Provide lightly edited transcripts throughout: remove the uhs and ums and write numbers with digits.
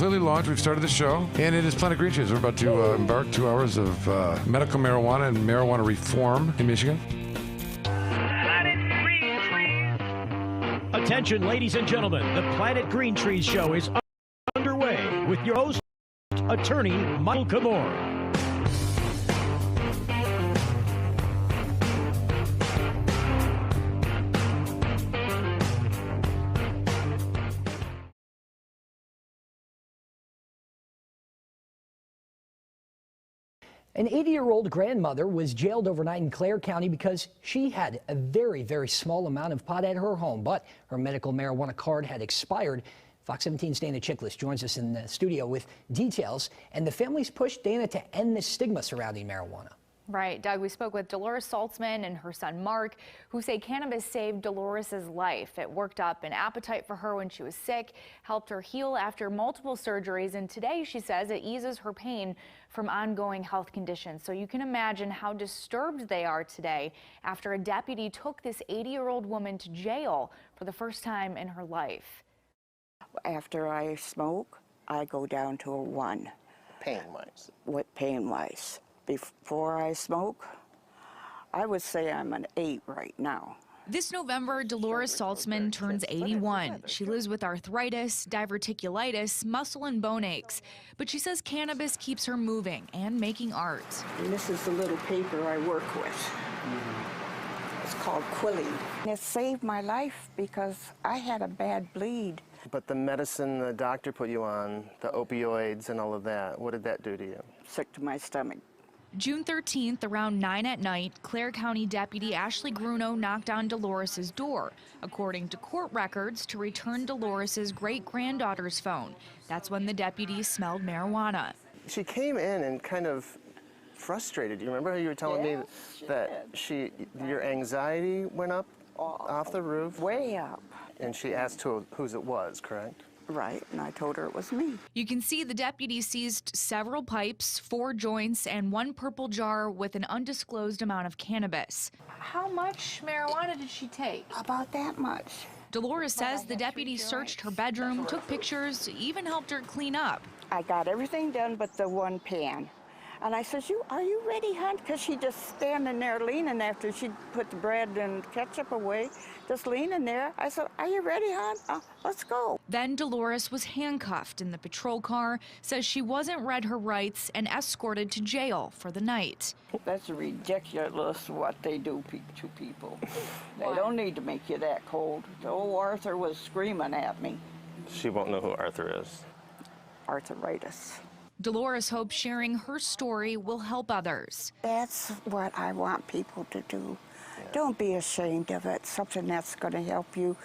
completely launched. We've started the show, and it is Planet Green Trees. We're about to embark 2 hours of medical marijuana and marijuana reform in Michigan. Attention, ladies and gentlemen, the Planet Green Trees show is underway with your host, attorney Michael Komorn. An 80-year-old grandmother was jailed overnight in Clare County because she had a very, very small amount of pot at her home, but her medical marijuana card had expired. Fox 17's Dana Chiklis joins us in the studio with details, and the family's push, Dana, to end the stigma surrounding marijuana. Right, Doug, we spoke with Dolores Saltzman and her son Mark, who say cannabis saved Dolores's life. It worked up an appetite for her when she was sick, helped her heal after multiple surgeries, and today she says it eases her pain from ongoing health conditions. So you can imagine how disturbed they are today after a deputy took this 80-year-old woman to jail for the first time in her life. After I smoke, I go down to a 1. Pain-wise? What pain-wise? Before I smoke, I would say I'm an 8 right now. This November, Dolores Saltzman turns 81. She lives with arthritis, diverticulitis, muscle and bone aches. But she says cannabis keeps her moving and making art. And this is the little paper I work with. It's called quilling. It saved my life because I had a bad bleed. But the medicine the doctor put you on, the opioids and all of that, what did that do to you? Sick to my stomach. June 13th, around 9 at night, Clare County Deputy Ashley Gruno knocked on Dolores's door, according to court records, to return Dolores's great-granddaughter's phone. That's when the deputy smelled marijuana. She came in and kind of frustrated. You remember how you were telling me that your anxiety went up off the roof? Way up. And she asked whose it was, correct? Right, and I told her it was me. You can see the deputy seized several pipes, 4 joints, and 1 purple jar with an undisclosed amount of cannabis. How much marijuana did she take? About that much. Dolores says the deputy searched her bedroom, took pictures, even helped her clean up. I got everything done but the 1 pan. And I says, are you ready, hon? Because she just standing there leaning after she put the bread and ketchup away, just leaning there. I said, are you ready, hon? Let's go. Then Dolores was handcuffed in the patrol car, says she wasn't read her rights, and escorted to jail for the night. That's ridiculous what they do to people. They don't need to make you that cold. Old Arthur was screaming at me. She won't know who Arthur is. Arthritis. Dolores hopes sharing her story will help others. That's what I want people to do. Don't be ashamed of it. Something that's going to help you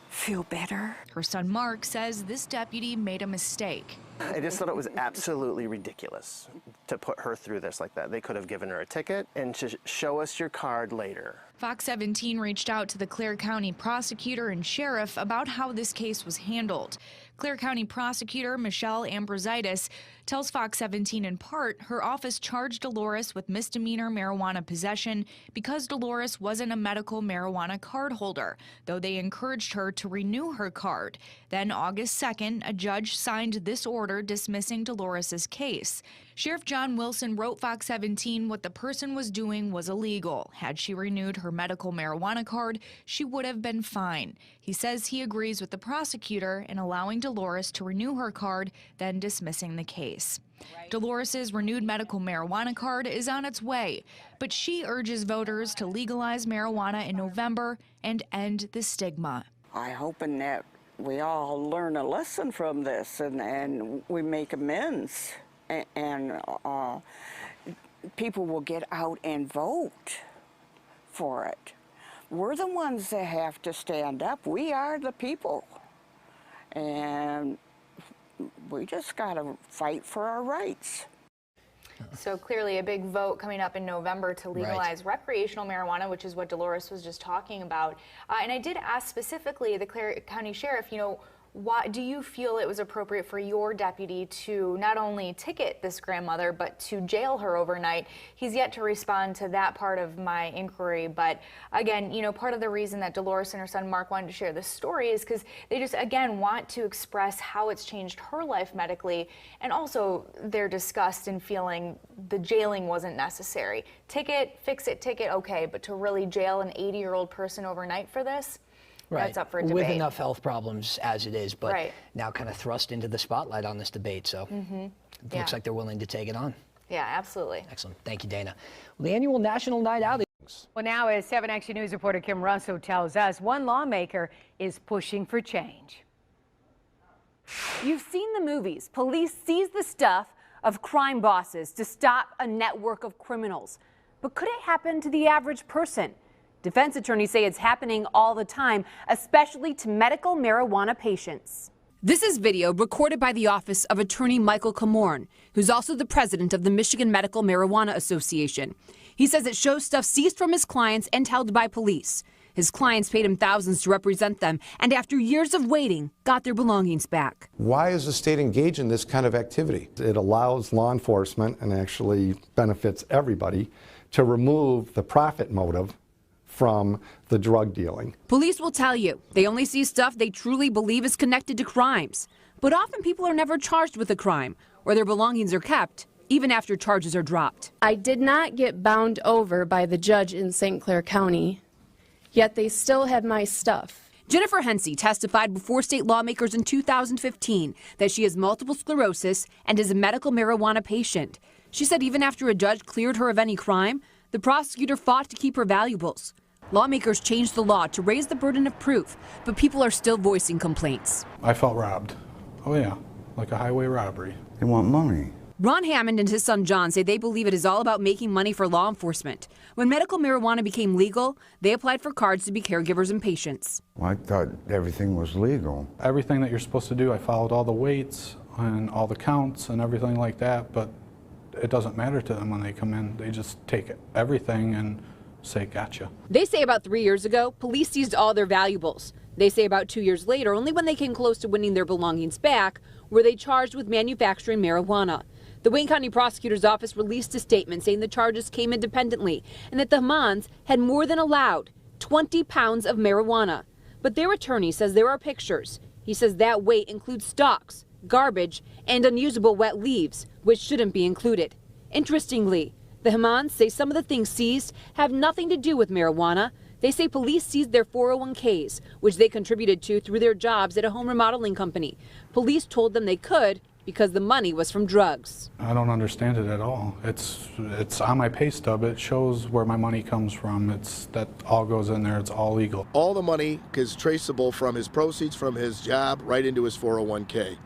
feel better. Her son Mark says this deputy made a mistake. I just thought it was absolutely ridiculous to put her through this like that. They could have given her a ticket and to show us your card later. Fox 17 reached out to the Clare County prosecutor and sheriff about how this case was handled. Clare County prosecutor Michelle Ambrositis tells Fox 17 in part her office charged Dolores with misdemeanor marijuana possession because Dolores wasn't a medical marijuana card holder, though they encouraged her to renew her card. Then August 2nd, a judge signed this order dismissing Dolores's case. Sheriff John Wilson wrote Fox 17 what the person was doing was illegal. Had she renewed her medical marijuana card, she would have been fine. He says he agrees with the prosecutor in allowing Dolores to renew her card, then dismissing the case. Dolores's renewed medical marijuana card is on its way, but she urges voters to legalize marijuana in November and end the stigma. I'm hoping that we all learn a lesson from this and we make amends. And people will get out and vote for it. We're the ones that have to stand up. We are the people. And we just got to fight for our rights. So clearly a big vote coming up in November to legalize recreational marijuana, which is what Dolores was just talking about. And I did ask specifically the Clare County Sheriff, Why do you feel it was appropriate for your deputy to not only ticket this grandmother, but to jail her overnight? He's yet to respond to that part of my inquiry. But again, you know, part of the reason that Dolores and her son Mark wanted to share this story is because they just, again, want to express how it's changed her life medically. And also their disgust in feeling the jailing wasn't necessary. Ticket, fix it, ticket, okay. But to really jail an 80-year-old person overnight for this? Right. That's up for debate. With enough health problems as it is, but right. now kind of thrust into the spotlight on this debate. So it looks like they're willing to take it on. Yeah, absolutely. Excellent. Thank you, Dana. Well, the annual National Night Out. Well, now, as 7 Action News reporter Kim Russo tells us, one lawmaker is pushing for change. You've seen the movies. Police seize the stuff of crime bosses to stop a network of criminals. But could it happen to the average person? Defense attorneys say it's happening all the time, especially to medical marijuana patients. This is video recorded by the office of attorney Michael Komorn, who's also the president of the Michigan Medical Marijuana Association. He says it shows stuff seized from his clients and held by police. His clients paid him thousands to represent them, and after years of waiting, got their belongings back. Why is the state engaged in this kind of activity? It allows law enforcement, and actually benefits everybody, to remove the profit motive from the drug dealing. Police will tell you they only see stuff they truly believe is connected to crimes. But often people are never charged with a crime, or their belongings are kept, even after charges are dropped. I did not get bound over by the judge in St. Clair County, yet they still had my stuff. Jennifer Hensey testified before state lawmakers in 2015 that she has multiple sclerosis and is a medical marijuana patient. She said even after a judge cleared her of any crime, the prosecutor fought to keep her valuables. Lawmakers changed the law to raise the burden of proof, but people are still voicing complaints. I felt robbed. Oh yeah, like a highway robbery. They want money. Ron Hammond and his son John say they believe it is all about making money for law enforcement. When medical marijuana became legal, they applied for cards to be caregivers and patients. Well, I thought everything was legal. Everything that you're supposed to do, I followed all the weights and all the counts and everything like that, but it doesn't matter to them when they come in. They just take everything and say, gotcha. They say about 3 years ago, police seized all their valuables. They say about 2 years later, only when they came close to winning their belongings back, were they charged with manufacturing marijuana. The Wayne County Prosecutor's Office released a statement saying the charges came independently and that the Hammonds had more than allowed 20 pounds of marijuana. But their attorney says there are pictures. He says that weight includes stalks, garbage, and unusable wet leaves, which shouldn't be included. Interestingly, the Hammonds say some of the things seized have nothing to do with marijuana. They say police seized their 401ks, which they contributed to through their jobs at a home remodeling company. Police told them they could because the money was from drugs. I don't understand it at all. It's on my pay stub. It shows where my money comes from. That all goes in there. It's all legal. All the money is traceable from his proceeds from his job right into his 401k.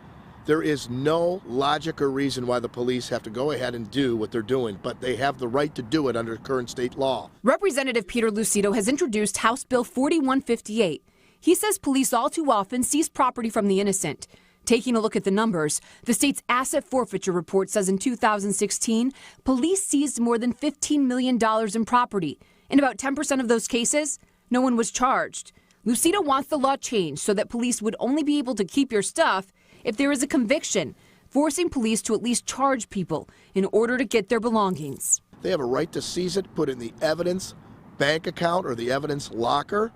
There is no logic or reason why the police have to go ahead and do what they're doing, but they have the right to do it under current state law. Representative Peter Lucido has introduced House Bill 4158. He says police all too often seize property from the innocent. Taking a look at the numbers, the state's asset forfeiture report says in 2016, police seized more than $15 million in property. In about 10% of those cases, no one was charged. Lucido wants the law changed so that police would only be able to keep your stuff if there is a conviction, forcing police to at least charge people in order to get their belongings. They have a right to seize it, put it in the evidence bank account or the evidence locker,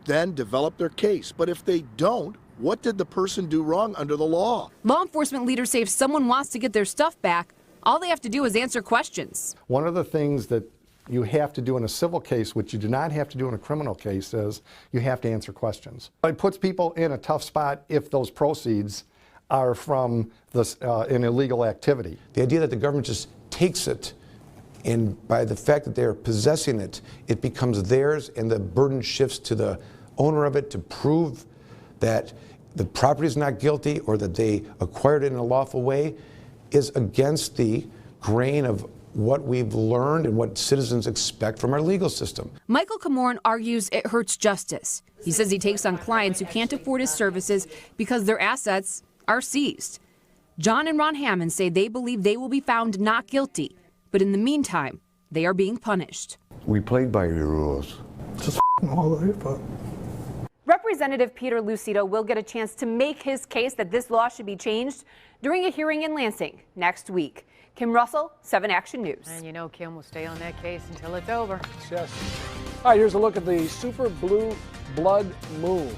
then develop their case. But if they don't, what did the person do wrong under the law? Law enforcement leaders say if someone wants to get their stuff back, all they have to do is answer questions. One of the things that you have to do in a civil case, which you do not have to do in a criminal case, is you have to answer questions. It puts people in a tough spot if those proceeds are from an illegal activity. The idea that the government just takes it, and by the fact that they're possessing it, it becomes theirs, and the burden shifts to the owner of it to prove that the property is not guilty or that they acquired it in a lawful way, is against the grain of what we've learned and what citizens expect from our legal system. Michael Komorn argues it hurts justice. He says he takes on clients who can't afford his services because their assets are seized. John and Ron Hammond say they believe they will be found not guilty, but in the meantime, they are being punished. We played by your rules. Just all life up. Representative Peter Lucido will get a chance to make his case that this law should be changed during a hearing in Lansing next week. Kim Russell, 7 Action News. And you know Kim will stay on that case until it's over. Yes. All right, here's a look at the super blue blood moon.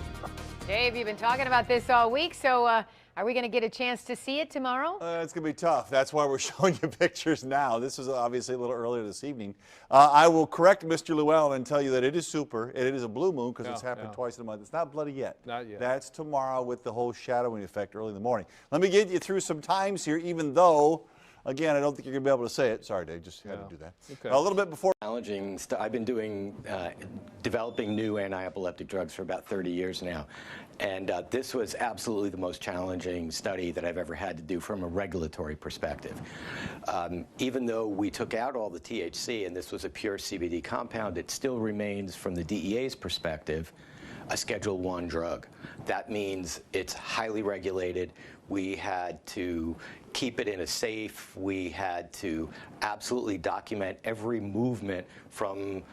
Dave, you've been talking about this all week, so are we going to get a chance to see it tomorrow? It's going to be tough. That's why we're showing you pictures now. This was obviously a little earlier this evening. I will correct Mr. Llewellyn and tell you that it is super. It is a blue moon because it's happened twice in a month. It's not bloody yet. Not yet. That's tomorrow with the whole shadowing effect early in the morning. Let me get you through some times here, even though, again, I don't think you're going to be able to say it. Sorry, Dave, just had to do that. Okay. A little bit before. Challenging stuff. I've been developing new anti-epileptic drugs for about 30 years now. And this was absolutely the most challenging study that I've ever had to do from a regulatory perspective. Even though we took out all the THC and this was a pure CBD compound, it still remains, from the DEA's perspective, a Schedule I drug. That means it's highly regulated. We had to keep it in a safe. We had to absolutely document every movement from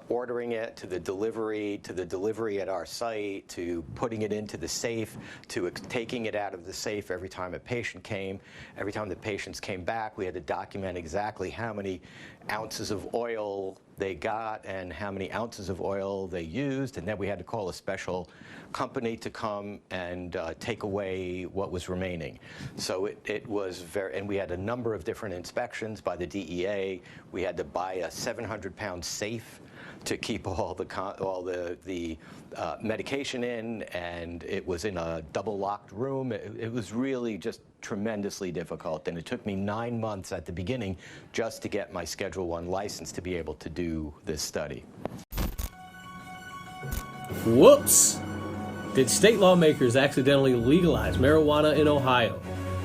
ordering it to the delivery at our site, to putting it into the safe, to taking it out of the safe every time a patient came. Every time the patients came back, we had to document exactly how many ounces of oil they got and how many ounces of oil they used, and then we had to call a special company to come and take away what was remaining. So it was very, and we had a number of different inspections by the DEA. We had to buy a 700-pound safe to keep all the medication in, and it was in a double-locked room. It was really just tremendously difficult, and it took me 9 months at the beginning just to get my Schedule I license to be able to do this study. Whoops! Did state lawmakers accidentally legalize marijuana in Ohio?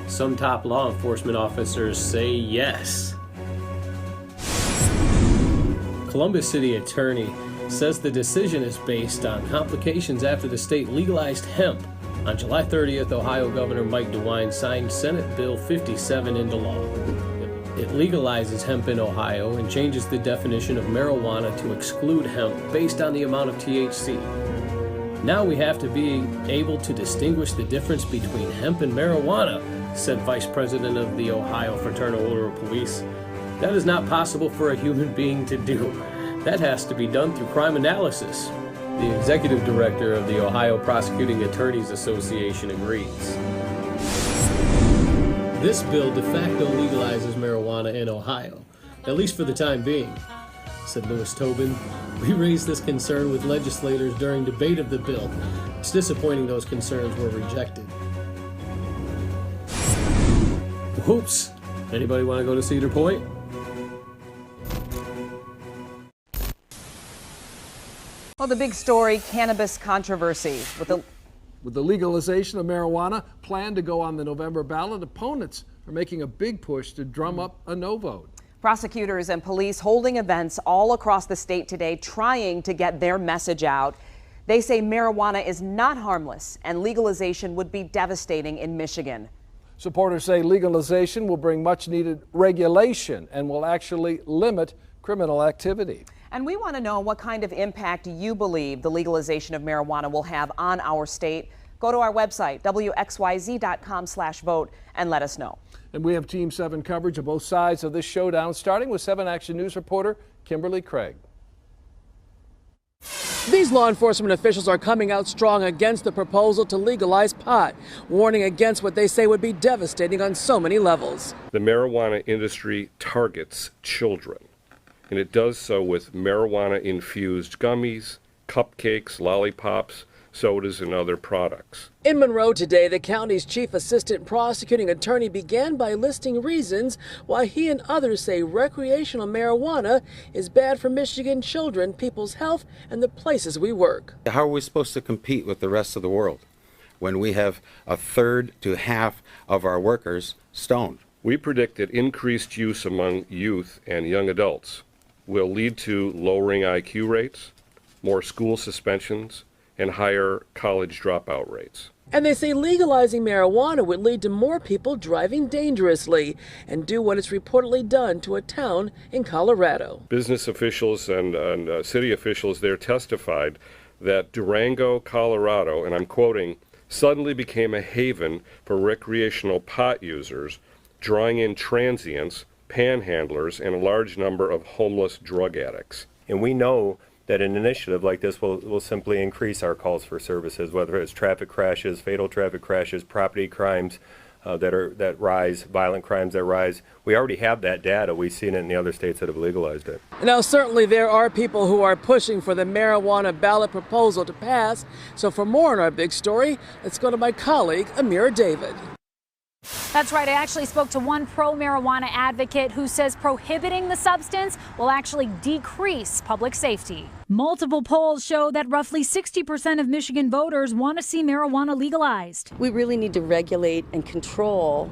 Some top law enforcement officers say yes. Columbus City Attorney says the decision is based on complications after the state legalized hemp. On July 30th, Ohio Governor Mike DeWine signed Senate Bill 57 into law. It legalizes hemp in Ohio and changes the definition of marijuana to exclude hemp based on the amount of THC. Now we have to be able to distinguish the difference between hemp and marijuana, said Vice President of the Ohio Fraternal Order of Police. That is not possible for a human being to do. That has to be done through crime analysis. The executive director of the Ohio Prosecuting Attorneys Association agrees. This bill de facto legalizes marijuana in Ohio, at least for the time being, said Louis Tobin. We raised this concern with legislators during debate of the bill. It's disappointing those concerns were rejected. Oops. Anybody want to go to Cedar Point? Well, the big story, cannabis controversy. With the legalization of marijuana planned to go on the November ballot, opponents are making a big push to drum up a no vote. Prosecutors and police holding events all across the state today trying to get their message out. They say marijuana is not harmless and legalization would be devastating in Michigan. Supporters say legalization will bring much needed regulation and will actually limit criminal activity. And we want to know what kind of impact you believe the legalization of marijuana will have on our state. Go to our website, wxyz.com/vote, and let us know. And we have Team 7 coverage of both sides of this showdown, starting with 7 Action News reporter Kimberly Craig. These law enforcement officials are coming out strong against the proposal to legalize pot, warning against what they say would be devastating on so many levels. The marijuana industry targets children, and it does so with marijuana-infused gummies, cupcakes, lollipops, sodas, and other products. In Monroe today, the county's chief assistant prosecuting attorney began by listing reasons why he and others say recreational marijuana is bad for Michigan children, people's health, and the places we work. How are we supposed to compete with the rest of the world when we have a third to half of our workers stoned? We predict that increased use among youth and young adults will lead to lowering IQ rates, more school suspensions, and higher college dropout rates. And they say legalizing marijuana would lead to more people driving dangerously and do what it's reportedly done to a town in Colorado. Business officials and city officials there testified that Durango, Colorado, and I'm quoting, suddenly became a haven for recreational pot users, drawing in transients, panhandlers, and a large number of homeless drug addicts. And we know that an initiative like this will simply increase our calls for services, whether it's traffic crashes, fatal traffic crashes, property crimes that rise, violent crimes that rise. We already have that data. We've seen it in the other states that have legalized it. Now, certainly there are people who are pushing for the marijuana ballot proposal to pass. So for more on our big story, let's go to my colleague, Amira David. That's right. I actually spoke to one pro-marijuana advocate who says prohibiting the substance will actually decrease public safety. Multiple polls show that roughly 60% of Michigan voters want to see marijuana legalized. We really need to regulate and control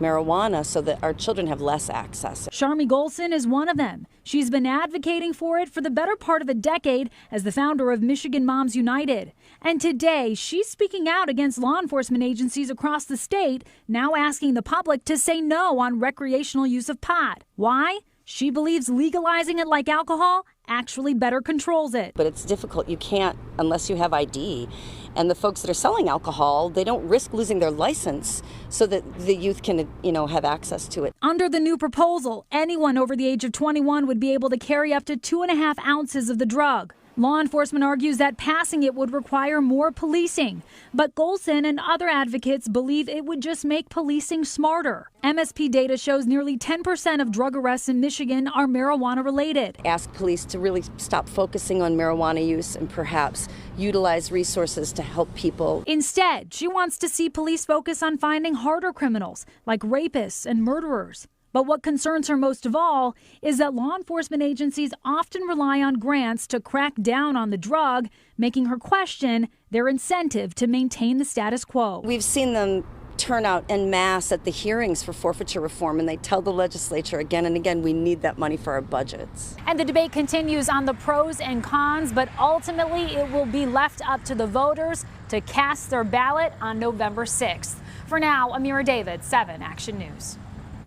marijuana so that our children have less access. Sharmi Golson is one of them. She's been advocating for it for the better part of a decade as the founder of Michigan Moms United. And today, she's speaking out against law enforcement agencies across the state, now asking the public to say no on recreational use of pot. Why? She believes legalizing it like alcohol actually better controls it. But it's difficult. You can't unless you have ID. And the folks that are selling alcohol, they don't risk losing their license so that the youth can, have access to it. Under the new proposal, anyone over the age of 21 would be able to carry up to 2.5 ounces of the drug. Law enforcement argues that passing it would require more policing, but Golson and other advocates believe it would just make policing smarter. MSP data shows nearly 10% of drug arrests in Michigan are marijuana related. Ask police to really stop focusing on marijuana use and perhaps utilize resources to help people. Instead, she wants to see police focus on finding harder criminals like rapists and murderers. But what concerns her most of all is that law enforcement agencies often rely on grants to crack down on the drug, making her question their incentive to maintain the status quo. We've seen them turn out en masse at the hearings for forfeiture reform, and they tell the legislature again and again, we need that money for our budgets. And the debate continues on the pros and cons, but ultimately it will be left up to the voters to cast their ballot on November 6th. For now, Amira David, 7 Action News.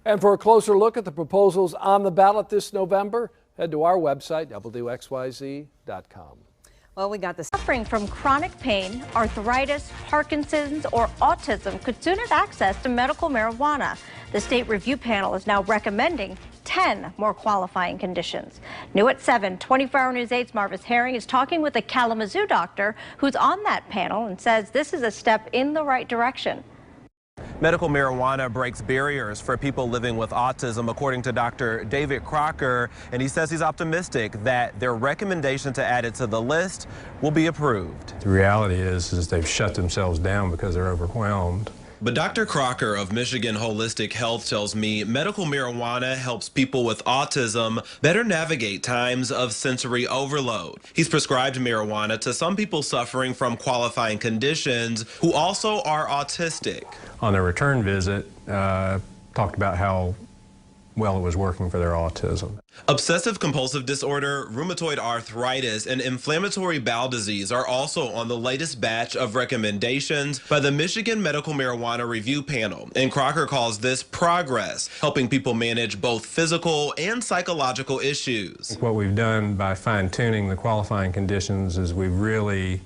And for a closer look at the proposals on the ballot this November, head to our website, wxyz.com. Well, we got this. Suffering from chronic pain, arthritis, Parkinson's, or autism could soon have access to medical marijuana. The state review panel is now recommending 10 more qualifying conditions. New at 7, 24-hour News 8's Marvis Herring is talking with a Kalamazoo doctor who's on that panel and says this is a step in the right direction. Medical marijuana breaks barriers for people living with autism, according to Dr. David Crocker, and he says he's optimistic that their recommendation to add it to the list will be approved. The reality is they've shut themselves down because they're overwhelmed. But Dr. Crocker of Michigan Holistic Health tells me medical marijuana helps people with autism better navigate times of sensory overload. He's prescribed marijuana to some people suffering from qualifying conditions who also are autistic. On their return visit, talked about how well it was working for their autism. Obsessive compulsive disorder, rheumatoid arthritis, and inflammatory bowel disease are also on the latest batch of recommendations by the Michigan Medical Marijuana Review Panel, and Crocker calls this progress, helping people manage both physical and psychological issues. What we've done by fine-tuning the qualifying conditions is we've really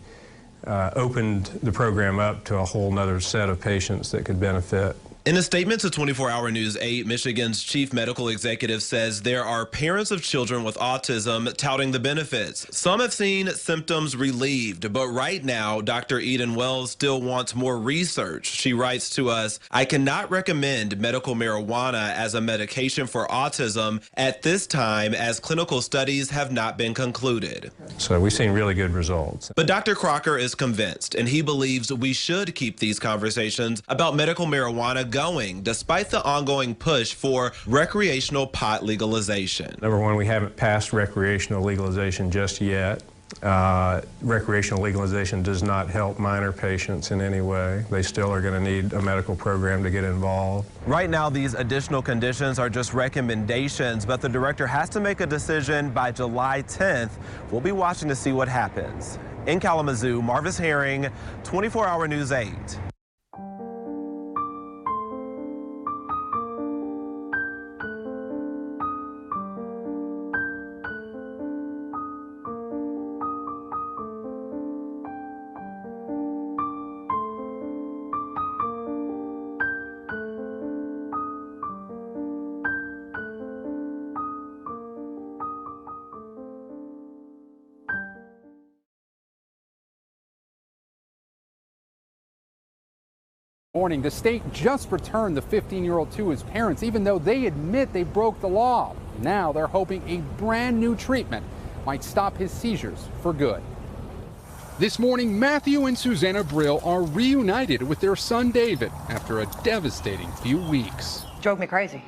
opened the program up to a whole nother set of patients that could benefit. In a statement to 24-hour News 8, Michigan's chief medical executive says there are parents of children with autism touting the benefits. Some have seen symptoms relieved, but right now, Dr. Eden Wells still wants more research. She writes to us, "I cannot recommend medical marijuana as a medication for autism at this time as clinical studies have not been concluded." So we've seen really good results. But Dr. Crocker is convinced, and he believes we should keep these conversations about medical marijuana going, despite the ongoing push for recreational pot legalization. Number one, we haven't passed recreational legalization just yet. Recreational legalization does not help minor patients in any way. They still are going to need a medical program to get involved. Right now, these additional conditions are just recommendations, but the director has to make a decision by July 10th. We'll be watching to see what happens. In Kalamazoo, Marvis Herring, 24-hour News 8. Morning, the state just returned the 15-year-old to his parents, even though they admit they broke the law. Now they're hoping a brand new treatment might stop his seizures for good. This morning, Matthew and Susanna Brill are reunited with their son David after a devastating few weeks. Drove me crazy.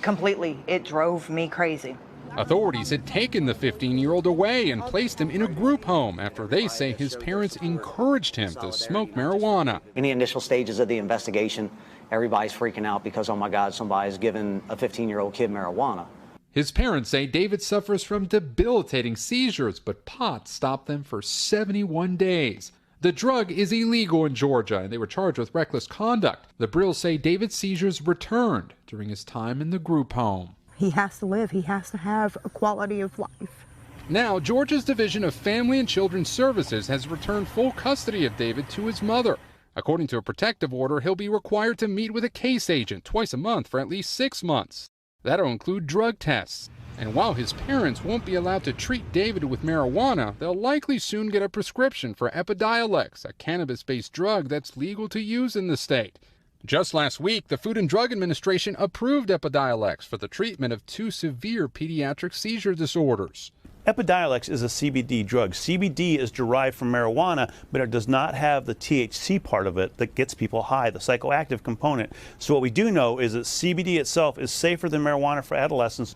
Completely. It drove me crazy. Authorities had taken the 15-year-old away and placed him in a group home after they say his parents encouraged him to smoke marijuana. In the initial stages of the investigation, everybody's freaking out because, oh my God, somebody's giving a 15-year-old kid marijuana. His parents say David suffers from debilitating seizures, but pot stopped them for 71 days. The drug is illegal in Georgia, and they were charged with reckless conduct. The Brills say David's seizures returned during his time in the group home. He has to live. He has to have a quality of life. Now, Georgia's Division of Family and Children's Services has returned full custody of David to his mother. According to a protective order, he'll be required to meet with a case agent twice a month for at least 6 months. That'll include drug tests. And while his parents won't be allowed to treat David with marijuana, they'll likely soon get a prescription for Epidiolex, a cannabis-based drug that's legal to use in the state. Just last week, the Food and Drug Administration approved Epidiolex for the treatment of 2 severe pediatric seizure disorders. Epidiolex is a CBD drug. CBD is derived from marijuana, but it does not have the THC part of it that gets people high, the psychoactive component. So what we do know is that CBD itself is safer than marijuana for adolescents.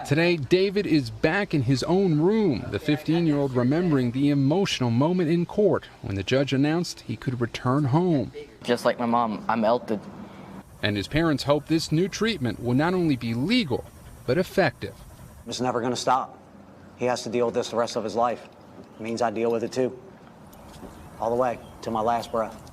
Today, David is back in his own room, the 15-year-old remembering the emotional moment in court when the judge announced he could return home. Just like my mom, I melted. And his parents hope this new treatment will not only be legal, but effective. It's never going to stop. He has to deal with this the rest of his life. It means I deal with it too. All the way, to my last breath.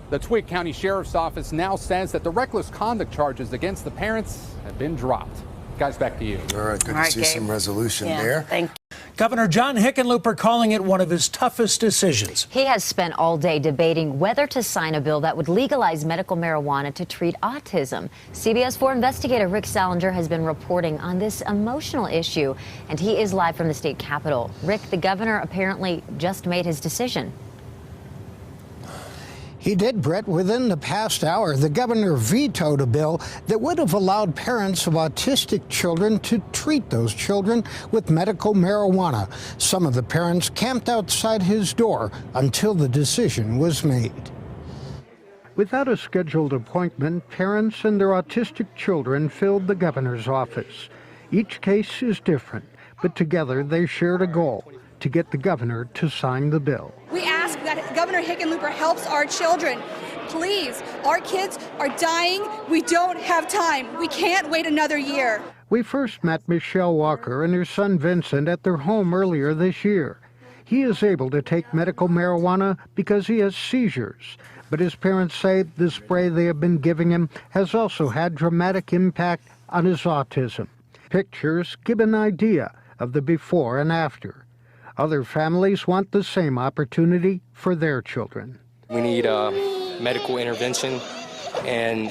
The Twigg County Sheriff's Office now says that the reckless conduct charges against the parents have been dropped. Guys, back to you. All right, good to see some resolution there. Thank you. Governor John Hickenlooper calling it one of his toughest decisions. He has spent all day debating whether to sign a bill that would legalize medical marijuana to treat autism. CBS 4 investigator Rick Salinger has been reporting on this emotional issue, and he is live from the state capitol. Rick, the governor apparently just made his decision. He did, Brett. Within the past hour, the governor vetoed a bill that would have allowed parents of autistic children to treat those children with medical marijuana. Some of the parents camped outside his door until the decision was made. Without a scheduled appointment, parents and their autistic children filled the governor's office. Each case is different, but together they shared a goal: to get the governor to sign the bill. We ask that Governor Hickenlooper helps our children. Please, our kids are dying. We don't have time. We can't wait another year. We first met Michelle Walker and her son Vincent at their home earlier this year. He is able to take medical marijuana because he has seizures, but his parents say the spray they have been giving him has also had dramatic impact on his autism. Pictures give an idea of the before and after. Other families want the same opportunity for their children. We need medical intervention, and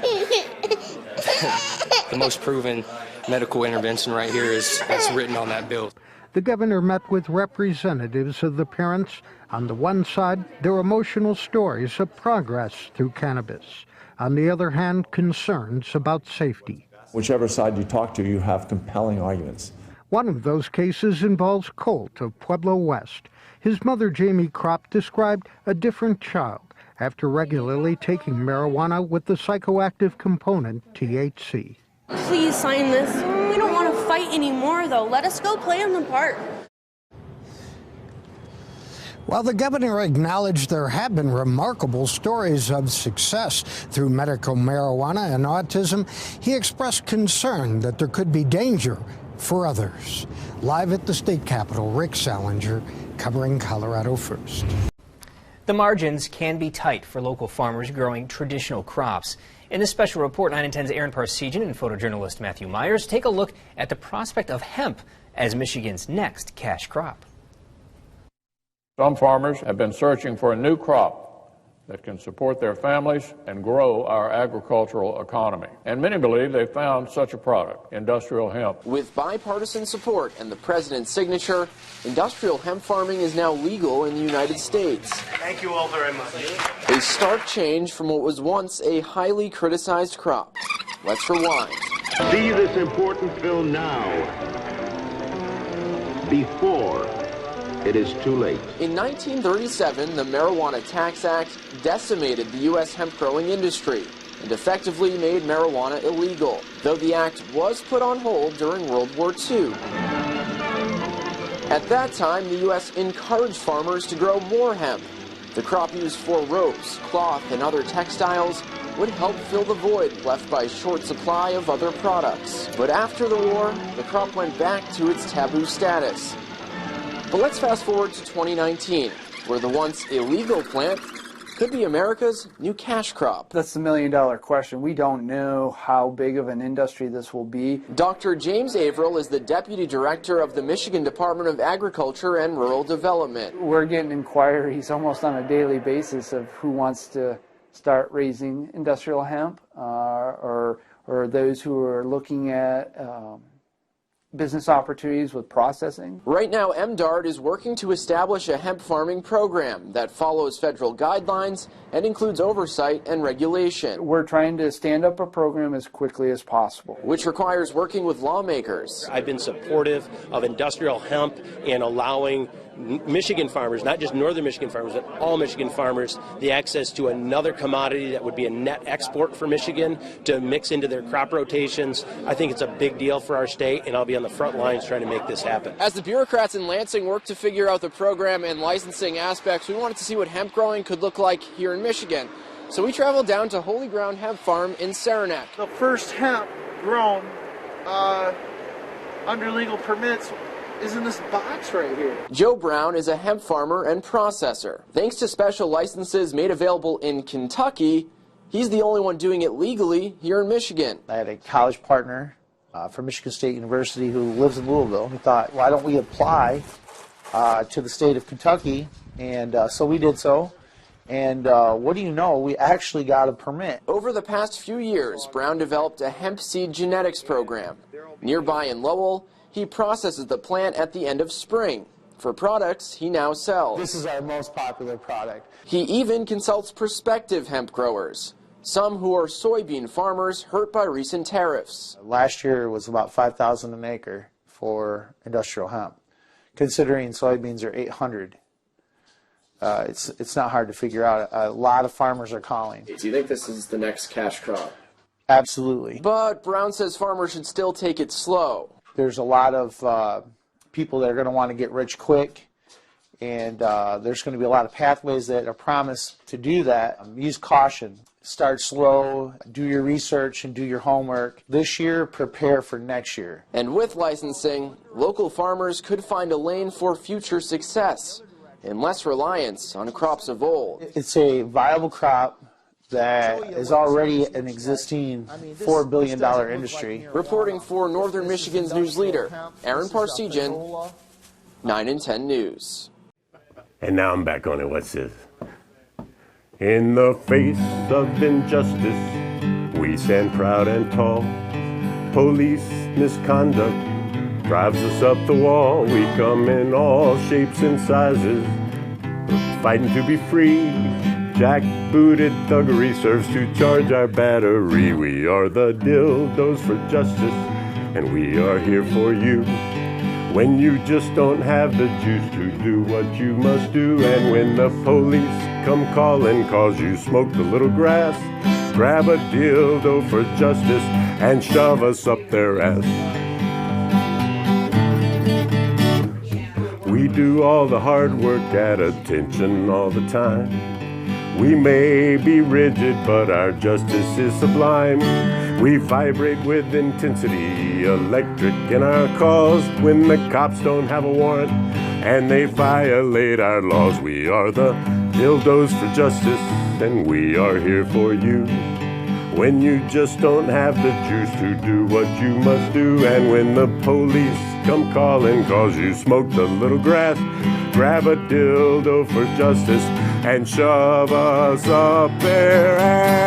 the most proven medical intervention right here is written on that bill. The governor met with representatives of the parents. On the one side, their emotional stories of progress through cannabis. On the other hand, concerns about safety. Whichever side you talk to, you have compelling arguments. One of those cases involves Colt of Pueblo West. His mother, Jamie Kropp, described a different child after regularly taking marijuana with the psychoactive component THC. Please sign this. We don't want to fight anymore, though. Let us go play in the park. While the governor acknowledged there have been remarkable stories of success through medical marijuana and autism, he expressed concern that there could be danger for others. Live at the state capitol, Rick Salinger, covering Colorado First. The margins can be tight for local farmers growing traditional crops. In this special report, 9 and 10's Aaron Parsegian and photojournalist Matthew Myers take a look at the prospect of hemp as Michigan's next cash crop. Some farmers have been searching for a new crop that can support their families and grow our agricultural economy. And many believe they've found such a product, industrial hemp. With bipartisan support and the president's signature, industrial hemp farming is now legal in the United States. Thank you all very much. A stark change from what was once a highly criticized crop. Let's rewind. See this important film now, before it is too late. In 1937, the Marijuana Tax Act decimated the U.S. hemp growing industry and effectively made marijuana illegal, though the act was put on hold during World War II. At that time, the U.S. encouraged farmers to grow more hemp. The crop used for ropes, cloth, and other textiles would help fill the void left by short supply of other products. But after the war, the crop went back to its taboo status. But let's fast forward to 2019, where the once illegal plant could be America's new cash crop. That's the million-dollar question. We don't know how big of an industry this will be. Dr. James Averill is the Deputy Director of the Michigan Department of Agriculture and Rural Development. We're getting inquiries almost on a daily basis of who wants to start raising industrial hemp or those who are looking at business opportunities with processing. Right now, MDARD is working to establish a hemp farming program that follows federal guidelines and includes oversight and regulation. We're trying to stand up a program as quickly as possible, which requires working with lawmakers. I've been supportive of industrial hemp and allowing Michigan farmers, not just northern Michigan farmers, but all Michigan farmers, the access to another commodity that would be a net export for Michigan to mix into their crop rotations. I think it's a big deal for our state, and I'll be on the front lines trying to make this happen. As the bureaucrats in Lansing work to figure out the program and licensing aspects, we wanted to see what hemp growing could look like here in Michigan. So we traveled down to Holy Ground Hemp Farm in Saranac. The first hemp grown under legal permits is in this box right here. Joe Brown is a hemp farmer and processor. Thanks to special licenses made available in Kentucky, he's the only one doing it legally here in Michigan. I had a college partner from Michigan State University who lives in Louisville. He thought, why don't we apply to the state of Kentucky? And so we did so. And what do you know, we actually got a permit. Over the past few years, Brown developed a hemp seed genetics program. Nearby in Lowell, he processes the plant at the end of spring for products he now sells. This is our most popular product. He even consults prospective hemp growers, some who are soybean farmers hurt by recent tariffs. Last year was about $5,000 an acre for industrial hemp. Considering soybeans are $800, it's not hard to figure out. A lot of farmers are calling. Do you think this is the next cash crop? Absolutely. But Brown says farmers should still take it slow. There's a lot of people that are going to want to get rich quick, and there's going to be a lot of pathways that are promised to do that. Use caution. Start slow, do your research, and do your homework. This year, prepare for next year. And with licensing, local farmers could find a lane for future success and less reliance on crops of old. It's a viable crop that is already an existing $4 billion industry. Reporting for Northern Michigan's news leader, Aaron Parsegian, 9 and 10 News. And now I'm back on it. What's this? In the face of injustice, we stand proud and tall. Police misconduct drives us up the wall. We come in all shapes and sizes, fighting to be free. Jack-booted thuggery serves to charge our battery. We are the dildos for justice, and we are here for you. When you just don't have the juice to do what you must do, and when the police come calling cause you smoked a little grass, grab a dildo for justice and shove us up their ass. We do all the hard work at attention all the time. We may be rigid, but our justice is sublime. We vibrate with intensity, electric in our cause. When the cops don't have a warrant and they violate our laws, we are the dildos for justice, and we are here for you. When you just don't have the juice to do what you must do, and when the police come calling cause you smoked a little grass, grab a dildo for justice and shove us up their ass.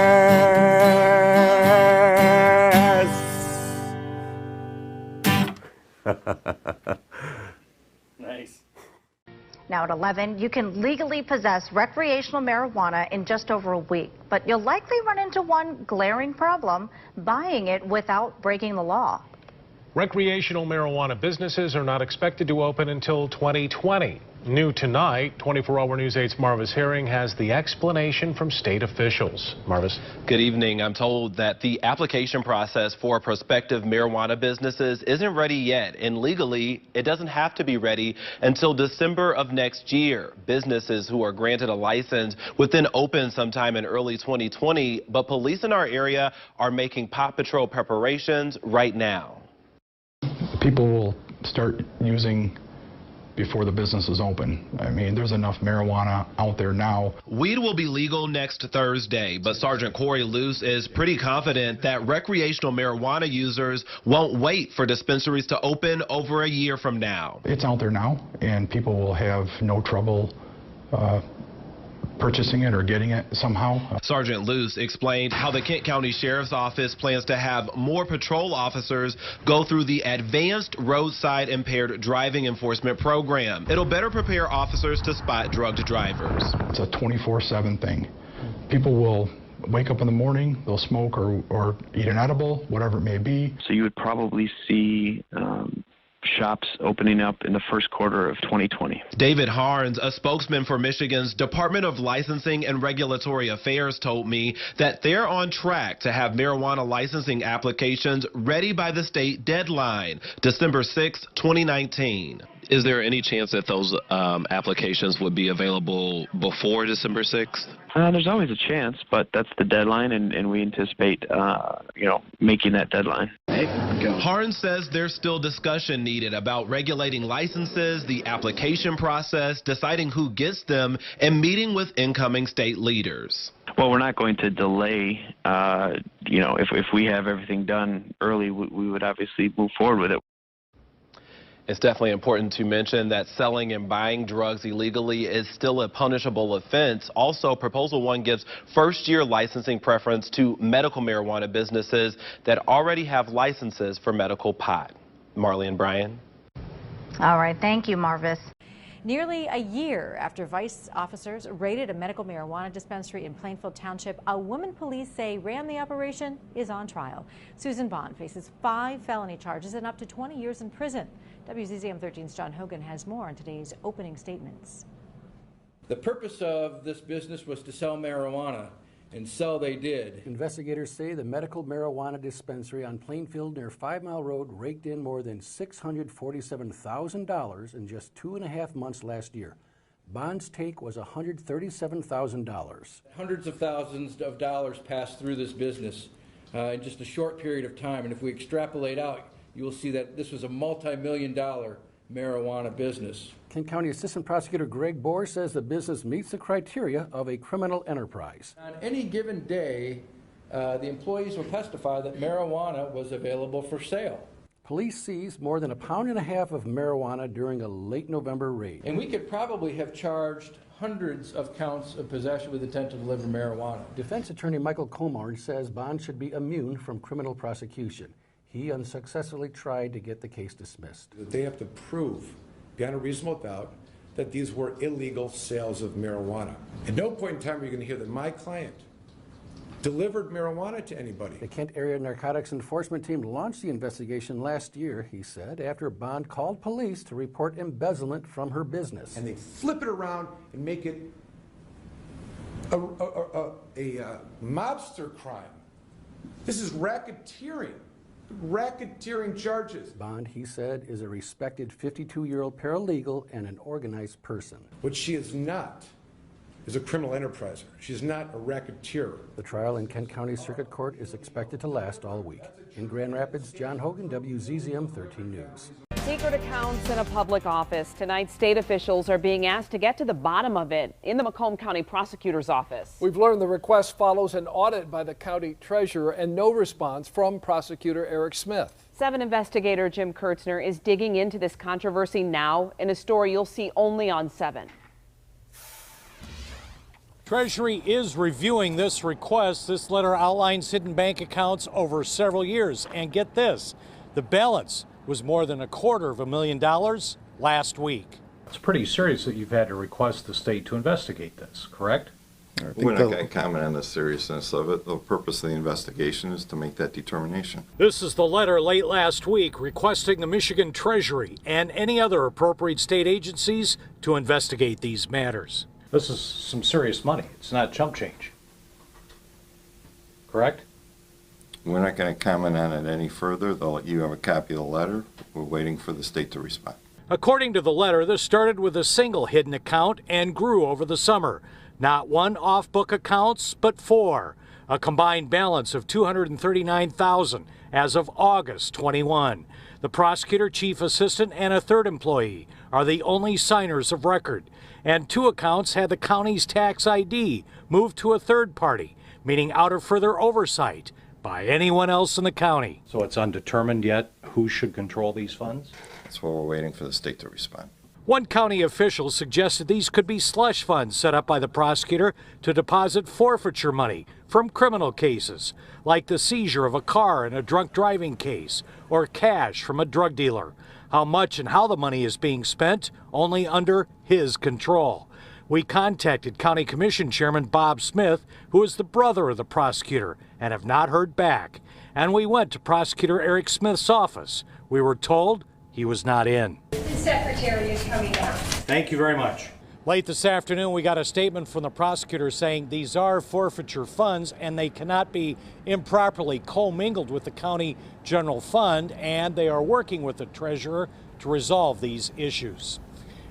Nice. Now at 11, you can legally possess recreational marijuana in just over a week, but you'll likely run into one glaring problem: buying it without breaking the law. Recreational marijuana businesses are not expected to open until 2020. New tonight, 24-Hour News 8's Marvis Herring has the explanation from state officials. Marvis. Good evening. I'm told that the application process for prospective marijuana businesses isn't ready yet, and legally, it doesn't have to be ready until December of next year. Businesses who are granted a license would then open sometime in early 2020, but police in our area are making Paw Patrol preparations right now. People will start using before the business is open. I mean, there's enough marijuana out there now. Weed will be legal next Thursday, but Sergeant Corey Luce is pretty confident that recreational marijuana users won't wait for dispensaries to open over a year from now. It's out there now, and people will have no trouble purchasing it or getting it somehow. Sergeant Luce explained how the Kent County Sheriff's Office plans to have more patrol officers go through the Advanced Roadside Impaired Driving Enforcement Program. It'll better prepare officers to spot drugged drivers. It's a 24/7 thing. People will wake up in the morning, they'll smoke or eat an edible, whatever it may be. So you would probably see shops opening up in the first quarter of 2020. David Harns, a spokesman for Michigan's Department of Licensing and Regulatory Affairs, told me that they're on track to have marijuana licensing applications ready by the state deadline, December 6, 2019. Is there any chance that those applications would be available before December 6th? There's always a chance, but that's the deadline, and we anticipate, making that deadline. Harns says there's still discussion needed about regulating licenses, the application process, deciding who gets them, and meeting with incoming state leaders. Well, we're not going to delay. If we have everything done early, we would obviously move forward with it. It's definitely important to mention that selling and buying drugs illegally is still a punishable offense. Also, Proposal 1 gives first-year licensing preference to medical marijuana businesses that already have licenses for medical pot. Marley and Brian. All right, thank you, Marvis. Nearly a year after Vice officers raided a medical marijuana dispensary in Plainfield Township, a woman police say ran the operation is on trial. Susan Bond faces 5 felony charges and up to 20 years in prison. WZZM 13's John Hogan has more on today's opening statements. The purpose of this business was to sell marijuana, and so they did. Investigators say the medical marijuana dispensary on Plainfield near 5 Mile Road raked in more than $647,000 in just 2.5 months last year. Bond's take was $137,000. Hundreds of thousands of dollars passed through this business in just a short period of time, and if we extrapolate out, you will see that this was a multi-million-dollar marijuana business. Kent County Assistant Prosecutor Greg Bohr says the business meets the criteria of a criminal enterprise. On any given day, the employees will testify that marijuana was available for sale. Police seized more than 1.5 pounds of marijuana during a late November raid. And we could probably have charged hundreds of counts of possession with intent to deliver marijuana. Defense attorney Michael Komorn says Bond should be immune from criminal prosecution. He unsuccessfully tried to get the case dismissed. They have to prove, beyond a reasonable doubt, that these were illegal sales of marijuana. At no point in time are you going to hear that my client delivered marijuana to anybody. The Kent Area Narcotics Enforcement Team launched the investigation last year, he said, after Bond called police to report embezzlement from her business. And they flip it around and make it a mobster crime. This is racketeering charges. Bond, he said, is a respected 52-year-old paralegal and an organized person. What she is not is a criminal enterpriser. She's not a racketeer. The trial in Kent County Circuit Court is expected to last all week. In Grand Rapids, John Hogan, WZZM 13 News. Secret accounts in a public office. Tonight, state officials are being asked to get to the bottom of it in the Macomb County Prosecutor's Office. We've learned the request follows an audit by the county treasurer and no response from Prosecutor Eric Smith. 7 investigator Jim Kurtzner is digging into this controversy now in a story you'll see only on 7. Treasury is reviewing this request. This letter outlines hidden bank accounts over several years. And get this, the balance was more than $250,000 last week. It's pretty serious that you've had to request the state to investigate this, correct? We're not going to comment on the seriousness of it. The purpose of the investigation is to make that determination. This is the letter late last week requesting the Michigan Treasury and any other appropriate state agencies to investigate these matters. This is some serious money. It's not chump change. Correct? We're not going to comment on it any further. You have a copy of the letter. We're waiting for the state to respond. According to the letter, this started with a single hidden account and grew over the summer. Not one off-book accounts, but 4. A combined balance of $239,000 as of August 21. The prosecutor, chief assistant, and a third employee are the only signers of record. And 2 accounts had the county's tax ID moved to a third party, meaning out of further oversight by anyone else in the county. So it's undetermined yet who should control these funds? That's why we're waiting for the state to respond. One county official suggested these could be slush funds set up by the prosecutor to deposit forfeiture money from criminal cases, like the seizure of a car in a drunk driving case, or cash from a drug dealer. How much and how the money is being spent, only under his control. We contacted County Commission Chairman Bob Smith, who is the brother of the prosecutor, and have not heard back. And we went to Prosecutor Eric Smith's office. We were told he was not in. The secretary is coming out. Thank you very much. Late this afternoon, we got a statement from the prosecutor saying these are forfeiture funds and they cannot be improperly commingled with the county general fund, and they are working with the treasurer to resolve these issues.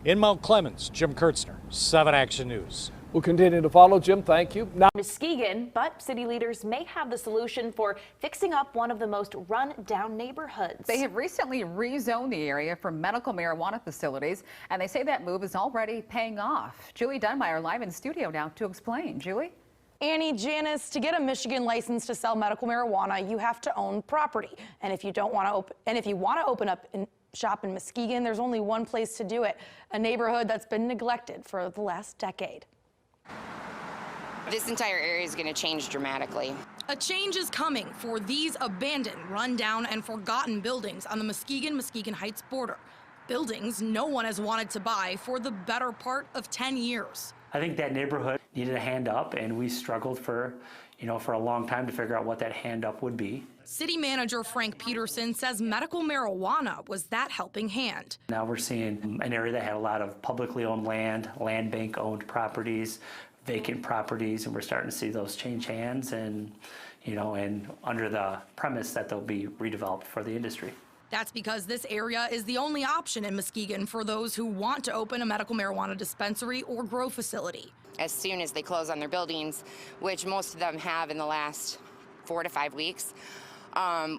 In Mount Clemens, Jim Kurtzner, 7 Action News. We'll continue to follow. Jim, thank you. Now, Muskegon, but city leaders may have the solution for fixing up one of the most run-down neighborhoods. They have recently rezoned the area for medical marijuana facilities, and they say that move is already paying off. Julie Dunmeyer live in studio now to explain. Julie? Annie, Janice, to get a Michigan license to sell medical marijuana, you have to own property. And if you want to open up shop in Muskegon, there's only one place to do it, a neighborhood that's been neglected for the last decade. This entire area is going to change dramatically. A change is coming for these abandoned, rundown, and forgotten buildings on the Muskegon Heights border. Buildings no one has wanted to buy for the better part of 10 years. I think that neighborhood needed a hand up, and we struggled for a long time to figure out what that hand up would be. City manager Frank Peterson says medical marijuana was that helping hand. Now we're seeing an area that had a lot of publicly owned land bank owned properties, vacant properties, and we're starting to see those change hands, and under the premise that they'll be redeveloped for the industry. That's because this area is the only option in Muskegon for those who want to open a medical marijuana dispensary or grow facility. As soon as they close on their buildings, which most of them have in the last 4 to 5 weeks,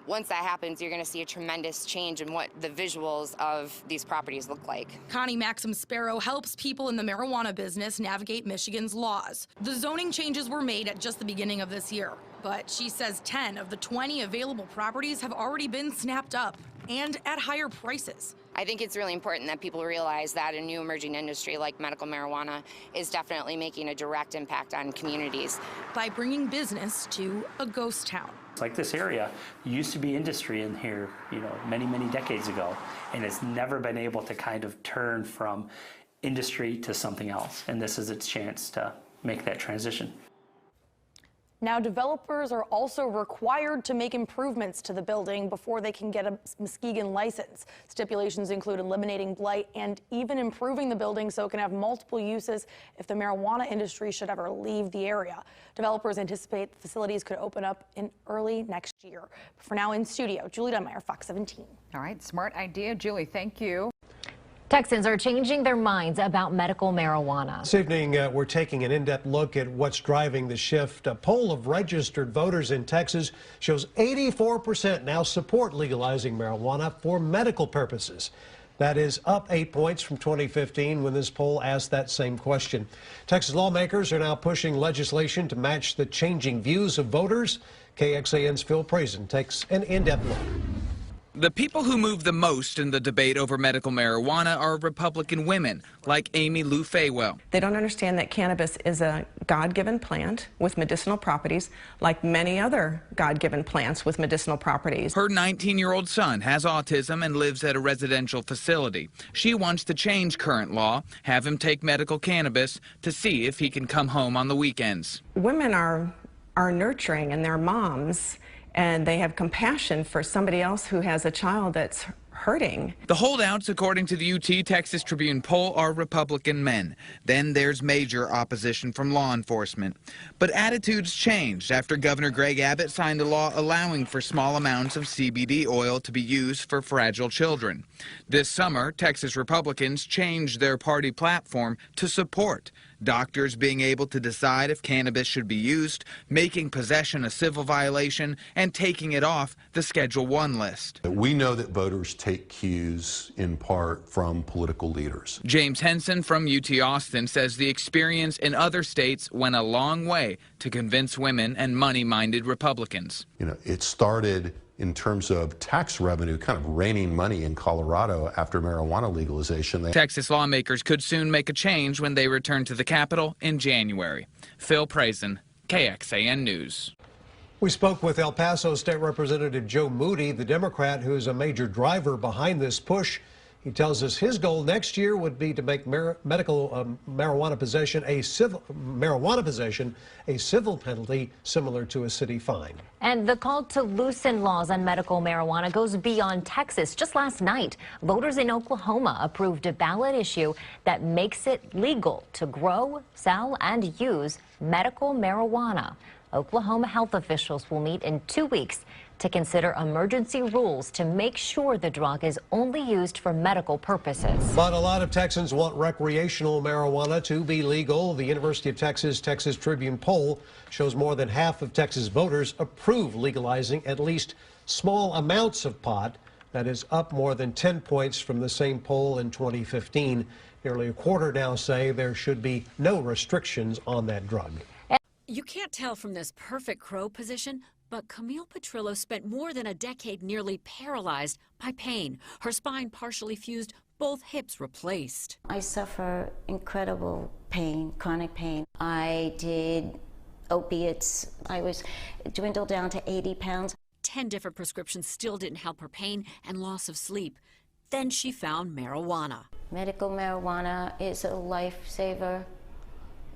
once that happens, you're going to see a tremendous change in what the visuals of these properties look like. Connie Maxim Sparrow helps people in the marijuana business navigate Michigan's laws. The zoning changes were made at just the beginning of this year, but she says 10 of the 20 available properties have already been snapped up and at higher prices. I think it's really important that people realize that a new emerging industry like medical marijuana is definitely making a direct impact on communities. By bringing business to a ghost town. Like this area used to be industry in here, many, many decades ago, and it's never been able to kind of turn from industry to something else. And this is its chance to make that transition. Now, developers are also required to make improvements to the building before they can get a Muskegon license. Stipulations include eliminating blight and even improving the building so it can have multiple uses if the marijuana industry should ever leave the area. Developers anticipate the facilities could open up in early next year. But for now, in studio, Julie Dunmeyer, Fox 17. All right, smart idea, Julie. Thank you. Texans are changing their minds about medical marijuana. This evening, we're taking an in-depth look at what's driving the shift. A poll of registered voters in Texas shows 84% now support legalizing marijuana for medical purposes. That is up 8 points from 2015 when this poll asked that same question. Texas lawmakers are now pushing legislation to match the changing views of voters. KXAN's Phil Prazen takes an in-depth look. The people who move the most in the debate over medical marijuana are Republican women, like Amy Lou Faywell. They don't understand that cannabis is a God-given plant with medicinal properties, like many other God-given plants with medicinal properties. Her 19-year-old son has autism and lives at a residential facility. She wants to change current law, have him take medical cannabis to see if he can come home on the weekends. Women are nurturing, and they're moms, and they have compassion for somebody else who has a child that's hurting. The holdouts, according to the UT Texas Tribune poll, are Republican men. Then there's major opposition from law enforcement. But attitudes changed after Governor Greg Abbott signed a law allowing for small amounts of CBD oil to be used for fragile children. This summer, Texas Republicans changed their party platform to support doctors being able to decide if cannabis should be used, making possession a civil violation, and taking it off the Schedule I list. We know that voters take cues in part from political leaders. James Henson from UT Austin says the experience in other states went a long way to convince women and money-minded Republicans. You know, it started in terms of tax revenue, kind of raining money in Colorado after marijuana legalization. Texas lawmakers could soon make a change when they return to the Capitol in January. Phil Prazen, KXAN News. We spoke with El Paso State Representative Joe Moody, the Democrat who's a major driver behind this push. He tells us his goal next year would be to make marijuana possession a civil penalty similar to a city fine. And the call to loosen laws on medical marijuana goes beyond Texas. Just last night, voters in Oklahoma approved a ballot issue that makes it legal to grow, sell, and use medical marijuana. Oklahoma health officials will meet in 2 weeks to consider emergency rules to make sure the drug is only used for medical purposes. But a lot of Texans want recreational marijuana to be legal. The University of Texas Texas Tribune poll shows more than half of Texas voters approve legalizing at least small amounts of pot. That is up more than 10 points from the same poll in 2015. Nearly a quarter now say there should be no restrictions on that drug. You can't tell from this perfect crow position, but Camille Petrillo spent more than a decade nearly paralyzed by pain. Her spine partially fused, both hips replaced. I suffer incredible pain, chronic pain. I did opiates. I was dwindled down to 80 pounds. 10 different prescriptions still didn't help her pain and loss of sleep. Then she found marijuana. Medical marijuana is a lifesaver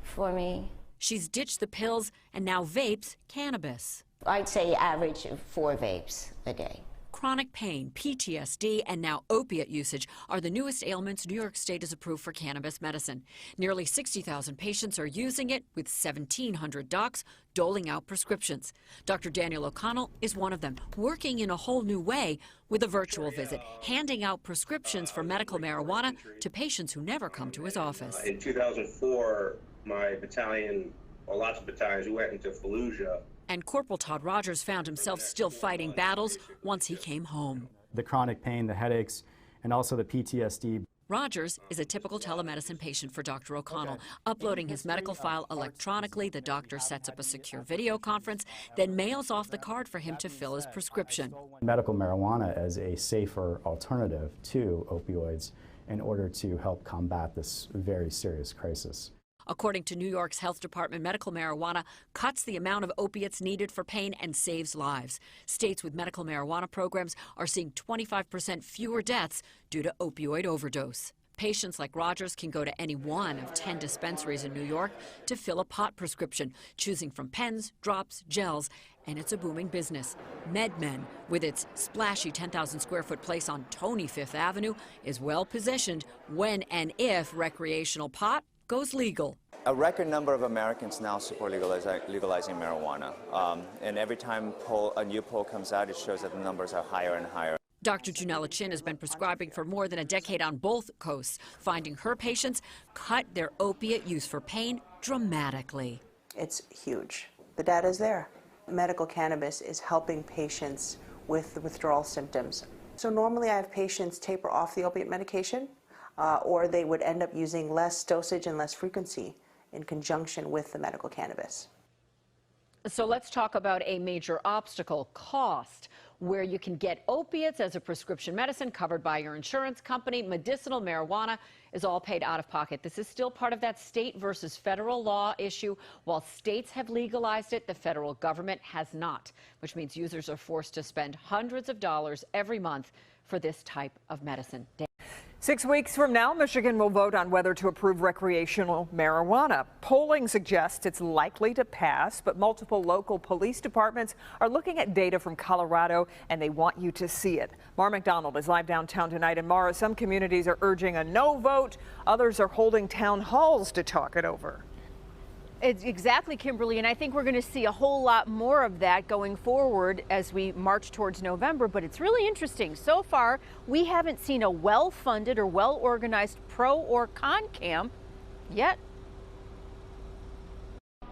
for me. She's ditched the pills and now vapes cannabis. I'd say average of 4 vapes a day. Chronic pain, PTSD, and now opiate usage are the newest ailments New York State has approved for cannabis medicine. Nearly 60,000 patients are using it, with 1,700 docs doling out prescriptions. Dr. Daniel O'Connell is one of them, working in a whole new way with a virtual visit, handing out prescriptions for medical marijuana to patients who never come to his office. In 2004, my battalion, or lots of battalions, we went into Fallujah. And Corporal Todd Rogers found himself still fighting battles once he came home. The chronic pain, the headaches, and also the PTSD. Rogers is a typical telemedicine patient for Dr. O'Connell. Uploading his medical file electronically, the doctor sets up a secure video conference, then mails off the card for him to fill his prescription. Medical marijuana as a safer alternative to opioids in order to help combat this very serious crisis. According to New York's Health Department, medical marijuana cuts the amount of opiates needed for pain and saves lives. States with medical marijuana programs are seeing 25% fewer deaths due to opioid overdose. Patients like Rogers can go to any one of 10 dispensaries in New York to fill a pot prescription, choosing from pens, drops, gels, and it's a booming business. MedMen, with its splashy 10,000 square foot place on Tony Fifth Avenue, is well positioned when and if recreational pot goes legal. A record number of Americans now support legalizing marijuana. And every time a new poll comes out, it shows that the numbers are higher and higher. Dr. Junella Chin has been prescribing for more than a decade on both coasts, finding her patients cut their opiate use for pain dramatically. It's huge. The data is there. Medical cannabis is helping patients with the withdrawal symptoms. So normally I have patients taper off the opiate medication, or they would end up using less dosage and less frequency in conjunction with the medical cannabis. So let's talk about a major obstacle, cost. where you can get opiates as a prescription medicine covered by your insurance company. Medicinal marijuana is all paid out of pocket. This is still part of that state versus federal law issue. While states have legalized it, the federal government has not, which means users are forced to spend hundreds of dollars every month for this type of medicine. 6 weeks from now, Michigan will vote on whether to approve recreational marijuana. Polling suggests it's likely to pass, but multiple local police departments are looking at data from Colorado, and they want you to see it. Mara McDonald is live downtown tonight. And Mara, some communities are urging a no vote. Others are holding town halls to talk it over. It's exactly, Kimberly, and I think we're going to see a whole lot more of that going forward as we march towards November. But it's really interesting. So far, we haven't seen a well-funded or well-organized pro or con camp yet.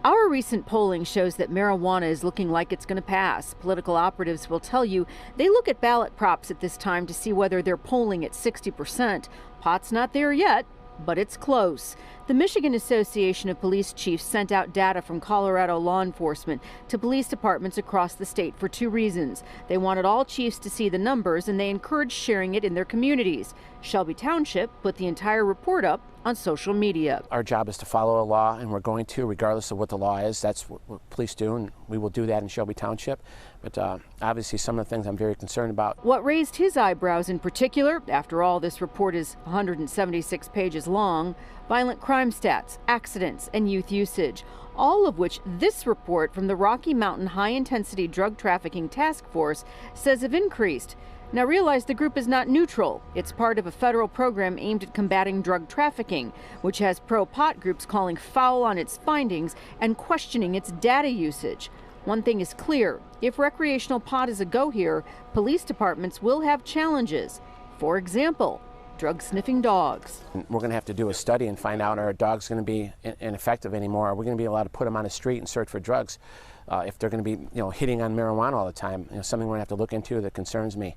Our recent polling shows that marijuana is looking like it's going to pass. Political operatives will tell you they look at ballot props at this time to see whether they're polling at 60%. Pot's not there yet, but it's close. The Michigan Association of Police Chiefs sent out data from Colorado law enforcement to police departments across the state for 2 reasons. They wanted all chiefs to see the numbers, and they encouraged sharing it in their communities. Shelby Township put the entire report up on social media. Our job is to follow a law, and we're going to, regardless of what the law is. That's what police do, and we will do that in Shelby Township. But obviously some of the things I'm very concerned about. What raised his eyebrows in particular, after all, this report is 176 pages long, violent crime stats, accidents, and youth usage, all of which this report from the Rocky Mountain High-Intensity Drug Trafficking Task Force says have increased. Now realize the group is not neutral. It's part of a federal program aimed at combating drug trafficking, which has pro-pot groups calling foul on its findings and questioning its data usage. One thing is clear, if recreational pot is a go here, police departments will have challenges. For example, drug-sniffing dogs. We're going to have to do a study and find out, are dogs going to be ineffective anymore? Are we going to be allowed to put them on the street and search for drugs if they're going to be hitting on marijuana all the time? Something we're going to have to look into that concerns me.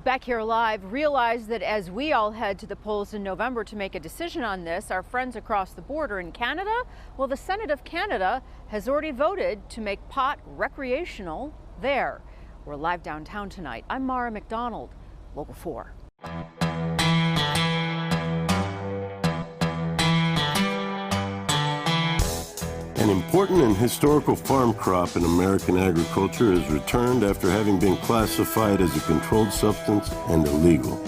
Back here live, realize that as we all head to the polls in November to make a decision on this, our friends across the border in Canada, well, the Senate of Canada has already voted to make pot recreational there. We're live downtown tonight. I'm Mara McDonald, Local 4. An important and historical farm crop in American agriculture is returned after having been classified as a controlled substance and illegal.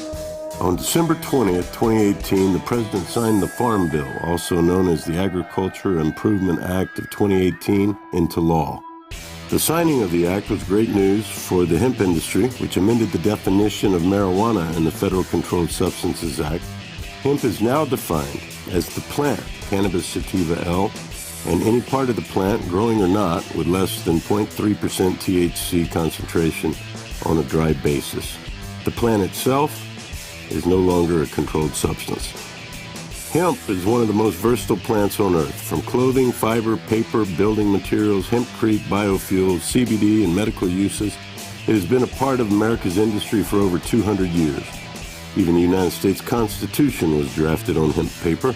On December 20th, 2018, the President signed the Farm Bill, also known as the Agriculture Improvement Act of 2018, into law. The signing of the act was great news for the hemp industry, which amended the definition of marijuana in the Federal Controlled Substances Act. Hemp is now defined as the plant, Cannabis sativa L, and any part of the plant, growing or not, with less than 0.3% THC concentration on a dry basis. The plant itself is no longer a controlled substance. Hemp is one of the most versatile plants on earth. From clothing, fiber, paper, building materials, hempcrete, biofuels, CBD, and medical uses, it has been a part of America's industry for over 200 years. Even the United States Constitution was drafted on hemp paper.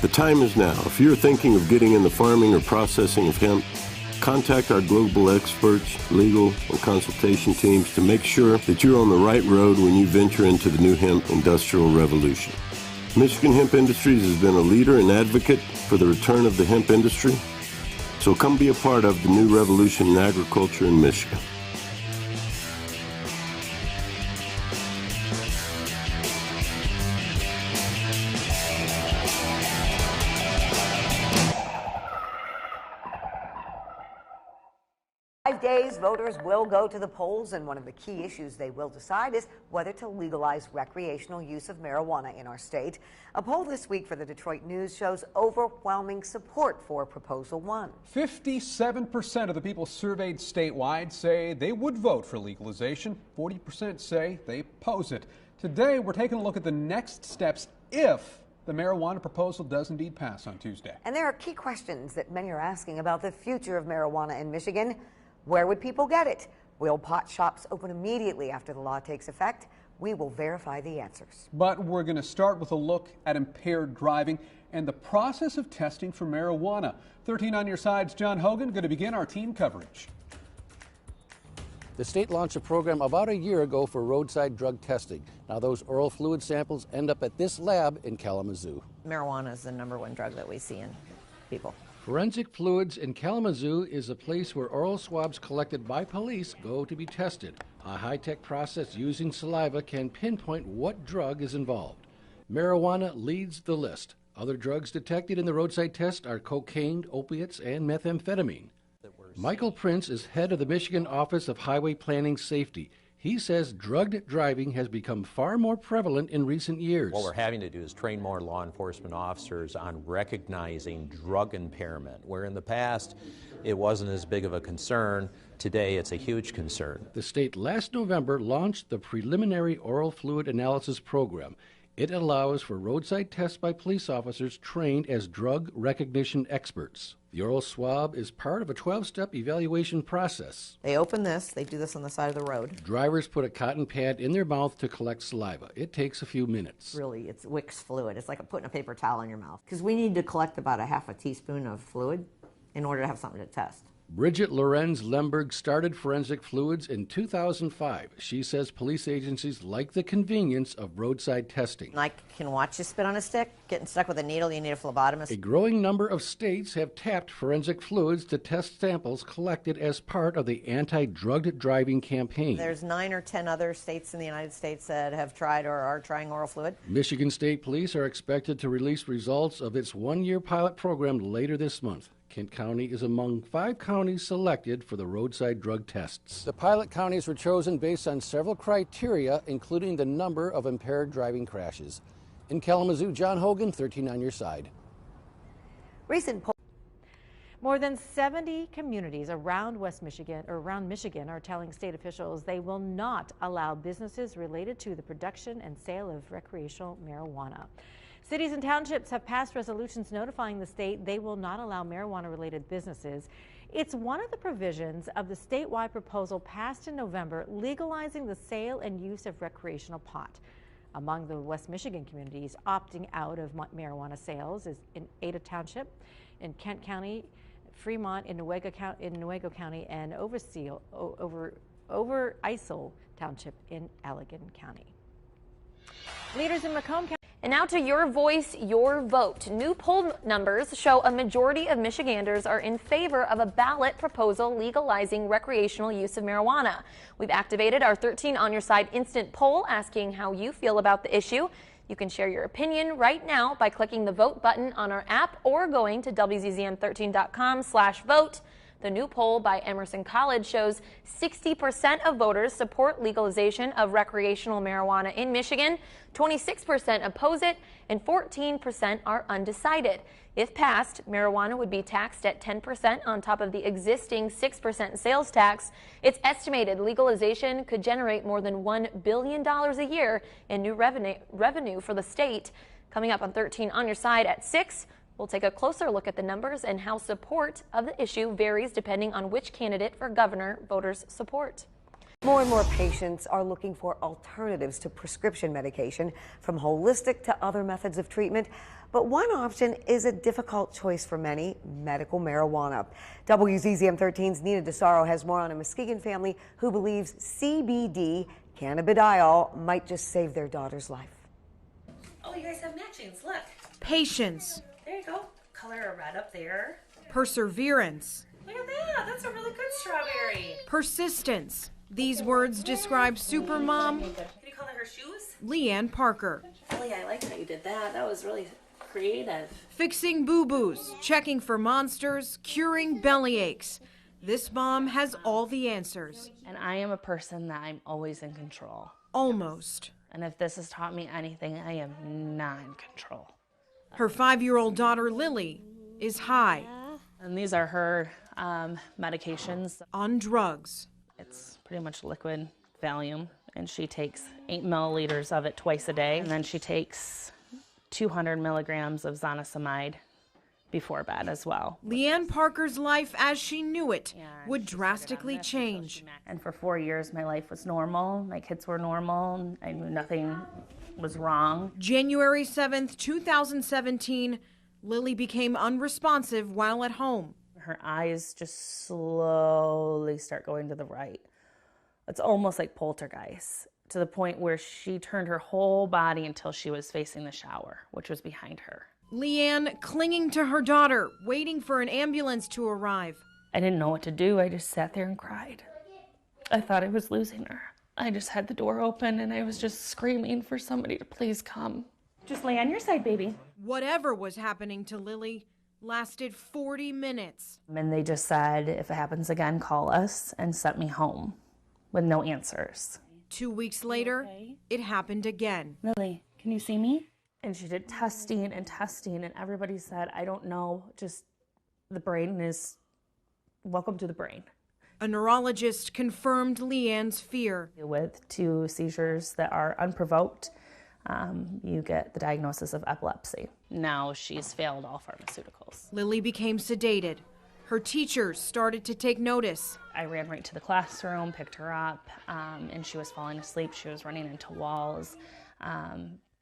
The time is now. If you're thinking of getting in the farming or processing of hemp, contact our global experts, legal, and consultation teams to make sure that you're on the right road when you venture into the new hemp industrial revolution. Michigan Hemp Industries has been a leader and advocate for the return of the hemp industry, so come be a part of the new revolution in agriculture in Michigan. Days, voters will go to the polls, and one of the key issues they will decide is whether to legalize recreational use of marijuana in our state. A poll this week for the Detroit News shows overwhelming support for Proposal 1. 57% of the people surveyed statewide say they would vote for legalization. 40% say they oppose it. Today, we're taking a look at the next steps if the marijuana proposal does indeed pass on Tuesday. And there are key questions that many are asking about the future of marijuana in Michigan. Where would people get it? Will pot shops open immediately after the law takes effect? We will verify the answers. But we're going to start with a look at impaired driving and the process of testing for marijuana. 13 on your side's John Hogan, going to begin our team coverage. The state launched a program about a year ago for roadside drug testing. Now those oral fluid samples end up at this lab in Kalamazoo. Marijuana is the #1 drug that we see in people. Forensic Fluids in Kalamazoo is a place where oral swabs collected by police go to be tested. A high-tech process using saliva can pinpoint what drug is involved. Marijuana leads the list. Other drugs detected in the roadside test are cocaine, opiates, and methamphetamine. Michael Prince is head of the Michigan Office of Highway Planning Safety. He says drugged driving has become far more prevalent in recent years. What we're having to do is train more law enforcement officers on recognizing drug impairment, where in the past it wasn't as big of a concern. Today it's a huge concern. The state last November launched the preliminary oral fluid analysis program. It allows for roadside tests by police officers trained as drug recognition experts. The oral swab is part of a 12-step evaluation process. They open this, they do this on the side of the road. Drivers put a cotton pad in their mouth to collect saliva. It takes a few minutes. Really, it's Wicks fluid. It's like putting a paper towel in your mouth. Because we need to collect about a half a teaspoon of fluid in order to have something to test. Bridget Lorenz Lemberg started Forensic Fluids in 2005. She says police agencies like the convenience of roadside testing. I can watch you spit on a stick. Getting stuck with a needle, you need a phlebotomist. A growing number of states have tapped Forensic Fluids to test samples collected as part of the anti-drugged driving campaign. There's 9 or 10 other states in the United States that have tried or are trying oral fluid. Michigan State Police are expected to release results of its one-year pilot program later this month. Kent County is among 5 counties selected for the roadside drug tests. The pilot counties were chosen based on several criteria, including the number of impaired driving crashes. In Kalamazoo, John Hogan, 13 on your side. More than 70 communities around Michigan are telling state officials they will not allow businesses related to the production and sale of recreational marijuana. Cities and townships have passed resolutions notifying the state they will not allow marijuana-related businesses. It's one of the provisions of the statewide proposal passed in November legalizing the sale and use of recreational pot. Among the West Michigan communities opting out of marijuana sales is in Ada Township, in Kent County, Fremont, in Newaygo County, and Over-Isle Township in Allegan County. Leaders in Macomb County. And now to your voice, your vote. New poll numbers show a majority of Michiganders are in favor of a ballot proposal legalizing recreational use of marijuana. We've activated our 13 on your side instant poll asking how you feel about the issue. You can share your opinion right now by clicking the vote button on our app or going to WZZM13.com/vote. The new poll by Emerson College shows 60% of voters support legalization of recreational marijuana in Michigan, 26% oppose it, and 14% are undecided. If passed, marijuana would be taxed at 10% on top of the existing 6% sales tax. It's estimated legalization could generate more than $1 billion a year in new revenue for the state. Coming up on 13 on your side at 6. We'll take a closer look at the numbers and how support of the issue varies depending on which candidate for governor voters support. More and more patients are looking for alternatives to prescription medication, from holistic to other methods of treatment. But one option is a difficult choice for many: medical marijuana. WZZM 13's Nina DeSaro has more on a Muskegon family who believes CBD, cannabidiol, might just save their daughter's life. Oh, you guys have matchings, look. Patience. There you go. Color a red up there. Perseverance. Look at that. That's a really good strawberry. Persistence. These words describe supermom Can you color her shoes? Leanne Parker. Really, I like how you did that. That was really creative. Fixing boo-boos, checking for monsters, curing belly aches. This mom has all the answers. And I am a person that I'm always in control. Almost. And if this has taught me anything, I am not in control. Her 5-year-old daughter, Lily, is high. And these are her medications. On drugs. It's pretty much liquid Valium, and she takes 8 milliliters of it twice a day. And then she takes 200 milligrams of zonisamide before bed as well. Leanne Parker's life as she knew it would drastically change. And for 4 years, my life was normal. My kids were normal. I knew nothing was wrong. January 7th, 2017, Lily became unresponsive while at home. Her eyes just slowly start going to the right. It's almost like poltergeist, to the point where she turned her whole body until she was facing the shower, which was behind her. Leanne clinging to her daughter, waiting for an ambulance to arrive. I didn't know what to do. I just sat there and cried. I thought I was losing her. I just had the door open and I was just screaming for somebody to please come. Just lay on your side, baby. Whatever was happening to Lily lasted 40 minutes. And they just said, if it happens again, call us, and sent me home with no answers. 2 weeks later, it happened again. Lily, can you see me? And she did testing, and everybody said, I don't know, just the brain is, welcome to the brain. A neurologist confirmed Leanne's fear. With 2 seizures that are unprovoked, you get the diagnosis of epilepsy. Now she's failed all pharmaceuticals. Lily became sedated. Her teachers started to take notice. I ran right to the classroom, picked her up, and she was falling asleep. She was running into walls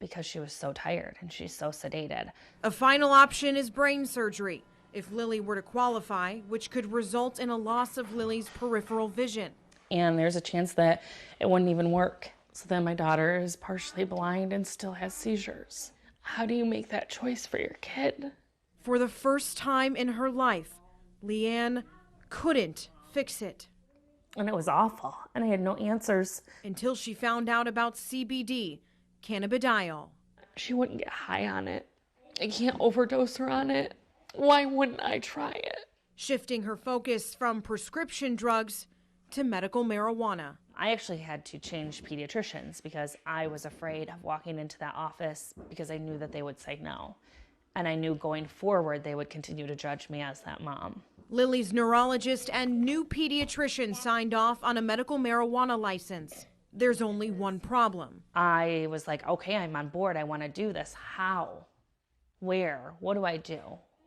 because she was so tired and she's so sedated. A final option is brain surgery, if Lily were to qualify, which could result in a loss of Lily's peripheral vision. And there's a chance that it wouldn't even work. So then my daughter is partially blind and still has seizures. How do you make that choice for your kid? For the first time in her life, Leanne couldn't fix it. And it was awful, and I had no answers. Until she found out about CBD, cannabidiol. She wouldn't get high on it. I can't overdose her on it. Why wouldn't I try it? Shifting her focus from prescription drugs to medical marijuana. I actually had to change pediatricians because I was afraid of walking into that office because I knew that they would say no. And I knew going forward they would continue to judge me as that mom. Lily's neurologist and new pediatrician signed off on a medical marijuana license. There's only one problem. I was like, okay, I'm on board. I want to do this. How? Where? What do I do?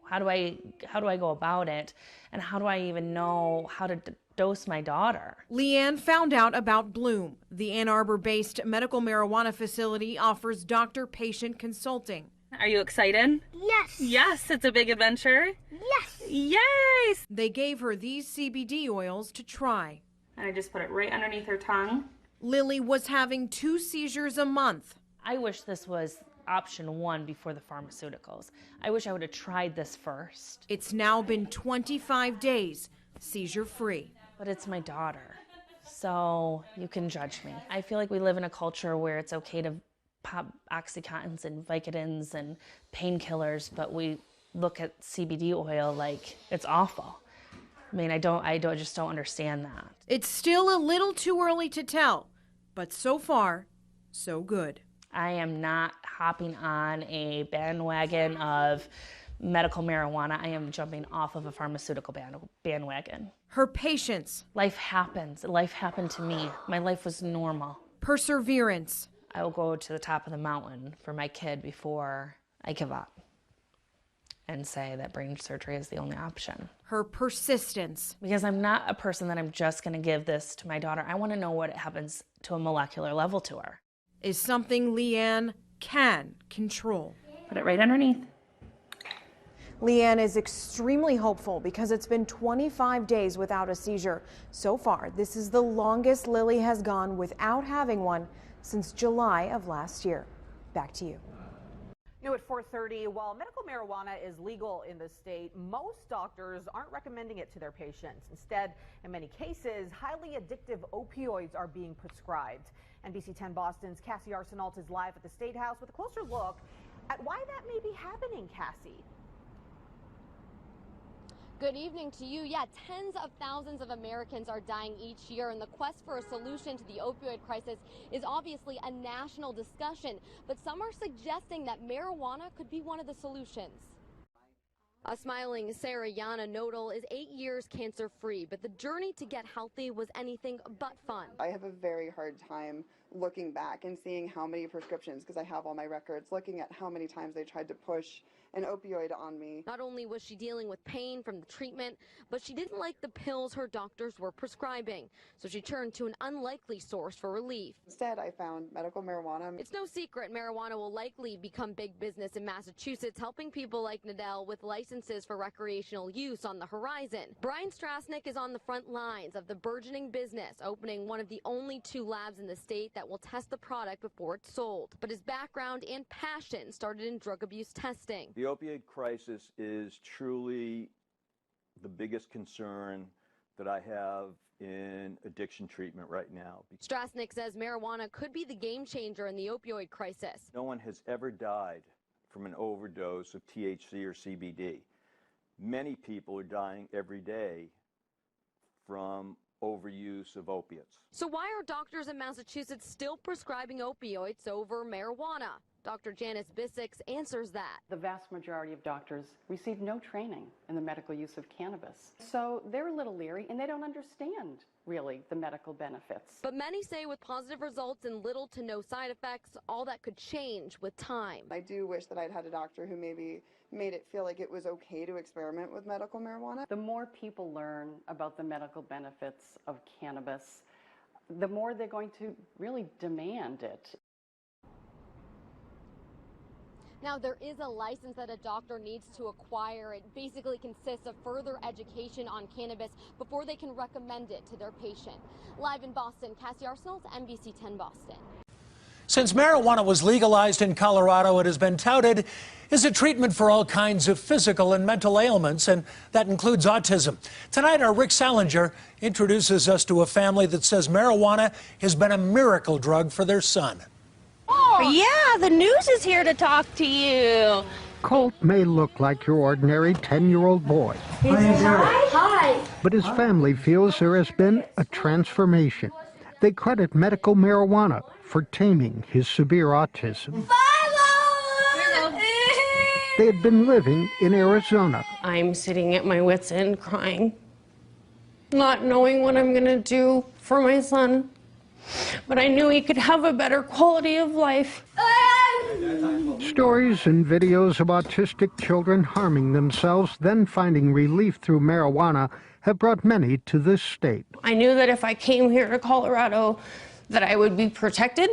How do I go about it? And how do I even know how to dose my daughter? Leanne found out about Bloom. The Ann Arbor-based medical marijuana facility offers doctor-patient consulting. Are you excited? Yes. Yes, it's a big adventure. Yes. Yes. They gave her these CBD oils to try. And I just put it right underneath her tongue. Lily was having 2 seizures a month. I wish this was option 1 before the pharmaceuticals. I wish I would have tried this first. It's now been 25 days, seizure-free. But it's my daughter, so you can judge me. I feel like we live in a culture where it's okay to pop Oxycontins and Vicodins and painkillers, but we look at CBD oil like it's awful. I mean, I just don't understand that. It's still a little too early to tell, but so far, so good. I am not hopping on a bandwagon of medical marijuana. I am jumping off of a pharmaceutical bandwagon. Her patience. Life happens. Life happened to me. My life was normal. Perseverance. I will go to the top of the mountain for my kid before I give up and say that brain surgery is the only option. Her persistence. Because I'm not a person that I'm just going to give this to my daughter. I want to know what happens to a molecular level to her. Is something Leanne can control. Put it right underneath. Leanne is extremely hopeful because it's been 25 days without a seizure. So far, this is the longest Lily has gone without having one since July of last year. Back to you. New at 4:30, while medical marijuana is legal in the state, most doctors aren't recommending it to their patients. Instead, in many cases, highly addictive opioids are being prescribed. NBC 10 Boston's Cassie Arsenault is live at the State House with a closer look at why that may be happening, Cassie. Good evening to you. Yeah, tens of thousands of Americans are dying each year, and the quest for a solution to the opioid crisis is obviously a national discussion, but some are suggesting that marijuana could be one of the solutions. A smiling Sarah Yana Nodal is 8 years cancer-free, but the journey to get healthy was anything but fun. I have a very hard time looking back and seeing how many prescriptions, because I have all my records, looking at how many times they tried to push an opioid on me. Not only was she dealing with pain from the treatment, but she didn't like the pills her doctors were prescribing, so she turned to an unlikely source for relief. Instead, I found medical marijuana. It's no secret marijuana will likely become big business in Massachusetts, helping people like Nadell with licenses for recreational use on the horizon. Brian Strasnick is on the front lines of the burgeoning business, opening one of the only 2 labs in the state that will test the product before it's sold. But his background and passion started in drug abuse testing. The opioid crisis is truly the biggest concern that I have in addiction treatment right now. Strasnick says marijuana could be the game changer in the opioid crisis. No one has ever died from an overdose of THC or CBD. Many people are dying every day from overuse of opiates. So why are doctors in Massachusetts still prescribing opioids over marijuana? Dr. Janice Bissix answers that. The vast majority of doctors receive no training in the medical use of cannabis. So they're a little leery and they don't understand really the medical benefits. But many say with positive results and little to no side effects, all that could change with time. I do wish that I'd had a doctor who maybe made it feel like it was okay to experiment with medical marijuana. The more people learn about the medical benefits of cannabis, the more they're going to really demand it. Now, there is a license that a doctor needs to acquire. It basically consists of further education on cannabis before they can recommend it to their patient. Live in Boston, Cassie Arsenault, NBC 10 Boston. Since marijuana was legalized in Colorado, it has been touted as a treatment for all kinds of physical and mental ailments, and that includes autism. Tonight, our Rick Salinger introduces us to a family that says marijuana has been a miracle drug for their son. Oh, yeah, the news is here to talk to you. Colt may look like your ordinary 10-year-old boy. Hi. But his family feels there has been a transformation. They credit medical marijuana for taming his severe autism. They had been living in Arizona. I'm sitting at my wit's end crying, not knowing what I'm going to do for my son. But I knew he could have a better quality of life. Stories and videos of autistic children harming themselves, then finding relief through marijuana, have brought many to this state. I knew that if I came here to Colorado, that I would be protected,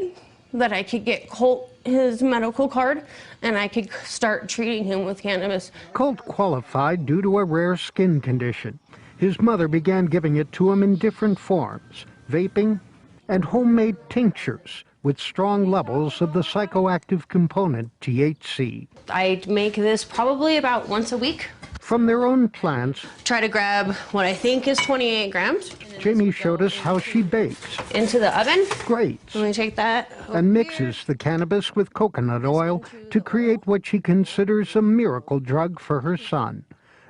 that I could get Colt his medical card, and I could start treating him with cannabis. Colt qualified due to a rare skin condition. His mother began giving it to him in different forms, vaping, and homemade tinctures with strong levels of the psychoactive component THC. I make this probably about once a week. From their own plants, Try to grab what I think is 28 grams. Jamie showed us how she bakes, Into the oven. grates, Let me take that. and mixes the cannabis with coconut oil to create what she considers a miracle drug for her son.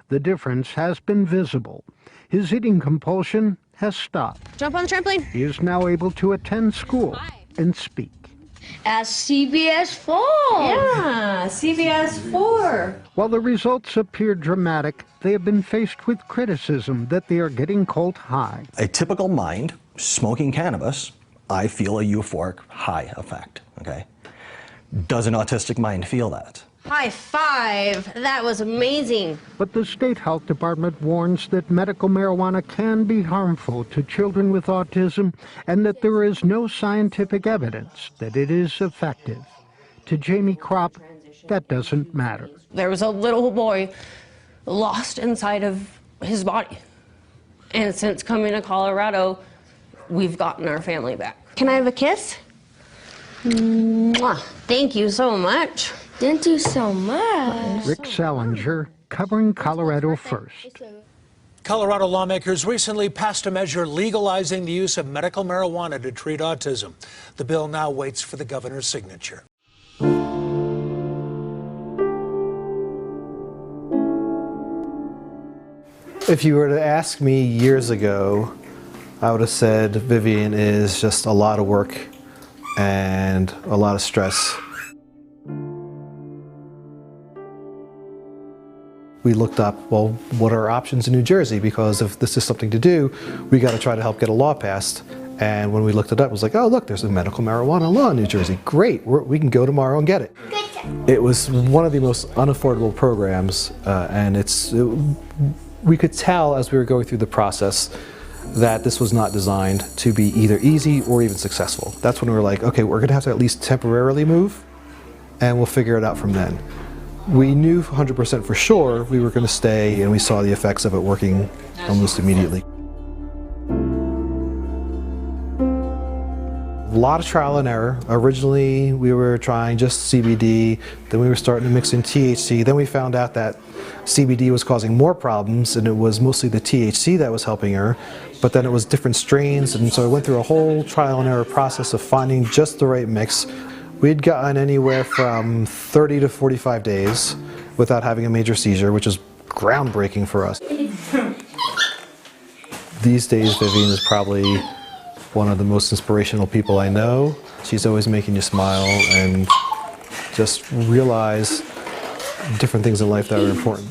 The difference has been visible. His eating compulsion has stopped. Jump on the trampoline. He is now able to attend school and speak. At CBS 4. Yeah, CBS 4. While the results appear dramatic, they have been faced with criticism that they are getting Colt high. A typical mind smoking cannabis, I feel a euphoric high effect, okay? Does an autistic mind feel that? High five. That was amazing. But the state health department warns that medical marijuana can be harmful to children with autism and that there is no scientific evidence that it is effective. To Jamie Kropp, that doesn't matter. There was a little boy lost inside of his body. And since coming to Colorado, we've gotten our family back. Can I have a kiss? Mwah. Thank you so much. Thank you so much. Rick Salinger, covering Colorado First. Colorado lawmakers recently passed a measure legalizing the use of medical marijuana to treat autism. The bill now waits for the governor's signature. If you were to ask me years ago, I would have said Vivian is just a lot of work and a lot of stress. We looked up, well, what are our options in New Jersey? Because if this is something to do, we got to try to help get a law passed. And when we looked it up, it was like, oh, look, there's a medical marijuana law in New Jersey. Great, we can go tomorrow and get it. It was one of the most unaffordable programs, and we could tell as we were going through the process that this was not designed to be either easy or even successful. That's when we were like, okay, we're going to have to at least temporarily move, and we'll figure it out from then. We knew 100% for sure we were going to stay, and we saw the effects of it working almost immediately. A lot of trial and error. Originally, we were trying just CBD, then we were starting to mix in THC, then we found out that CBD was causing more problems, and it was mostly the THC that was helping her, but then it was different strains, and so I went through a whole trial and error process of finding just the right mix. We'd gotten anywhere from 30 to 45 days without having a major seizure, which is groundbreaking for us. These days, Vivian is probably one of the most inspirational people I know. She's always making you smile and just realize different things in life that are important.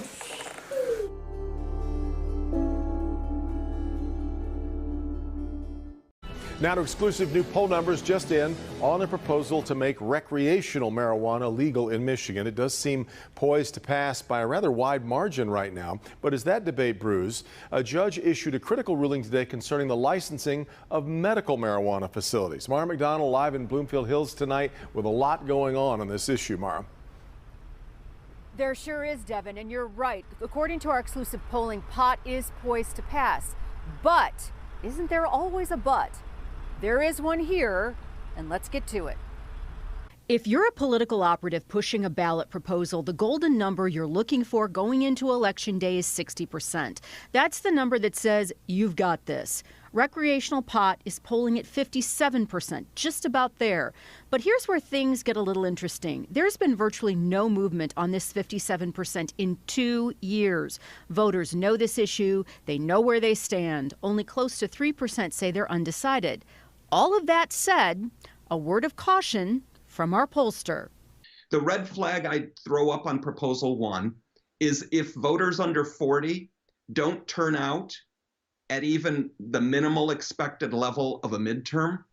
Now to exclusive new poll numbers just in on a proposal to make recreational marijuana legal in Michigan. It does seem poised to pass by a rather wide margin right now. But as that debate brews, a judge issued a critical ruling today concerning the licensing of medical marijuana facilities. Mara McDonald live in Bloomfield Hills tonight with a lot going on this issue. Mara. There sure is, Devin, and you're right. According to our exclusive polling, pot is poised to pass. But isn't there always a but? There is one here, and let's get to it. If you're a political operative pushing a ballot proposal, the golden number you're looking for going into Election Day is 60%. That's the number that says you've got this. Recreational pot is polling at 57%, just about there. But here's where things get a little interesting. There's been virtually no movement on this 57% in 2 years. Voters know this issue. They know where they stand. Only close to 3% say they're undecided. All of that said, a word of caution from our pollster. The red flag I'd throw up on Proposal 1 is if voters under 40 don't turn out at even the minimal expected level of a midterm,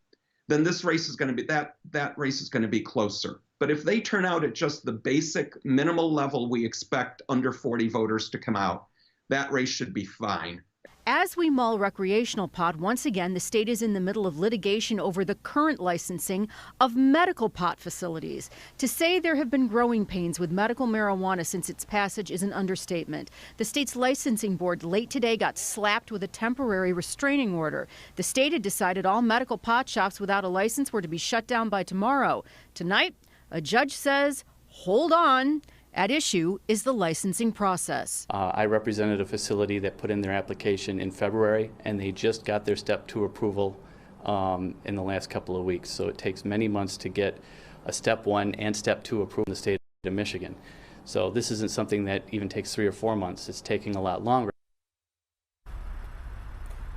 then this race is going to be that race is going to be closer. But if they turn out at just the basic minimal level we expect under 40 voters to come out, that race should be fine. As we mull recreational pot, once again, the state is in the middle of litigation over the current licensing of medical pot facilities. To say there have been growing pains with medical marijuana since its passage is an understatement. The state's licensing board late today got slapped with a temporary restraining order. The state had decided all medical pot shops without a license were to be shut down by tomorrow. Tonight, a judge says, hold on. At issue is the licensing process. I represented a facility that put in their application in February, and they just got their Step 2 approval in the last couple of weeks. So it takes many months to get a Step 1 and Step 2 approval in the state of Michigan. So this isn't something that even takes 3 or 4 months. It's taking a lot longer.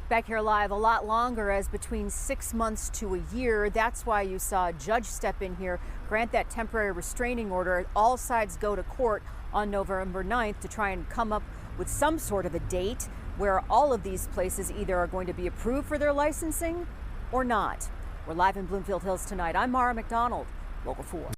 Back here live a lot longer, as between 6 months to a year. That's why you saw a judge step in here, grant that temporary restraining order. All sides go to court on November 9th to try and come up with some sort of a date where all of these places either are going to be approved for their licensing or not. We're live in Bloomfield Hills tonight. I'm Mara McDonald, Local 4.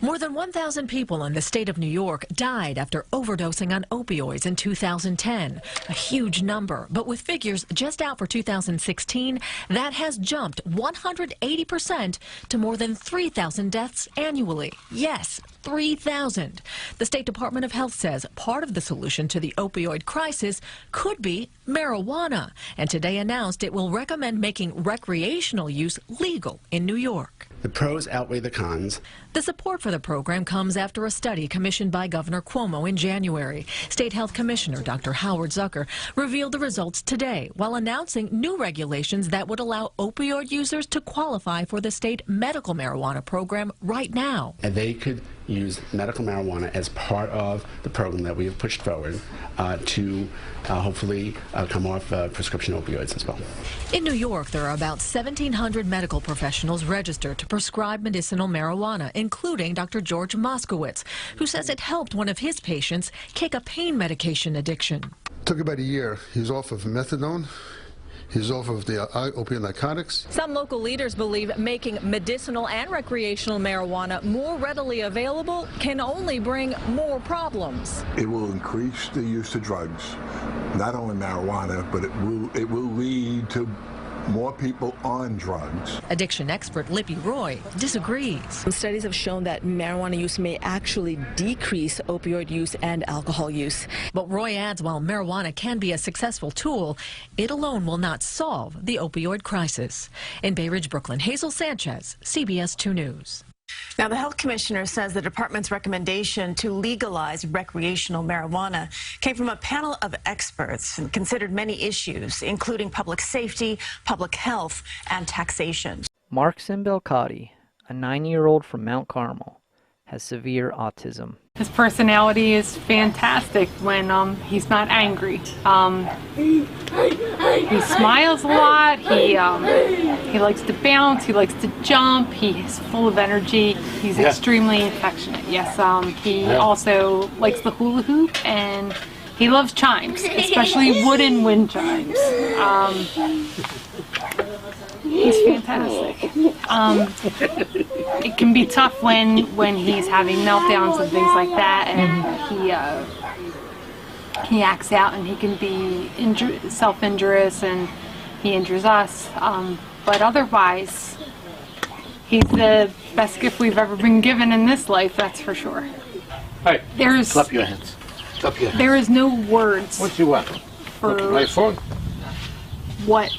More than 1,000 people in the state of New York died after overdosing on opioids in 2010. A huge number, but with figures just out for 2016, that has jumped 180% to more than 3,000 deaths annually. Yes, 3,000. The State Department of Health says part of the solution to the opioid crisis could be marijuana, and today announced it will recommend making recreational use legal in New York. The pros outweigh the cons. The support for the program comes after a study commissioned by Governor Cuomo in January. State Health Commissioner Dr. Howard Zucker revealed the results today while announcing new regulations that would allow opioid users to qualify for the state medical marijuana program right now. And they could use medical marijuana as part of the program that we have pushed forward to hopefully come off prescription opioids as well. In New York, there are about 1,700 medical professionals registered to prescribe medicinal marijuana, including Dr. George Moskowitz, who says it helped one of his patients kick a pain medication addiction. Took about a year. He was off of methadone. He's off of the opiate narcotics. Some local leaders believe making medicinal and recreational marijuana more readily available can only bring more problems. It will increase the use of drugs, not only marijuana, but it will lead to more people on drugs. Addiction expert Lippy Roy disagrees. Studies have shown that marijuana use may actually decrease opioid use and alcohol use. But Roy adds while marijuana can be a successful tool, it alone will not solve the opioid crisis. In Bay Ridge, Brooklyn, Hazel Sanchez, CBS 2 News. Now, the health commissioner says the department's recommendation to legalize recreational marijuana came from a panel of experts and considered many issues, including public safety, public health, and taxation. Markson Belcotti, a 9-year-old from Mount Carmel, has severe autism. His personality is fantastic when he's not angry. He smiles a lot. He likes to bounce. He likes to jump. He's full of energy. He's extremely affectionate. Yes. He also likes the hula hoop, and he loves chimes, especially wooden wind chimes. He's fantastic. It can be tough when he's having meltdowns and things like that, and he acts out, and he can be self-injurious, and he injures us. But otherwise, he's the best gift we've ever been given in this life, that's for sure. Hey, clap your hands. Clap your hands. There is no words. What you want? For my phone? What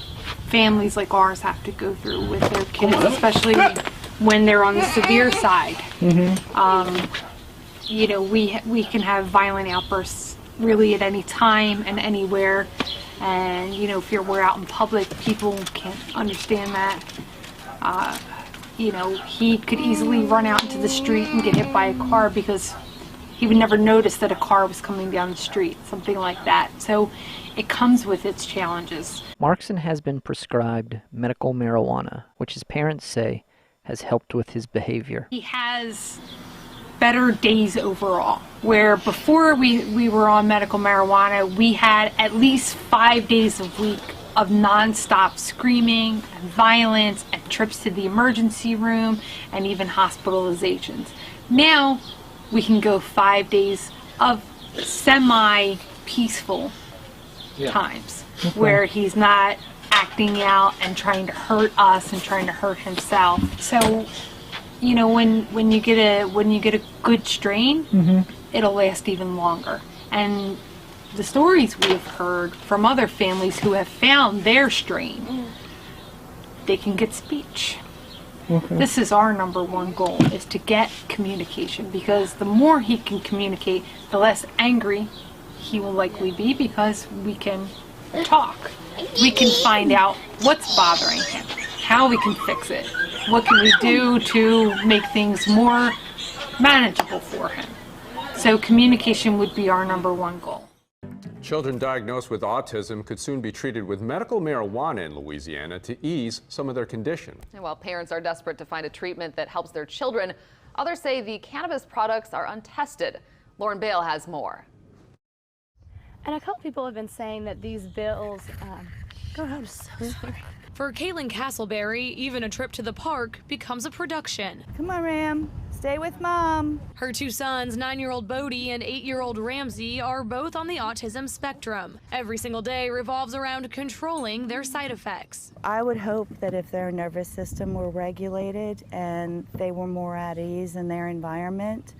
families like ours have to go through with their kids, especially when they're on the severe side. You know, we can have violent outbursts really at any time and anywhere, and you know, if we're out in public, people can't understand that. You know, he could easily run out into the street and get hit by a car because he would never notice that a car was coming down the street, something like that. So it comes with its challenges. Markson has been prescribed medical marijuana, which his parents say has helped with his behavior. He has better days overall, where before we were on medical marijuana, we had at least 5 days a week of nonstop screaming and violence and trips to the emergency room and even hospitalizations. Now we can go 5 days of semi-peaceful times where he's not acting out and trying to hurt us and trying to hurt himself. So, you know, when you get a good strain, it'll last even longer. And the stories we've heard from other families who have found their strain, they can get speech. This is our #1 goal, is to get communication, because the more he can communicate, the less angry he will likely be, because we can talk. We can find out what's bothering him, how we can fix it, what can we do to make things more manageable for him. So communication would be our #1 goal. Children diagnosed with autism could soon be treated with medical marijuana in Louisiana to ease some of their condition. And while parents are desperate to find a treatment that helps their children, others say the cannabis products are untested. Lauren Bale has more. And a couple people have been saying that these bills, go ahead. I'm so sorry. For Caitlin Castleberry, even a trip to the park becomes a production. Come on, Ram. Stay with Mom. Her 2 sons, 9-year-old Bodie and 8-year-old Ramsey, are both on the autism spectrum. Every single day revolves around controlling their side effects. I would hope that if their nervous system were regulated and they were more at ease in their environment,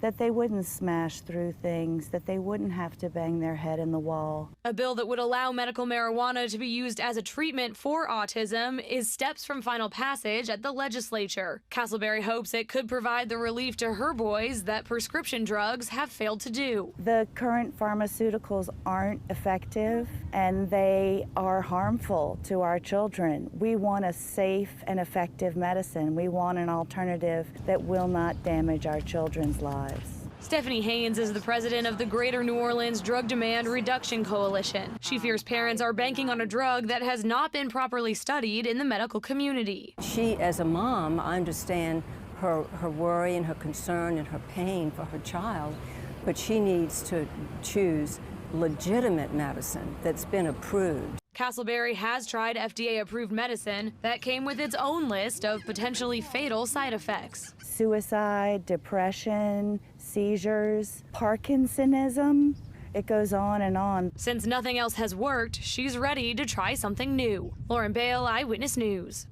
that they wouldn't smash through things, that they wouldn't have to bang their head in the wall. A bill that would allow medical marijuana to be used as a treatment for autism is steps from final passage at the legislature. Castleberry hopes it could provide the relief to her boys that prescription drugs have failed to do. The current pharmaceuticals aren't effective and they are harmful to our children. We want a safe and effective medicine. We want an alternative that will not damage our children's lives. Stephanie Haynes is the president of the Greater New Orleans Drug Demand Reduction Coalition. She fears parents are banking on a drug that has not been properly studied in the medical community. She, as a mom, I understand her worry and her concern and her pain for her child, but she needs to choose legitimate medicine that's been approved. Castleberry has tried FDA-approved medicine that came with its own list of potentially fatal side effects. Suicide, depression, seizures, Parkinsonism. It goes on and on. Since nothing else has worked, she's ready to try something new. Lauren Bale, Eyewitness News.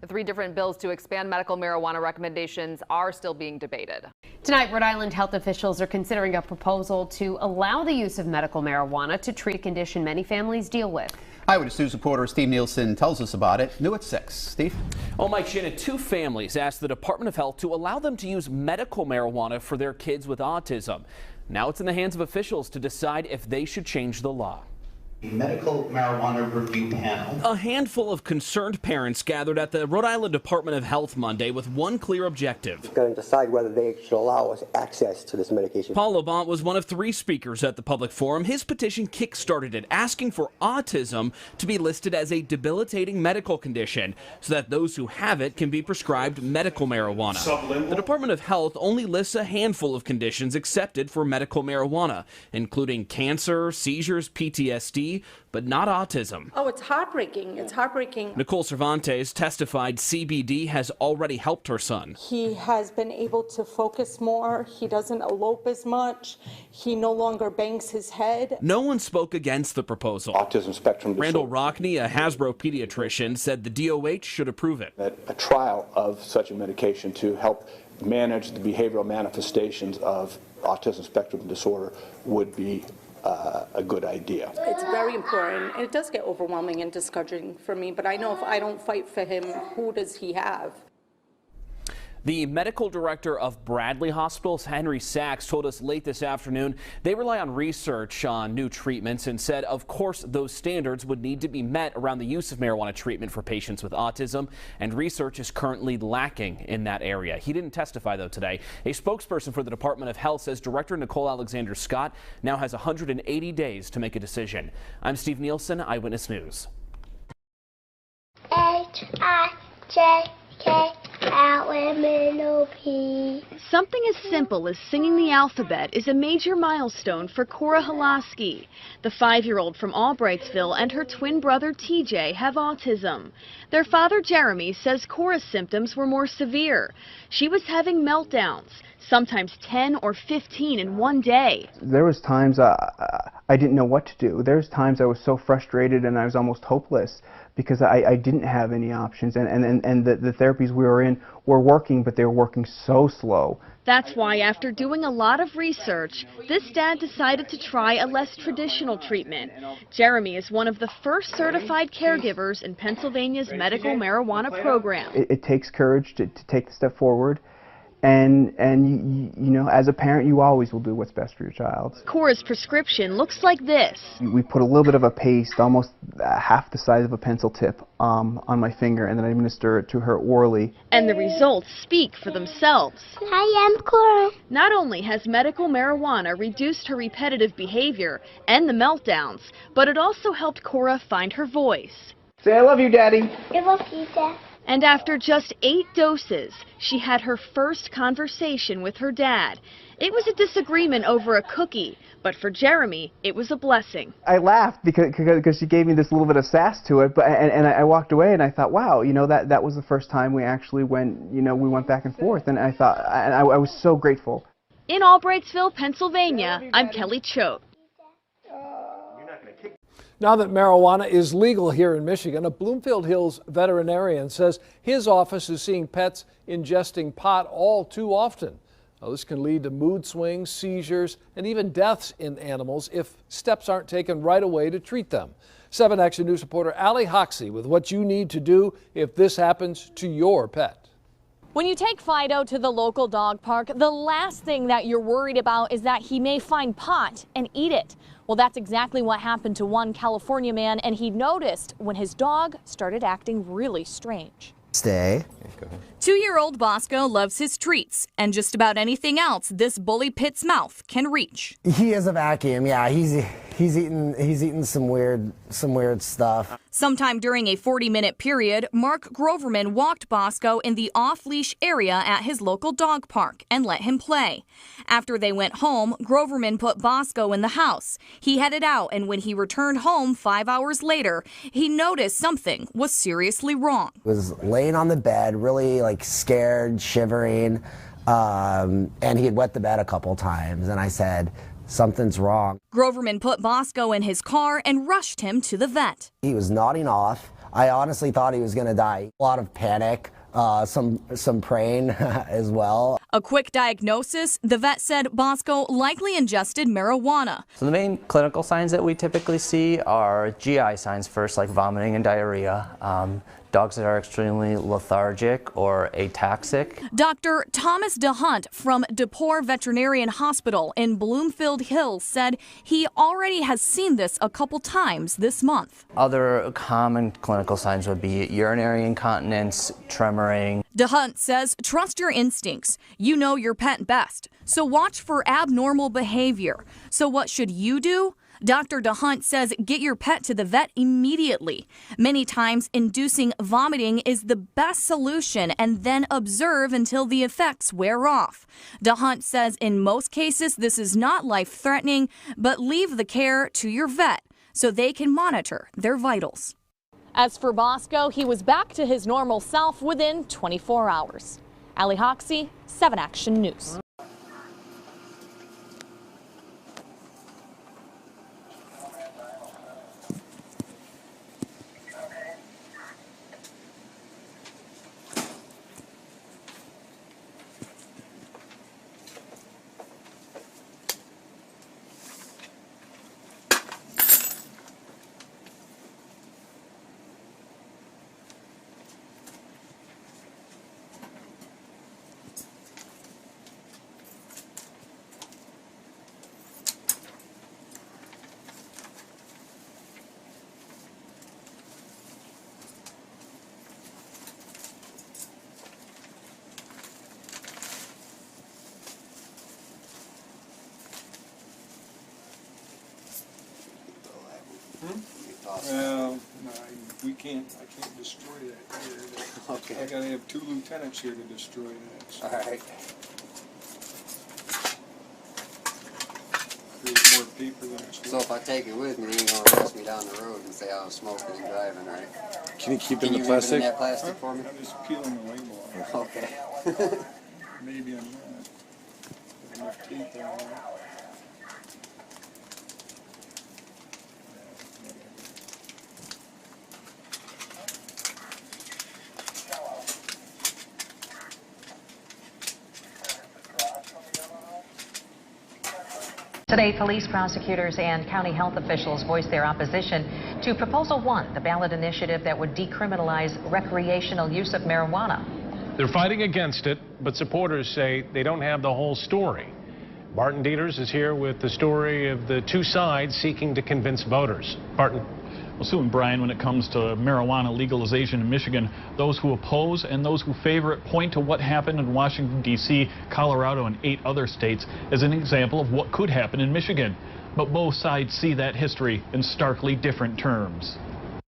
The 3 different bills to expand medical marijuana recommendations are still being debated. Tonight, Rhode Island health officials are considering a proposal to allow the use of medical marijuana to treat a condition many families deal with. Eyewitness News reporter Steve Nielsen tells us about it. New at 6. Steve? Oh, Mike Shannon, 2 families asked the Department of Health to allow them to use medical marijuana for their kids with autism. Now it's in the hands of officials to decide if they should change the law. Medical marijuana review panel. A handful of concerned parents gathered at the Rhode Island Department of Health Monday with one clear objective. We're going to decide whether they should allow us access to this medication. Paul Labont was one of 3 speakers at the public forum. His petition kick-started it, asking for autism to be listed as a debilitating medical condition so that those who have it can be prescribed medical marijuana. Sublingual. The Department of Health only lists a handful of conditions accepted for medical marijuana, including cancer, seizures, PTSD, but not autism. Oh, it's heartbreaking. It's heartbreaking. Nicole Cervantes testified CBD has already helped her son. He has been able to focus more. He doesn't elope as much. He no longer bangs his head. No one spoke against the proposal. Autism spectrum disorder. Randall Rockney, a Hasbro pediatrician, said the DOH should approve it. A trial of such a medication to help manage the behavioral manifestations of autism spectrum disorder would be a good idea. It's very important, and it does get overwhelming and discouraging for me, but I know if I don't fight for him, who does he have? The medical director of Bradley Hospitals, Henry Sachs, told us late this afternoon they rely on research on new treatments and said, of course, those standards would need to be met around the use of marijuana treatment for patients with autism, and research is currently lacking in that area. He didn't testify, though, today. A spokesperson for the Department of Health says Director Nicole Alexander Scott now has 180 days to make a decision. I'm Steve Nielsen, Eyewitness News. H-I-J-K-L-M-N-O-P. Something as simple as singing the alphabet is a major milestone for Cora Halaski. The 5-year-old from Albrightsville and her twin brother TJ have autism. Their father Jeremy says Cora's symptoms were more severe. She was having meltdowns, sometimes 10 or 15 in one day. There was times I didn't know what to do. There's times I was so frustrated and I was almost hopeless because I didn't have any options, and the therapies we were in were working, but they were working so slow. That's why, after doing a lot of research, this dad decided to try a less traditional treatment. Jeremy is one of the first certified caregivers in Pennsylvania's medical marijuana program. It takes courage to take the step forward. And you know, as a parent, you always will do what's best for your child. Cora's prescription looks like this. We put a little bit of a paste, almost half the size of a pencil tip, on my finger, and then I administer it to her orally. And the results speak for themselves. Hi, I'm Cora. Not only has medical marijuana reduced her repetitive behavior and the meltdowns, but it also helped Cora find her voice. Say, I love you, Daddy. I love you, Dad. And after just 8 doses, she had her first conversation with her dad. It was a disagreement over a cookie, but for Jeremy, it was a blessing. I laughed because she gave me this little bit of sass to it, but and I walked away and I thought, wow, you know, that was the first time we actually went, you know, we went back and forth, and I thought, and I was so grateful. In Albrightsville, Pennsylvania, I'm Kelly Choate. Now that marijuana is legal here in Michigan, a Bloomfield Hills veterinarian says his office is seeing pets ingesting pot all too often. Now, this can lead to mood swings, seizures, and even deaths in animals if steps aren't taken right away to treat them. 7 Action News reporter Allie Hoxie with what you need to do if this happens to your pet. When you take Fido to the local dog park, the last thing that you're worried about is that he may find pot and eat it. Well, that's exactly what happened to one California man, and he noticed when his dog started acting really strange. Stay. 2-year-old Bosco loves his treats and just about anything else this bully pit's mouth can reach. He is a vacuum, yeah. He's eating some weird stuff. Sometime during a 40-minute period, Mark Groverman walked Bosco in the off-leash area at his local dog park and let him play. After they went home, Groverman put Bosco in the house. He headed out, and when he returned home 5 hours later, he noticed something was seriously wrong. He was laying on the bed, really scared, shivering, and he had wet the bed a couple times, and I said, something's wrong. Groverman put Bosco in his car and rushed him to the vet. He was nodding off. I honestly thought he was going to die. A lot of panic, some praying as well. A quick diagnosis, the vet said Bosco likely ingested marijuana. So the main clinical signs that we typically see are GI signs first, like vomiting and diarrhea. Dogs that are extremely lethargic or ataxic. Dr. Thomas DeHunt from DePore Veterinarian Hospital in Bloomfield Hills said he already has seen this a couple times this month. Other common clinical signs would be urinary incontinence, tremoring. DeHunt says trust your instincts. You know your pet best, so watch for abnormal behavior. So what should you do? Dr. DeHunt says get your pet to the vet immediately. Many times, inducing vomiting is the best solution, and then observe until the effects wear off. DeHunt says in most cases this is not life-threatening, but leave the care to your vet so they can monitor their vitals. As for Bosco, he was back to his normal self within 24 hours. Allie Hoxie, 7 Action News. Well, no, I can't destroy that here. Okay. I gotta have 2 lieutenants here to destroy that. So. All right. Create more paper than it's worth. So if I take it with me, you're gonna arrest me down the road and say I was smoking and driving, right? Can you keep it in the plastic? Can you leave it in that plastic for me? I'm just peeling the label off. Okay. Maybe I'm not. There's enough tape on there. Today, police, prosecutors, and county health officials voiced their opposition to Proposal 1, the ballot initiative that would decriminalize recreational use of marijuana. They're fighting against it, but supporters say they don't have the whole story. Barton Dieters is here with the story of the 2 sides seeking to convince voters. Barton. Well, Sue and Brian, when it comes to marijuana legalization in Michigan, those who oppose and those who favor it point to what happened in Washington, D.C., Colorado, and 8 other states as an example of what could happen in Michigan. But both sides see that history in starkly different terms.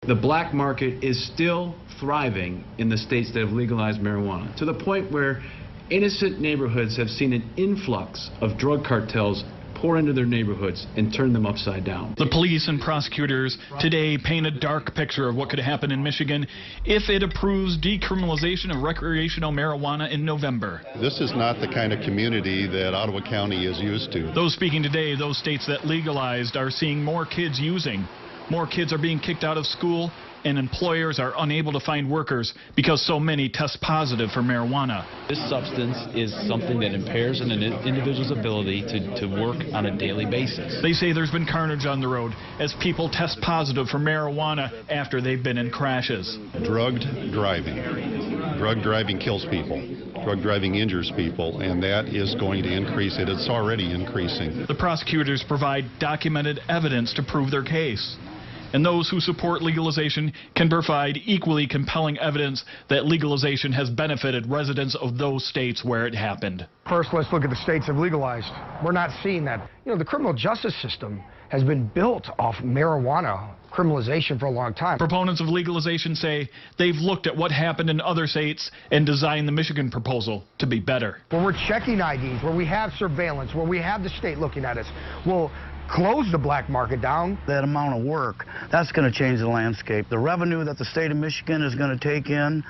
The black market is still thriving in the states that have legalized marijuana, to the point where innocent neighborhoods have seen an influx of drug cartels pour into their neighborhoods and turn them upside down. The police and prosecutors today paint a dark picture of what could happen in Michigan if it approves decriminalization of recreational marijuana in November. This is not the kind of community that Ottawa County is used to. Those speaking today, those states that legalized, are seeing more kids using. More kids are being kicked out of school, and employers are unable to find workers because so many test positive for marijuana. This substance is something that impairs an individual's ability to work on a daily basis. They say there's been carnage on the road as people test positive for marijuana after they've been in crashes. Drugged driving. Drug driving kills people. Drug driving injures people, and that is going to increase. It's already increasing. The prosecutors provide documented evidence to prove their case. and those who support legalization can provide equally compelling evidence that legalization has benefited residents of those states where it happened. First, let's look at the states that have legalized. We're not seeing that. You know, the criminal justice system has been built off marijuana criminalization for a long time. Proponents of legalization say they've looked at what happened in other states and designed the Michigan proposal to be better. Where we're checking IDs, where we have surveillance, where we have the state looking at us, we'll close the black market down. That amount of work, that's going to change the landscape. The revenue that the state of Michigan is going to take in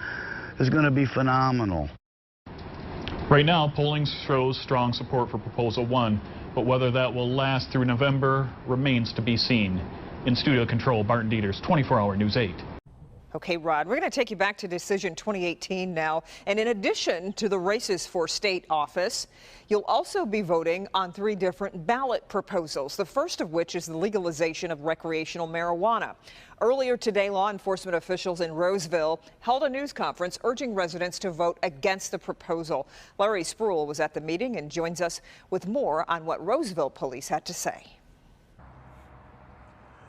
is going to be phenomenal. Right now, polling shows strong support for Proposal 1, but whether that will last through November remains to be seen. In studio control, Barton Dieters, 24-Hour News 8. Okay, Rod, we're going to take you back to Decision 2018 now. And in addition to the races for state office, you'll also be voting on 3 different ballot proposals, the first of which is the legalization of recreational marijuana. Earlier today, law enforcement officials in Roseville held a news conference urging residents to vote against the proposal. Larry Spruill was at the meeting and joins us with more on what Roseville police had to say.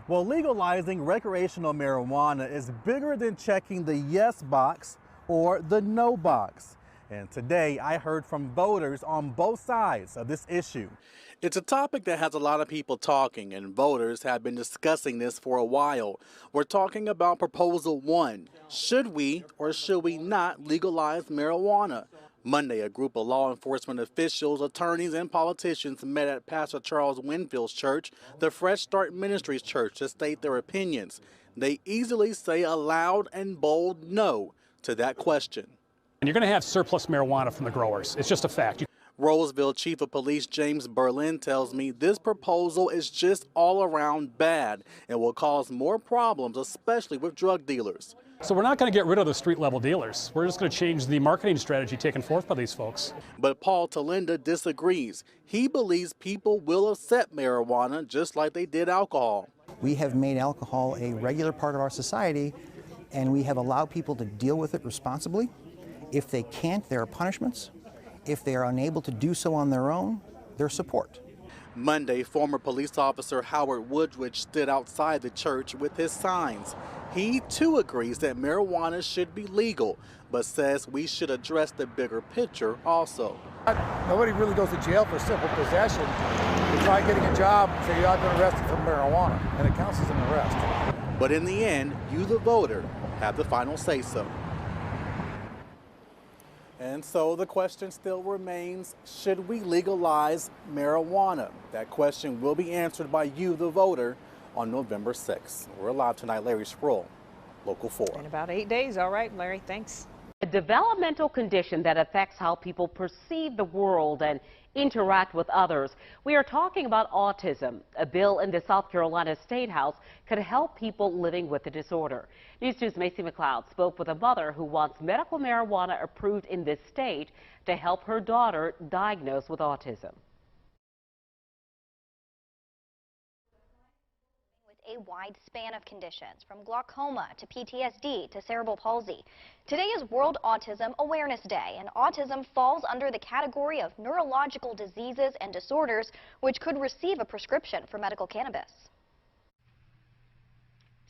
Well, legalizing recreational marijuana is bigger than checking the yes box or the no box. And today I heard from voters on both sides of this issue. It's a topic that has a lot of people talking, and voters have been discussing this for a while. We're talking about Proposal 1. Should we or should we not legalize marijuana? Monday, a group of law enforcement officials, attorneys, and politicians met at Pastor Charles Winfield's church, the Fresh Start Ministries church, to state their opinions. They easily say a loud and bold no to that question. And you're going to have surplus marijuana from the growers. It's just a fact. Roseville Chief of Police James Berlin tells me this proposal is just all around bad and will cause more problems, especially with drug dealers. So we're not going to get rid of the street-level dealers. We're just going to change the marketing strategy taken forth by these folks. But Paul Talinda disagrees. He believes people will accept marijuana just like they did alcohol. We have made alcohol a regular part of our society, and we have allowed people to deal with it responsibly. If they can't, there are punishments. If they are unable to do so on their own, there's support. Monday, former police officer Howard Woodridge stood outside the church with his signs. He too agrees that marijuana should be legal, but says we should address the bigger picture also. Nobody really goes to jail for simple possession. You try getting a job, so you're not been arrested for marijuana, and it counts as an arrest. But in the end, you, the voter, have the final say-so. And so the question still remains, should we legalize marijuana? That question will be answered by you, the voter, on November 6th. We're live tonight. Larry Spruill, Local 4. In about 8 days. All right, Larry, thanks. A developmental condition that affects how people perceive the world and interact with others. We are talking about autism. A bill in the South Carolina State House could help people living with the disorder. News 2's Macy McLeod spoke with a mother who wants medical marijuana approved in this state to help her daughter diagnosed with autism. A wide span of conditions, from glaucoma to PTSD to cerebral palsy. Today is World Autism Awareness Day, and autism falls under the category of neurological diseases and disorders which could receive a prescription for medical cannabis.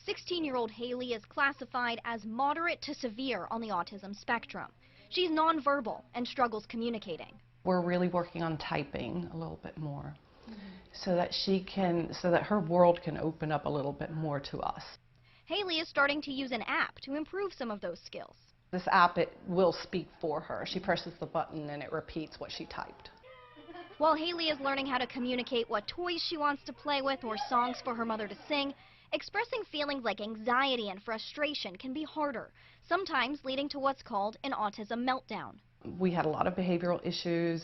16-year-old Haley is classified as moderate to severe on the autism spectrum. She's nonverbal and struggles communicating. We're really working on typing a little bit more. So that her world can open up a little bit more to us. Haley is starting to use an app to improve some of those skills. This app, it will speak for her. She presses the button and it repeats what she typed. While Haley is learning how to communicate what toys she wants to play with or songs for her mother to sing, expressing feelings like anxiety and frustration can be harder, sometimes leading to what's called an autism meltdown. We had a lot of behavioral issues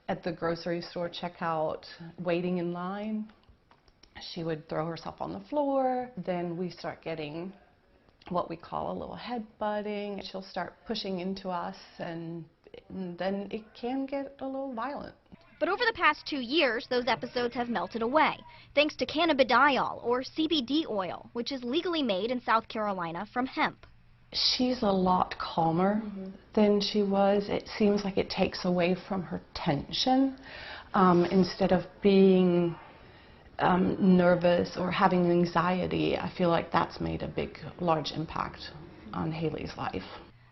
at the grocery store checkout, waiting in line. She would throw herself on the floor. Then we start getting what we call a little headbutting. She'll start pushing into us, and then it can get a little violent. But over the past 2 years, those episodes have melted away, thanks to cannabidiol, or CBD oil, which is legally made in South Carolina from hemp. She's a lot calmer than she was. It seems like it takes away from her tension. Instead of being nervous or having anxiety, I feel like that's made a large impact on Haley's life.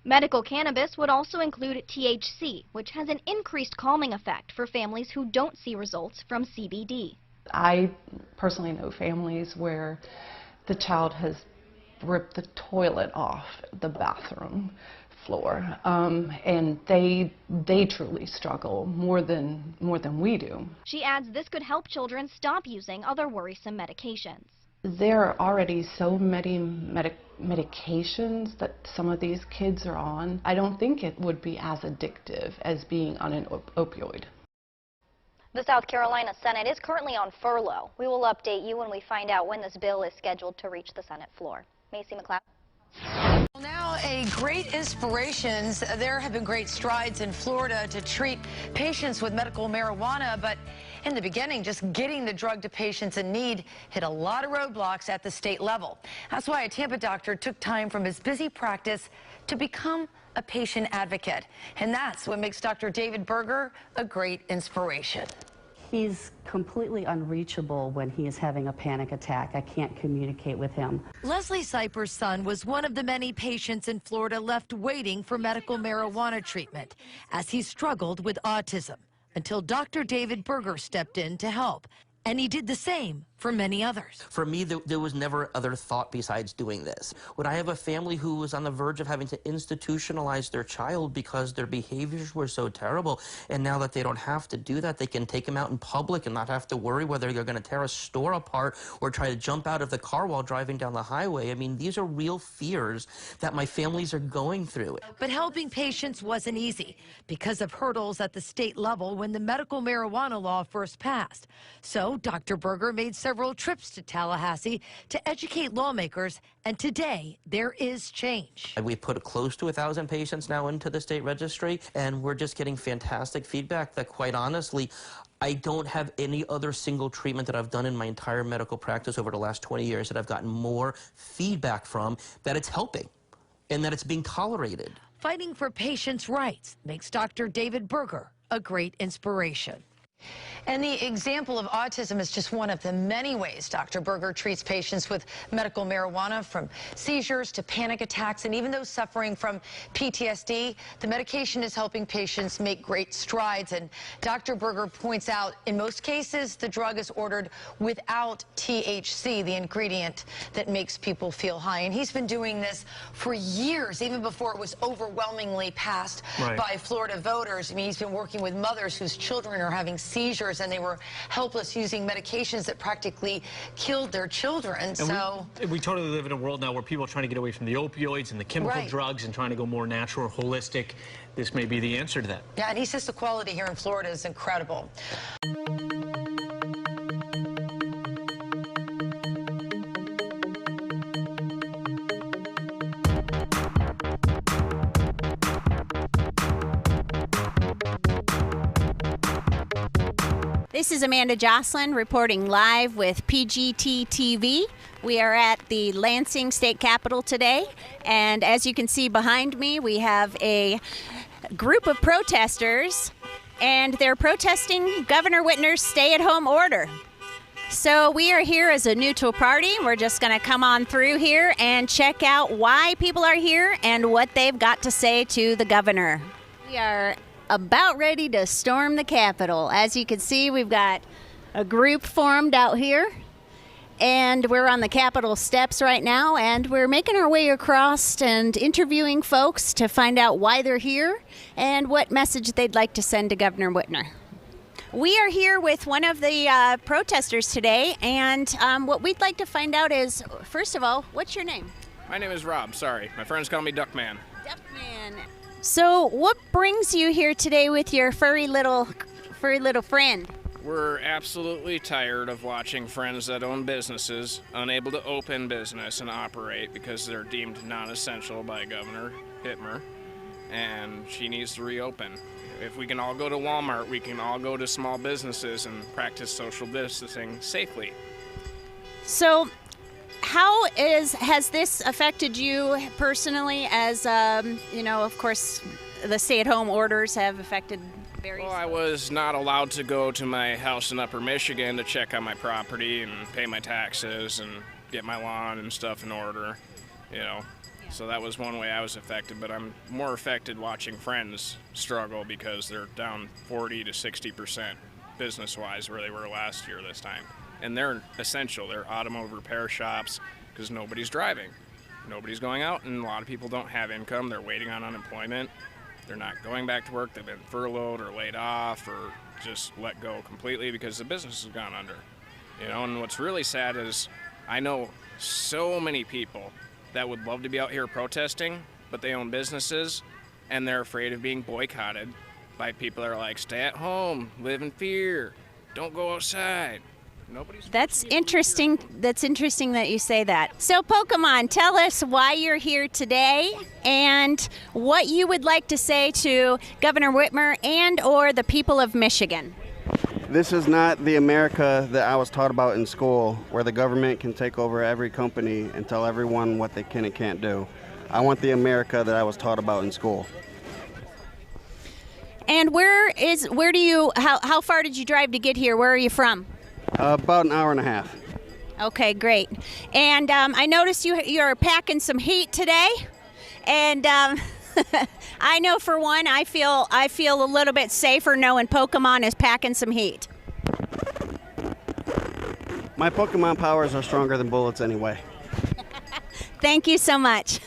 Medical cannabis would also include THC, which has an increased calming effect for families who don't see results from CBD. I personally know families where the child has ripped the toilet off the bathroom floor, and they truly struggle more than we do. She adds this could help children stop using other worrisome medications. There are already so many medications that some of these kids are on. I don't think it would be as addictive as being on an opioid. The South Carolina Senate is currently on furlough. We will update you when we find out when this bill is scheduled to reach the Senate floor. Macy McLeod. Now, a great inspirations. There have been great strides in Florida to treat patients with medical marijuana, but in the beginning, just getting the drug to patients in need hit a lot of roadblocks at the state level. That's why a Tampa doctor took time from his busy practice to become a patient advocate. And that's what makes Dr. David Berger a great inspiration. He's completely unreachable when he is having a panic attack. I can't communicate with him. Leslie Seiper's son was one of the many patients in Florida left waiting for medical marijuana treatment as he struggled with autism until Dr. David Berger stepped in to help. And he did the same for many others. For me, there was never other thought besides doing this. When I have a family who was on the verge of having to institutionalize their child because their behaviors were so terrible, and now that they don't have to do that, they can take them out in public and not have to worry whether they're going to tear a store apart or try to jump out of the car while driving down the highway. I mean, these are real fears that my families are going through. But helping patients wasn't easy because of hurdles at the state level when the medical marijuana law first passed. So Dr. Berger made several trips to Tallahassee to educate lawmakers, and today there is change. We put close to 1,000 patients now into the state registry, and we're just getting fantastic feedback that, quite honestly, I don't have any other single treatment that I've done in my entire medical practice over the last 20 years that I've gotten more feedback from that it's helping and that it's being tolerated. Fighting for patients' rights makes Dr. David Berger a great inspiration. And the example of autism is just one of the many ways Dr. Berger treats patients with medical marijuana, from seizures to panic attacks, and even those suffering from PTSD. The medication is helping patients make great strides, and Dr. Berger points out in most cases the drug is ordered without THC, the ingredient that makes people feel high. And he's been doing this for years, even before it was overwhelmingly passed by Florida voters. I mean, he's been working with mothers whose children are having seizures and they were helpless, using medications that practically killed their children. And so we totally live in a world now where people are trying to get away from the opioids and the chemical drugs and trying to go more natural, holistic. This may be the answer to that. Yeah, and he says the quality here in Florida is incredible. This is Amanda Joslin reporting live with PGT TV. We are at the Lansing State Capitol today, and as you can see behind me, we have a group of protesters, and they're protesting Governor Whitmer's stay-at-home order. So we are here as a neutral party. We're just going to come on through here and check out why people are here and what they've got to say to the governor. We are about ready to storm the Capitol. As you can see, we've got a group formed out here, and we're on the Capitol steps right now, and we're making our way across and interviewing folks to find out why they're here and what message they'd like to send to Governor Whitmer. We are here with one of the protesters today, and what we'd like to find out is, first of all, what's your name? My name is Rob, sorry. My friends call me Duckman. Duckman. So what brings you here today with your furry little friend? We're absolutely tired of watching friends that own businesses unable to open business and operate because they're deemed non-essential by Governor Whitmer, and she needs to reopen. If we can all go to Walmart, we can all go to small businesses and practice social distancing safely. So how has this affected you personally as, you know, of course, the stay-at-home orders have affected various. Well, I was not allowed to go to my house in Upper Michigan to check on my property and pay my taxes and get my lawn and stuff in order, you know. So that was one way I was affected, but I'm more affected watching friends struggle because they're down 40 to 60% business-wise where they were last year this time. And they're essential. They're automotive repair shops because nobody's driving. Nobody's going out, and a lot of people don't have income. They're waiting on unemployment. They're not going back to work. They've been furloughed or laid off or just let go completely because the business has gone under. You know, and what's really sad is I know so many people that would love to be out here protesting, but they own businesses, and they're afraid of being boycotted by people that are like, stay at home, live in fear, don't go outside. That's interesting. That's interesting that you say that. So, Pokemon, tell us why you're here today and what you would like to say to Governor Whitmer and or the people of Michigan. This is not the America that I was taught about in school, where the government can take over every company and tell everyone what they can and can't do. I want the America that I was taught about in school. And how far did you drive to get here? Where are you from? About an hour and a half. Okay, great. And I noticed you're packing some heat today, and I know for one, I feel a little bit safer knowing Pokemon is packing some heat. My Pokemon powers are stronger than bullets anyway. Thank you so much.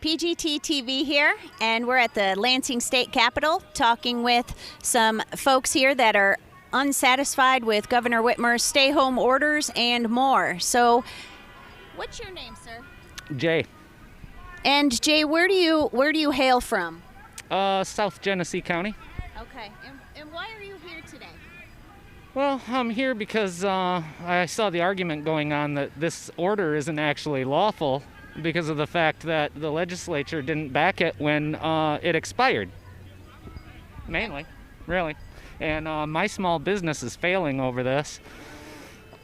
PGT TV here, and we're at the Lansing State Capitol talking with some folks here that are unsatisfied with Governor Whitmer's stay-home orders and more. So, what's your name, sir? Jay. And Jay, where do you hail from? South Genesee County. Okay. And why are you here today? Well, I'm here because I saw the argument going on that this order isn't actually lawful because of the fact that the legislature didn't back it when it expired. Mainly, really. And my small business is failing over this.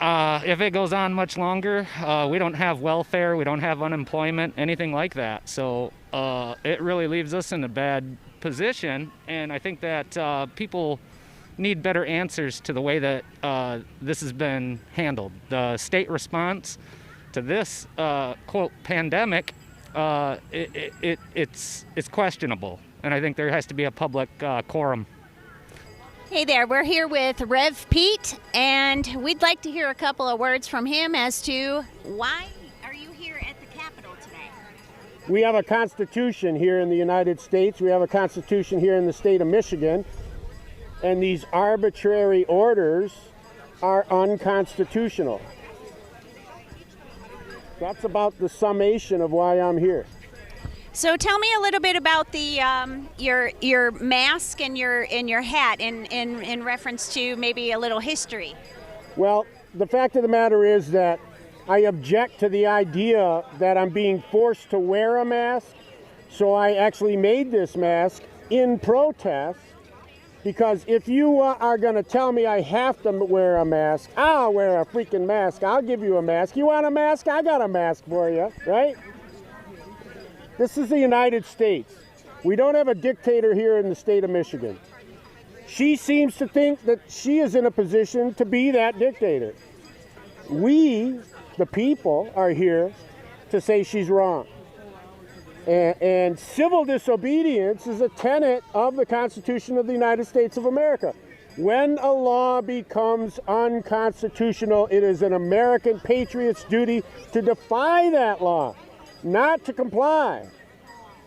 If it goes on much longer, we don't have welfare, we don't have unemployment, anything like that. So it really leaves us in a bad position. And I think that people need better answers to the way that this has been handled. The state response to this, quote, pandemic, it's questionable. And I think there has to be a public quorum. Hey there, we're here with Rev Pete, and we'd like to hear a couple of words from him as to why are you here at the Capitol today? We have a Constitution here in the United States. We have a Constitution here in the state of Michigan, and these arbitrary orders are unconstitutional. That's about the summation of why I'm here. So tell me a little bit about the your mask and your hat in reference to maybe a little history. Well, the fact of the matter is that I object to the idea that I'm being forced to wear a mask. So I actually made this mask in protest, because if you are going to tell me I have to wear a mask, I'll wear a freaking mask. I'll give you a mask. You want a mask? I got a mask for you, right? This is the United States. We don't have a dictator here in the state of Michigan. She seems to think that she is in a position to be that dictator. We, the people, are here to say she's wrong. And civil disobedience is a tenet of the Constitution of the United States of America. When a law becomes unconstitutional, it is an American patriot's duty to defy that law, not to comply.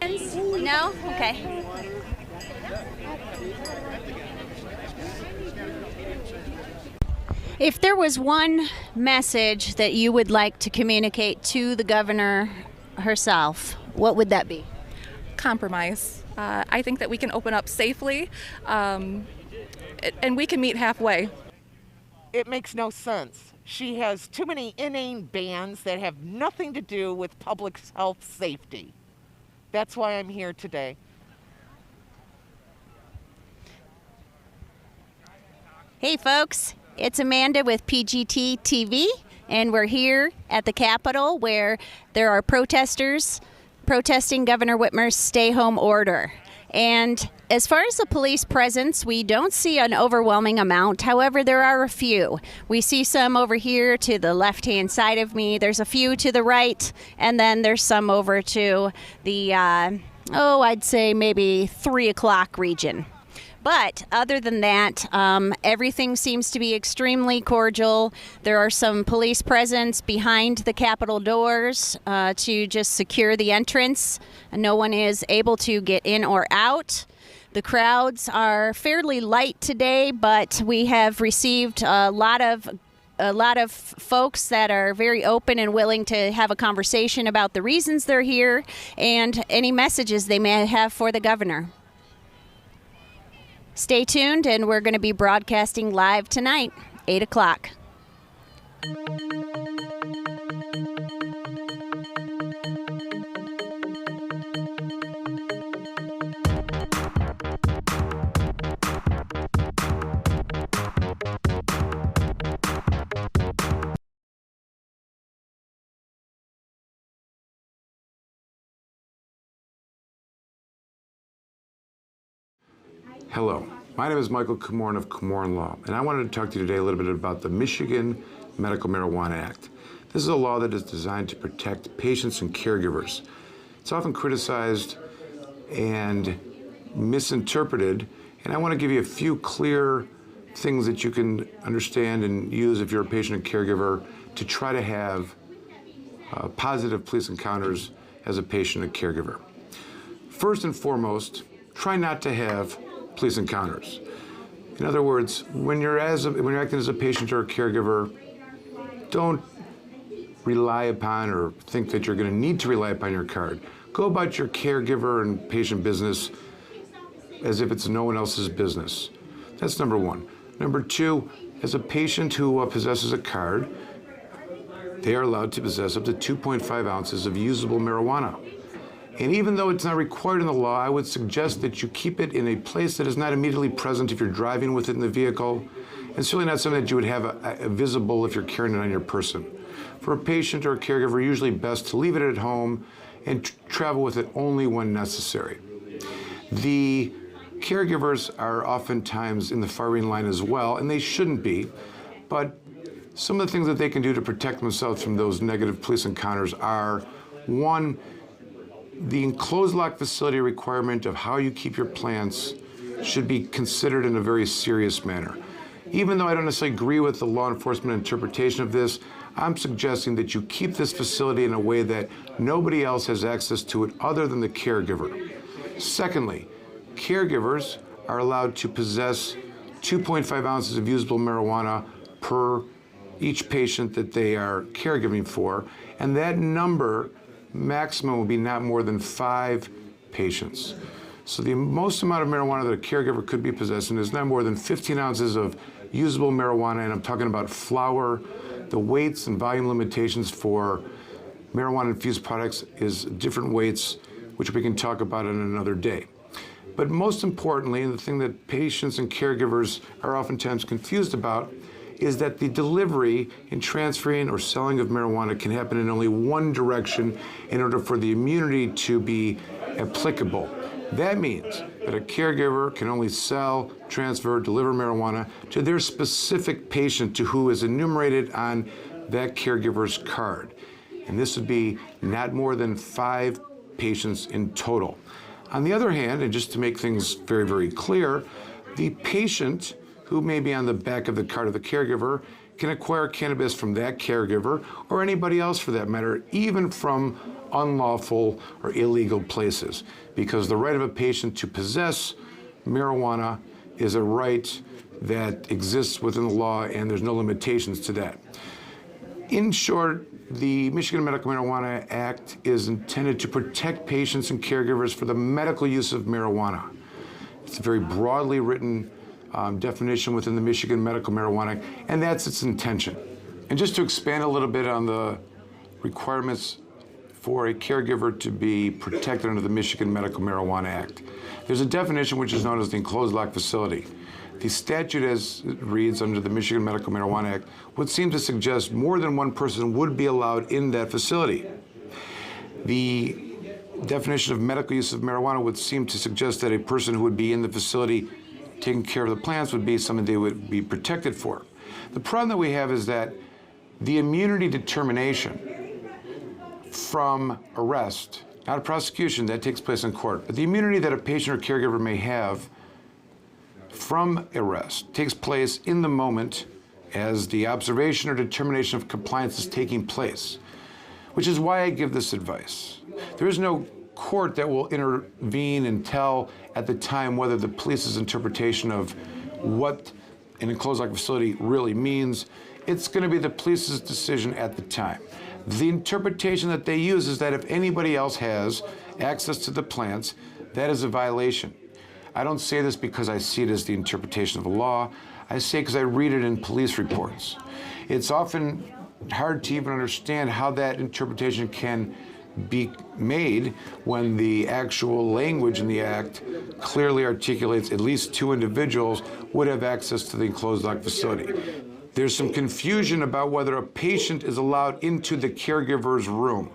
No? Okay. If there was one message that you would like to communicate to the governor herself, what would that be? Compromise. I think that we can open up safely, and we can meet halfway. It makes no sense. She has too many inane bans that have nothing to do with public health safety. That's why I'm here today. Hey folks, it's Amanda with PGT TV, and we're here at the Capitol where there are protesters protesting Governor Whitmer's stay-home order. And as far as the police presence, we don't see an overwhelming amount. However, there are a few. We see some over here to the left-hand side of me. There's a few to the right, and then there's some over to the, I'd say maybe 3 o'clock region. But other than that, everything seems to be extremely cordial. There are some police presence behind the Capitol doors to just secure the entrance. No one is able to get in or out. The crowds are fairly light today, but we have received a lot of folks that are very open and willing to have a conversation about the reasons they're here and any messages they may have for the governor. Stay tuned, and we're going to be broadcasting live tonight, 8 o'clock. Hello, my name is Michael Komorn of Komorn Law, and I wanted to talk to you today a little bit about the Michigan Medical Marijuana Act. This is a law that is designed to protect patients and caregivers. It's often criticized and misinterpreted, and I want to give you a few clear things that you can understand and use if you're a patient and caregiver to try to have positive police encounters as a patient and caregiver. First and foremost, try not to have police encounters. In other words, when you're acting as a patient or a caregiver, don't rely upon or think that you're going to need to rely upon your card. Go about your caregiver and patient business as if it's no one else's business. That's number one. Number two, as a patient who possesses a card, they are allowed to possess up to 2.5 ounces of usable marijuana. And even though it's not required in the law, I would suggest that you keep it in a place that is not immediately present if you're driving with it in the vehicle, and certainly not something that you would have visible if you're carrying it on your person. For a patient or a caregiver, usually best to leave it at home and travel with it only when necessary. The caregivers are oftentimes in the firing line as well, and they shouldn't be, but some of the things that they can do to protect themselves from those negative police encounters are, one, the enclosed lock facility requirement of how you keep your plants should be considered in a very serious manner. Even though I don't necessarily agree with the law enforcement interpretation of this, I'm suggesting that you keep this facility in a way that nobody else has access to it other than the caregiver. Secondly, caregivers are allowed to possess 2.5 ounces of usable marijuana per each patient that they are caregiving for, and that number maximum will be not more than 5 patients. So the most amount of marijuana that a caregiver could be possessing is not more than 15 ounces of usable marijuana, and I'm talking about flower. The weights and volume limitations for marijuana-infused products is different weights, which we can talk about on another day. But most importantly, and the thing that patients and caregivers are oftentimes confused about, is that the delivery and transferring or selling of marijuana can happen in only one direction in order for the immunity to be applicable. That means that a caregiver can only sell, transfer, deliver marijuana to their specific patient to who is enumerated on that caregiver's card. And this would be not more than 5 patients in total. On the other hand, and just to make things very, very clear, the patient who may be on the back of the card of the caregiver can acquire cannabis from that caregiver or anybody else for that matter, even from unlawful or illegal places, because the right of a patient to possess marijuana is a right that exists within the law, and there's no limitations to that. In short, the Michigan Medical Marijuana Act is intended to protect patients and caregivers for the medical use of marijuana. It's a very broadly written definition within the Michigan Medical Marijuana Act, and that's its intention. And just to expand a little bit on the requirements for a caregiver to be protected under the Michigan Medical Marijuana Act, there's a definition which is known as the enclosed lock facility. The statute as it reads under the Michigan Medical Marijuana Act would seem to suggest more than one person would be allowed in that facility. The definition of medical use of marijuana would seem to suggest that a person who would be in the facility taking care of the plants would be something they would be protected for. The problem that we have is that the immunity determination from arrest, not a prosecution, that takes place in court, but the immunity that a patient or caregiver may have from arrest takes place in the moment as the observation or determination of compliance is taking place, which is why I give this advice. There is no court that will intervene and tell at the time whether the police's interpretation of what an enclosed locked facility really means. It's going to be the police's decision at the time. The interpretation that they use is that if anybody else has access to the plants, that is a violation. I don't say this because I see it as the interpretation of the law. I say it because I read it in police reports. It's often hard to even understand how that interpretation can be made when the actual language in the act clearly articulates at least 2 individuals would have access to the enclosed locked facility. There's some confusion about whether a patient is allowed into the caregiver's room.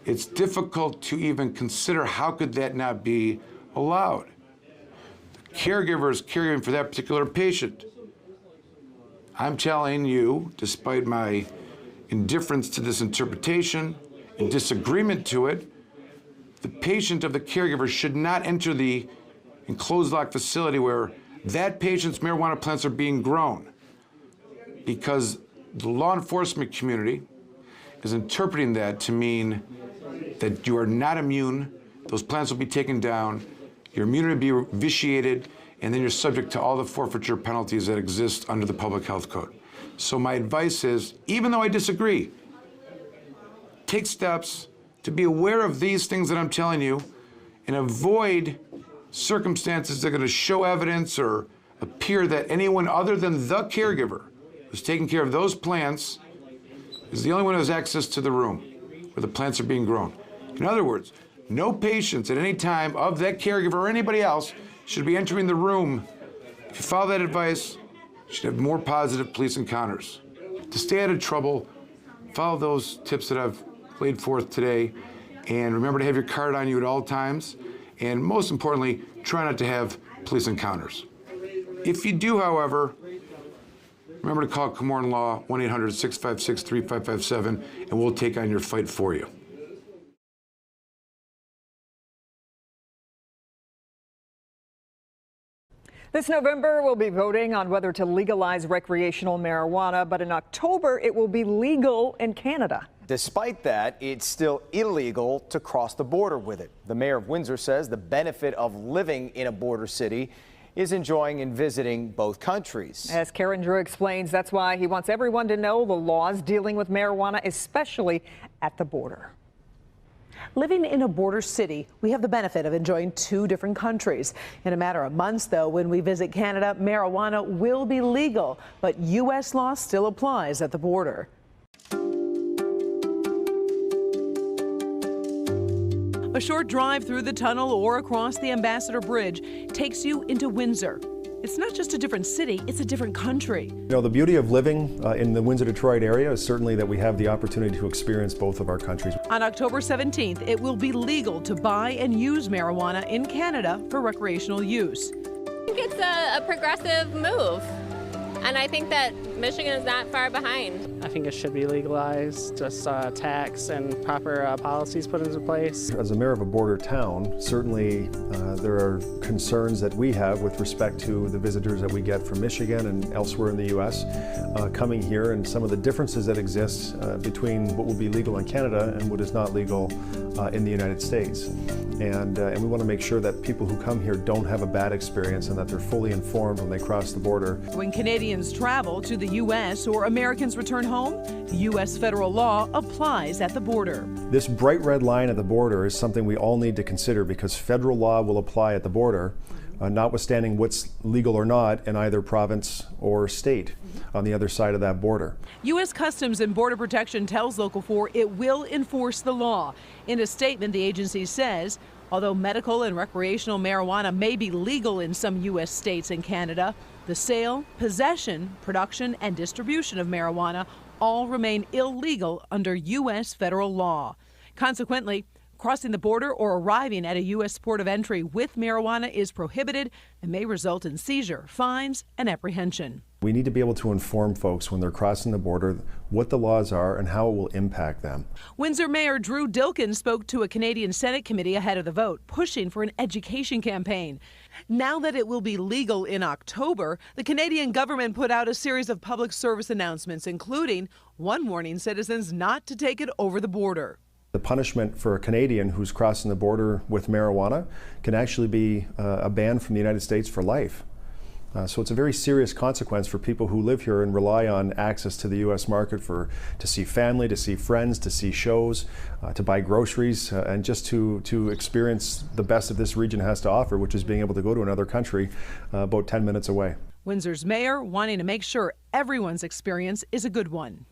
It's difficult to even consider how could that not be allowed. The caregiver is caring for that particular patient. I'm telling you, despite my indifference to this interpretation and disagreement to it, the patient of the caregiver should not enter the enclosed locked facility where that patient's marijuana plants are being grown, because the law enforcement community is interpreting that to mean that you are not immune, those plants will be taken down, your immunity will be vitiated, and then you're subject to all the forfeiture penalties that exist under the Public Health Code. So my advice is, even though I disagree, take steps to be aware of these things that I'm telling you and avoid circumstances that are going to show evidence or appear that anyone other than the caregiver who's taking care of those plants is the only one who has access to the room where the plants are being grown. In other words, no patients at any time of that caregiver or anybody else should be entering the room. If you follow that advice, you should have more positive police encounters. To stay out of trouble, follow those tips that I've laid forth today, and remember to have your card on you at all times, and most importantly, try not to have police encounters. If you do, however, remember to call Komorn Law, 1-800-656-3557, and we'll take on your fight for you. This November, we'll be voting on whether to legalize recreational marijuana, but in October, it will be legal in Canada. Despite that, it's still illegal to cross the border with it. The mayor of Windsor says the benefit of living in a border city is enjoying and visiting both countries. As Karen Drew explains, that's why he wants everyone to know the laws dealing with marijuana, especially at the border. Living in a border city, we have the benefit of enjoying 2 different countries. In a matter of months, though, when we visit Canada, marijuana will be legal, but U.S. law still applies at the border. A short drive through the tunnel or across the Ambassador Bridge takes you into Windsor. It's not just a different city, it's a different country. You know, the beauty of living in the Windsor-Detroit area is certainly that we have the opportunity to experience both of our countries. On October 17th, it will be legal to buy and use marijuana in Canada for recreational use. I think it's a progressive move, and I think that Michigan is not far behind. I think it should be legalized, just tax and proper policies put into place. As a mayor of a border town, certainly there are concerns that we have with respect to the visitors that we get from Michigan and elsewhere in the U.S. Coming here, and some of the differences that exist between what will be legal in Canada and what is not legal in the United States. And we want to make sure that people who come here don't have a bad experience and that they're fully informed when they cross the border. When Canadians travel to the U.S. or Americans return home, U.S. federal law applies at the border. This bright red line at the border is something we all need to consider because federal law will apply at the border, notwithstanding what's legal or not in either province or state on the other side of that border. U.S. Customs and Border Protection tells Local 4 it will enforce the law. In a statement, the agency says, although medical and recreational marijuana may be legal in some U.S. states and Canada, the sale, possession, production, and distribution of marijuana all remain illegal under U.S. federal law. Consequently, Crossing the border or arriving at a U.S. port of entry with marijuana is prohibited and may result in seizure, fines, and apprehension. We need to be able to inform folks when they're crossing the border what the laws are and how it will impact them. Windsor Mayor Drew Dilkin spoke to a Canadian Senate committee ahead of the vote, pushing for an education campaign. Now that it will be legal in October, the Canadian government put out a series of public service announcements, including one warning citizens not to take it over the border. The punishment for a Canadian who's crossing the border with marijuana can actually be a ban from the United States for life. So it's a very serious consequence for people who live here and rely on access to the U.S. market to see family, to see friends, to see shows, to buy groceries, and just to experience the best that this region has to offer, which is being able to go to another country about 10 minutes away. Windsor's mayor wanting to make sure everyone's experience is a good one.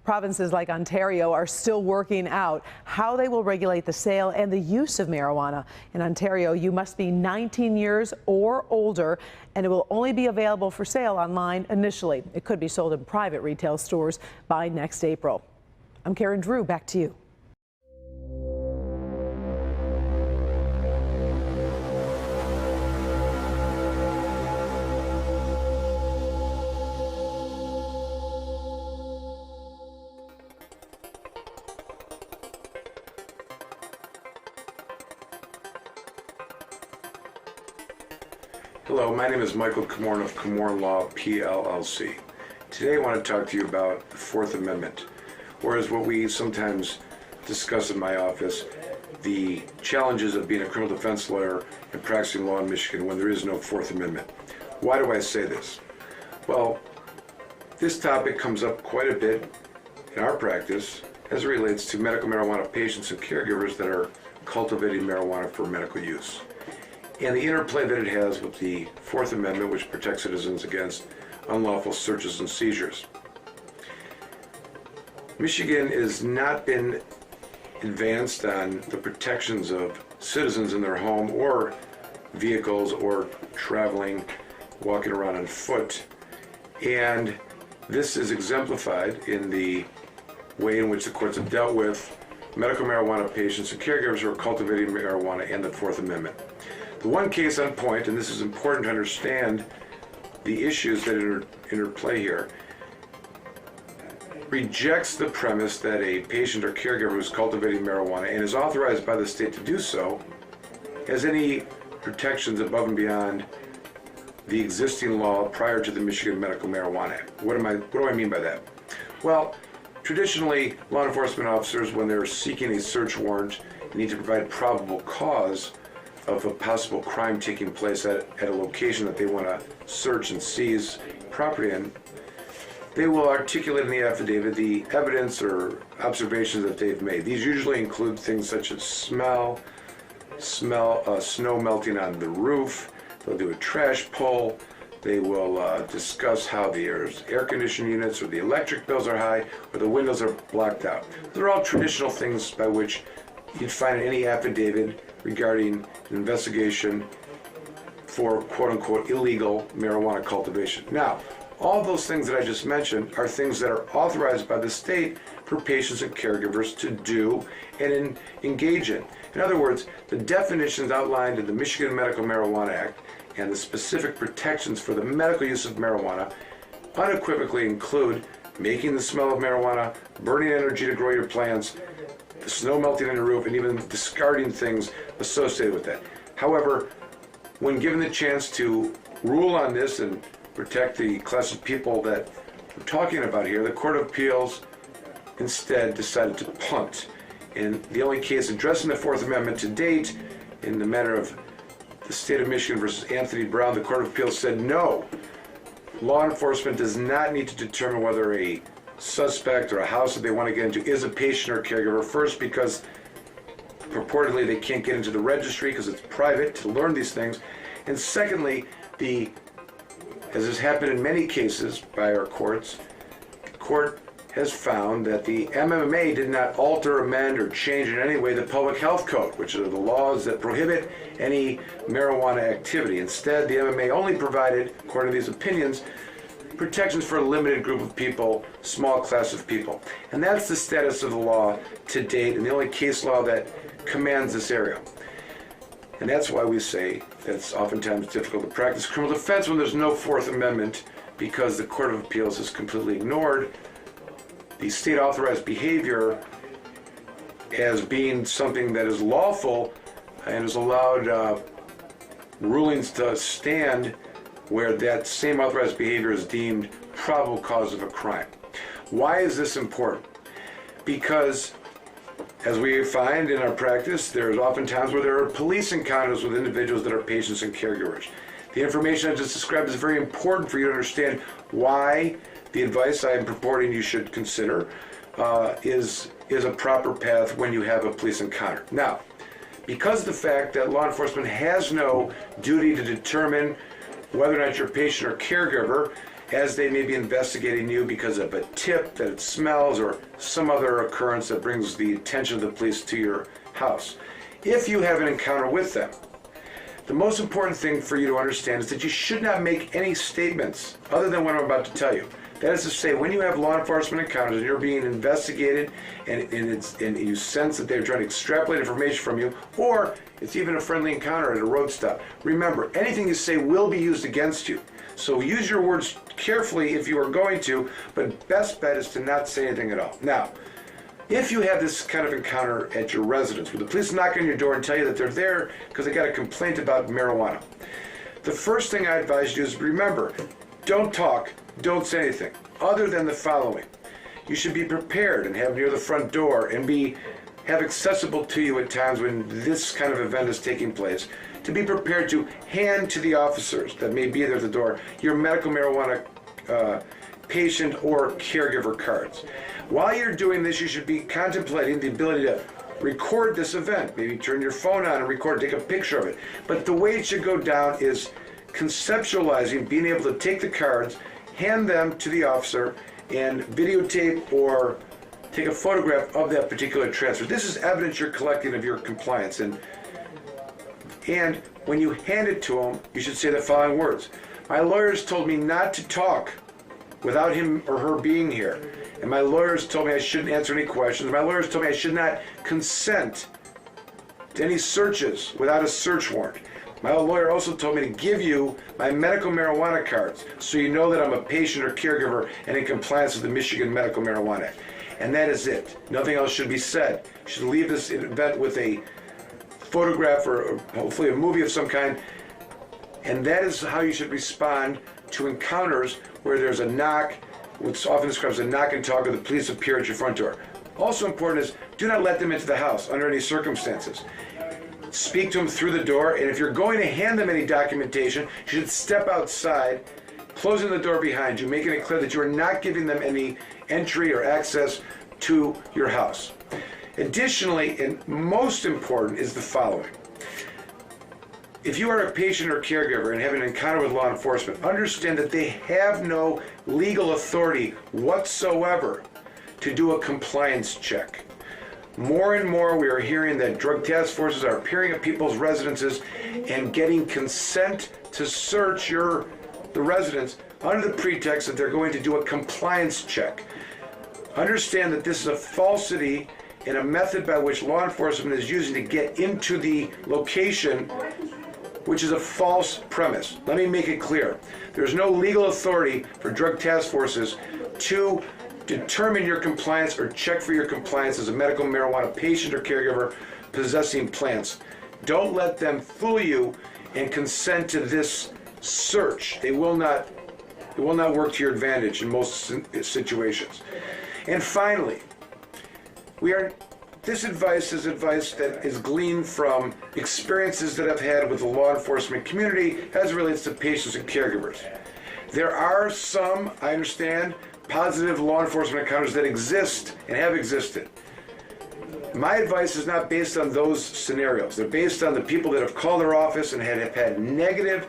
Provinces like Ontario are still working out how they will regulate the sale and the use of marijuana. In Ontario, you must be 19 years or older, and it will only be available for sale online initially. It could be sold in private retail stores by next April. I'm Karen Drew, back to you. Hello, my name is Michael Komorn of Komorn Law, PLLC. Today I want to talk to you about the Fourth Amendment, or as what we sometimes discuss in my office, the challenges of being a criminal defense lawyer and practicing law in Michigan when there is no Fourth Amendment. Why do I say this? Well, this topic comes up quite a bit in our practice as it relates to medical marijuana patients and caregivers that are cultivating marijuana for medical use, and the interplay that it has with the Fourth Amendment, which protects citizens against unlawful searches and seizures. Michigan has not been advanced on the protections of citizens in their home or vehicles or traveling, walking around on foot. And this is exemplified in the way in which the courts have dealt with medical marijuana patients and caregivers who are cultivating marijuana and the Fourth Amendment. The one case on point, and this is important to understand the issues that interplay here, rejects the premise that a patient or caregiver who is cultivating marijuana and is authorized by the state to do so has any protections above and beyond the existing law prior to the Michigan Medical Marijuana Act. What do I mean by that? Well, traditionally, law enforcement officers, when they're seeking a search warrant, need to provide probable cause of a possible crime taking place at a location that they want to search and seize property in. They will articulate in the affidavit the evidence or observations that they've made. These usually include things such as snow melting on the roof. They'll do a trash pull. They will discuss how the air conditioning units or the electric bills are high or the windows are blocked out. They're all traditional things by which you'd find in any affidavit regarding an investigation for quote-unquote illegal marijuana cultivation. Now, all those things that I just mentioned are things that are authorized by the state for patients and caregivers to do and engage in. In other words, the definitions outlined in the Michigan Medical Marijuana Act and the specific protections for the medical use of marijuana unequivocally include making the smell of marijuana, burning energy to grow your plants, the snow melting on the roof, and even discarding things associated with that. However, when given the chance to rule on this and protect the class of people that we're talking about here, the Court of Appeals instead decided to punt. And the only case addressing the Fourth Amendment to date, in the matter of the state of Michigan versus Anthony Brown, the Court of Appeals said no. Law enforcement does not need to determine whether a suspect or a house that they want to get into is a patient or caregiver, first because purportedly they can't get into the registry because it's private to learn these things, and secondly, as has happened in many cases by our courts, the court has found that the MMA did not alter, amend, or change in any way the public health code, which are the laws that prohibit any marijuana activity. Instead, the MMA only provided, according to these opinions, protections for a limited group of people, small class of people. And that's the status of the law to date, and the only case law that commands this area. And that's why we say that it's oftentimes difficult to practice criminal defense when there's no Fourth Amendment, because the Court of Appeals has completely ignored the state authorized behavior as being something that is lawful and has allowed rulings to stand where that same authorized behavior is deemed probable cause of a crime. Why is this important? Because, as we find in our practice, there's often times where there are police encounters with individuals that are patients and caregivers. The information I just described is very important for you to understand why the advice I am purporting you should consider is a proper path when you have a police encounter. Now, because of the fact that law enforcement has no duty to determine whether or not you're a patient or caregiver, as they may be investigating you because of a tip that it smells or some other occurrence that brings the attention of the police to your house. If you have an encounter with them, the most important thing for you to understand is that you should not make any statements other than what I'm about to tell you. That is to say, when you have law enforcement encounters and you're being investigated and you sense that they're trying to extrapolate information from you, or it's even a friendly encounter at a road stop, remember, anything you say will be used against you. So use your words carefully if you are going to, but best bet is to not say anything at all. Now, if you have this kind of encounter at your residence, where the police knock on your door and tell you that they're there because they got a complaint about marijuana, the first thing I advise you is remember, don't talk, don't say anything, other than the following. You should be prepared and have near the front door and have accessible to you at times when this kind of event is taking place, to be prepared to hand to the officers that may be there at the door your medical marijuana patient or caregiver cards. While you're doing this, you should be contemplating the ability to record this event. Maybe turn your phone on and record, take a picture of it. But the way it should go down is conceptualizing, being able to take the cards, hand them to the officer, and videotape or take a photograph of that particular transfer. This is evidence you're collecting of your compliance. And when you hand it to them, you should say the following words. My lawyers told me not to talk without him or her being here. And my lawyers told me I shouldn't answer any questions. My lawyers told me I should not consent to any searches without a search warrant. My lawyer also told me to give you my medical marijuana cards so you know that I'm a patient or caregiver and in compliance with the Michigan Medical Marijuana Act. And that is it. Nothing else should be said. You should leave this event with a photograph or hopefully a movie of some kind. And that is how you should respond to encounters where there's a knock, what's often described as a knock and talk, or the police appear at your front door. Also important is do not let them into the house under any circumstances. Speak to them through the door, and if you're going to hand them any documentation, you should step outside, closing the door behind you, making it clear that you are not giving them any entry or access to your house. Additionally, and most important, is the following. If you are a patient or caregiver and have an encounter with law enforcement, understand that they have no legal authority whatsoever to do a compliance check. More and more we are hearing that drug task forces are appearing at people's residences and getting consent to search the residence under the pretext that they're going to do a compliance check. Understand that this is a falsity and a method by which law enforcement is using to get into the location, which is a false premise. Let me make it clear. There's no legal authority for drug task forces to determine your compliance or check for your compliance as a medical marijuana patient or caregiver possessing plants. Don't let them fool you and consent to this search. It will not work to your advantage in most situations. And finally, this advice is advice that is gleaned from experiences that I've had with the law enforcement community as it relates to patients and caregivers. There are some, I understand, positive law enforcement encounters that exist and have existed. My advice is not based on those scenarios. They're based on the people that have called their office and have had negative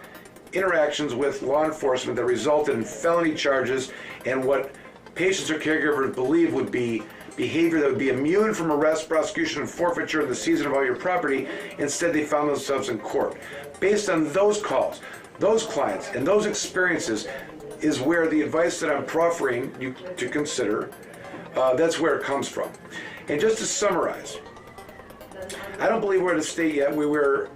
interactions with law enforcement that resulted in felony charges and what patients or caregivers believe would be behavior that would be immune from arrest, prosecution, and forfeiture in the seizure of all your property. Instead, they found themselves in court. Based on those calls, those clients, and those experiences is where the advice that I'm proffering you to consider, that's where it comes from. And just to summarize, I don't believe we're at a state yet where we're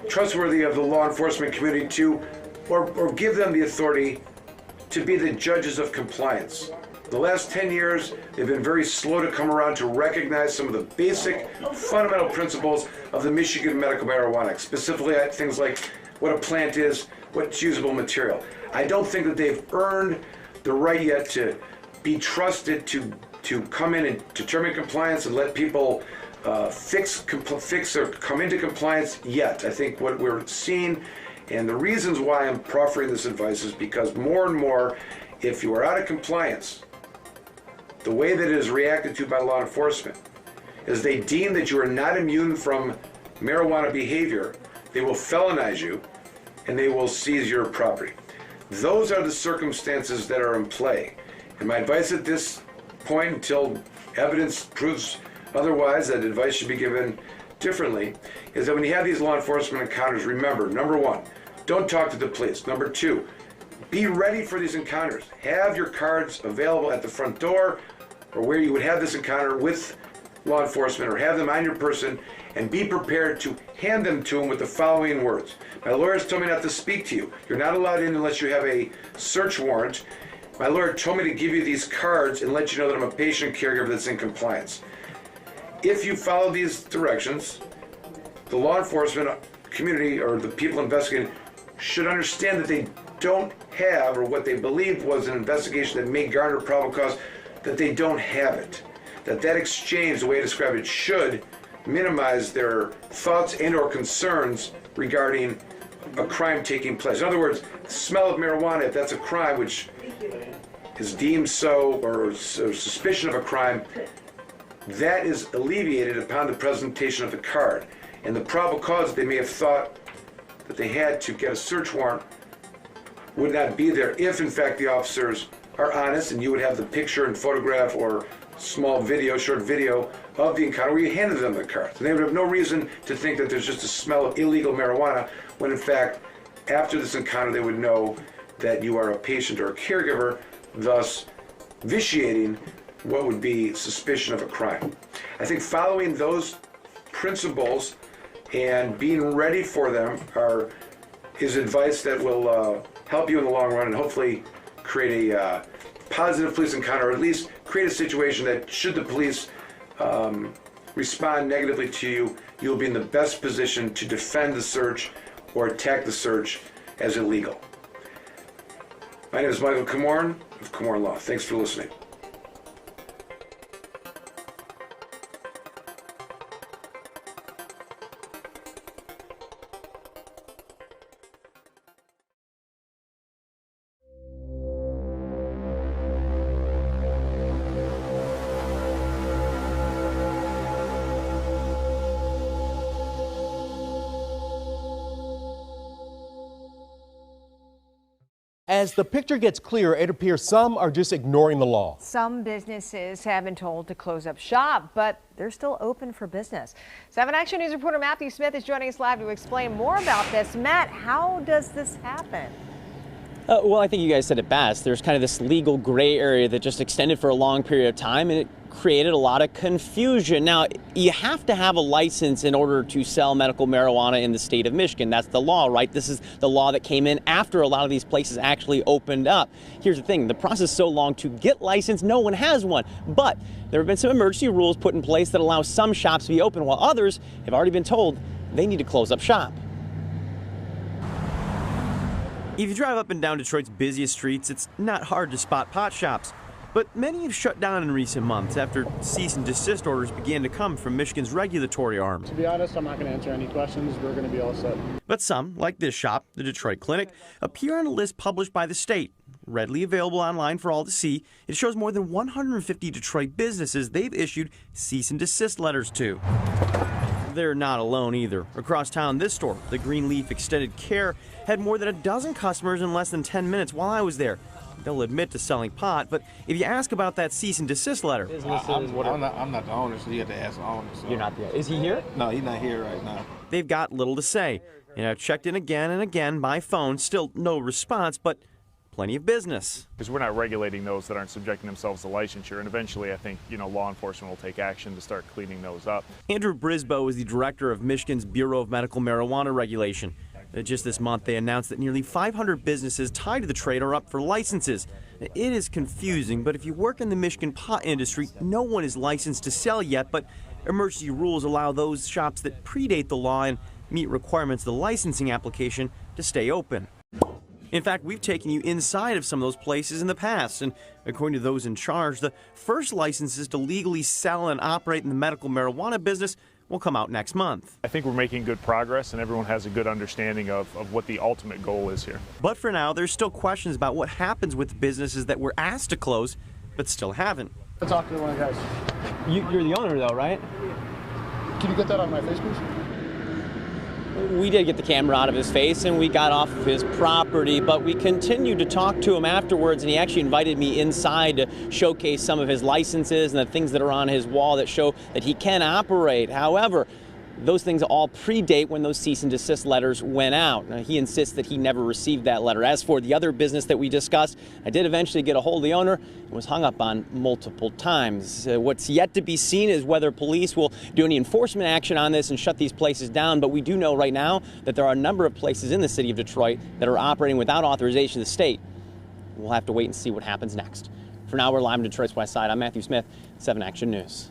trustworthy of the law enforcement community to, or give them the authority to be the judges of compliance. The last 10 years, they've been very slow to come around to recognize some of the basic, fundamental principles of the Michigan Medical Marijuana Act, specifically things like what a plant is, what's usable material. I don't think that they've earned the right yet to be trusted to come in and determine compliance and let people fix or come into compliance yet. I think what we're seeing, and the reasons why I'm proffering this advice is because more and more, if you are out of compliance, the way that it is reacted to by law enforcement is they deem that you are not immune from marijuana behavior. They will felonize you and they will seize your property. Those are the circumstances that are in play. And my advice at this point, until evidence proves otherwise, that advice should be given differently, is that when you have these law enforcement encounters, remember, number one, don't talk to the police. Number two, be ready for these encounters. Have your cards available at the front door or where you would have this encounter with law enforcement, or have them on your person, and be prepared to hand them to them with the following words. My lawyers told me not to speak to you. You're not allowed in unless you have a search warrant. My lawyer told me to give you these cards and let you know that I'm a patient caregiver that's in compliance. If you follow these directions, the law enforcement community or the people investigating should understand that they don't have, or what they believed was an investigation that may garner probable cause, that they don't have it. That exchange, the way I describe it, should minimize their thoughts and or concerns regarding a crime taking place. In other words, the smell of marijuana, if that's a crime, which is deemed so, or suspicion of a crime, that is alleviated upon the presentation of the card. And the probable cause that they may have thought that they had to get a search warrant would not be there if, in fact, the officers are honest, and you would have the picture and photograph or small video, short video of the encounter where you handed them the cards. And they would have no reason to think that there's just a smell of illegal marijuana, when in fact, after this encounter, they would know that you are a patient or a caregiver, thus vitiating what would be suspicion of a crime. I think following those principles and being ready for them is advice that will help you in the long run, and hopefully create a positive police encounter, or at least create a situation that, should the police respond negatively to you, you'll be in the best position to defend the search or attack the search as illegal. My name is Michael Komorn of Komorn Law. Thanks for listening. As the picture gets clearer, it appears some are just ignoring the law. Some businesses have been told to close up shop, but they're still open for business. 7 Action News reporter Matthew Smith is joining us live to explain more about this. Matt, how does this happen? Well, I think you guys said it best. There's kind of this legal gray area that just extended for a long period of time, and it created a lot of confusion. Now, you have to have a license in order to sell medical marijuana in the state of Michigan. That's the law, right? This is the law that came in after a lot of these places actually opened up. Here's the thing, the process is so long to get licensed, no one has one. But there have been some emergency rules put in place that allow some shops to be open, while others have already been told they need to close up shop. If you drive up and down Detroit's busiest streets, it's not hard to spot pot shops. But many have shut down in recent months after cease and desist orders began to come from Michigan's regulatory arm. To be honest, I'm not going to answer any questions. We're going to be all set. But some, like this shop, the Detroit Clinic, appear on a list published by the state. Readily available online for all to see, it shows more than 150 Detroit businesses they've issued cease and desist letters to. They're not alone either. Across town, this store, the Greenleaf Extended Care, had more than a dozen customers in less than 10 minutes while I was there. They'll admit to selling pot, but if you ask about that cease and desist letter... I'm not the owner, so you have to ask the owner. So. You're not the... Is he here? No, he's not here right now. They've got little to say. And I've checked in again and again by phone, still no response, but plenty of business. Because we're not regulating those that aren't subjecting themselves to licensure, and eventually I think, law enforcement will take action to start cleaning those up. Andrew Brisboe is the director of Michigan's Bureau of Medical Marijuana Regulation. Just this month, they announced that nearly 500 businesses tied to the trade are up for licenses. It is confusing, but if you work in the Michigan pot industry, no one is licensed to sell yet, but emergency rules allow those shops that predate the law and meet requirements of the licensing application to stay open. In fact, we've taken you inside of some of those places in the past, and according to those in charge, the first licenses to legally sell and operate in the medical marijuana business will come out next month. I think we're making good progress, and everyone has a good understanding of what the ultimate goal is here. But for now, there's still questions about what happens with the businesses that were asked to close, but still haven't. I'll talk to one of the guys. You're the owner, though, right? Can you get that on my face, please? We did get the camera out of his face and we got off of his property, but we continued to talk to him afterwards, and he actually invited me inside to showcase some of his licenses and the things that are on his wall that show that he can operate. However, those things all predate when those cease and desist letters went out. Now, he insists that he never received that letter. As for the other business that we discussed, I did eventually get a hold of the owner and was hung up on multiple times. What's yet to be seen is whether police will do any enforcement action on this and shut these places down, but we do know right now that there are a number of places in the city of Detroit that are operating without authorization of the state. We'll have to wait and see what happens next. For now, we're live in Detroit's West Side. I'm Matthew Smith, 7 Action News.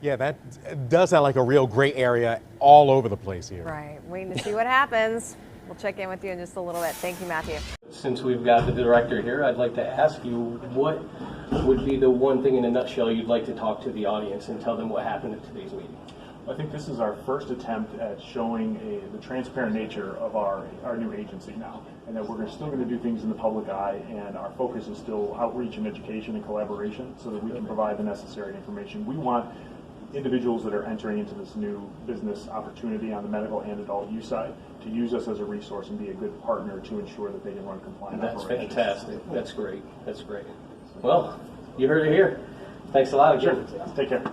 Yeah, that does sound like a real gray area all over the place here. Right. Waiting to see what happens. We'll check in with you in just a little bit. Thank you, Matthew. Since we've got the director here, I'd like to ask you, what would be the one thing in a nutshell you'd like to talk to the audience and tell them what happened at today's meeting? I think this is our first attempt at showing the transparent nature of our new agency now, and that we're still going to do things in the public eye, and our focus is still outreach and education and collaboration so that we can provide the necessary information. We want individuals that are entering into this new business opportunity on the medical and adult use side to use us as a resource and be a good partner to ensure that they can run compliant operations. That's fantastic. That's great. That's great. Well, you heard it here. Thanks a lot again. Sure. Take care.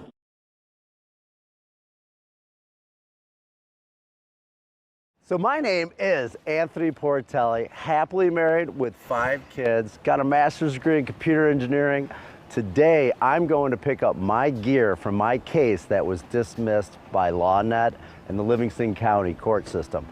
So my name is Anthony Portelli, happily married with 5 kids, got a master's degree in computer engineering. Today, I'm going to pick up my gear from my case that was dismissed by LawNet and the Livingston County court system.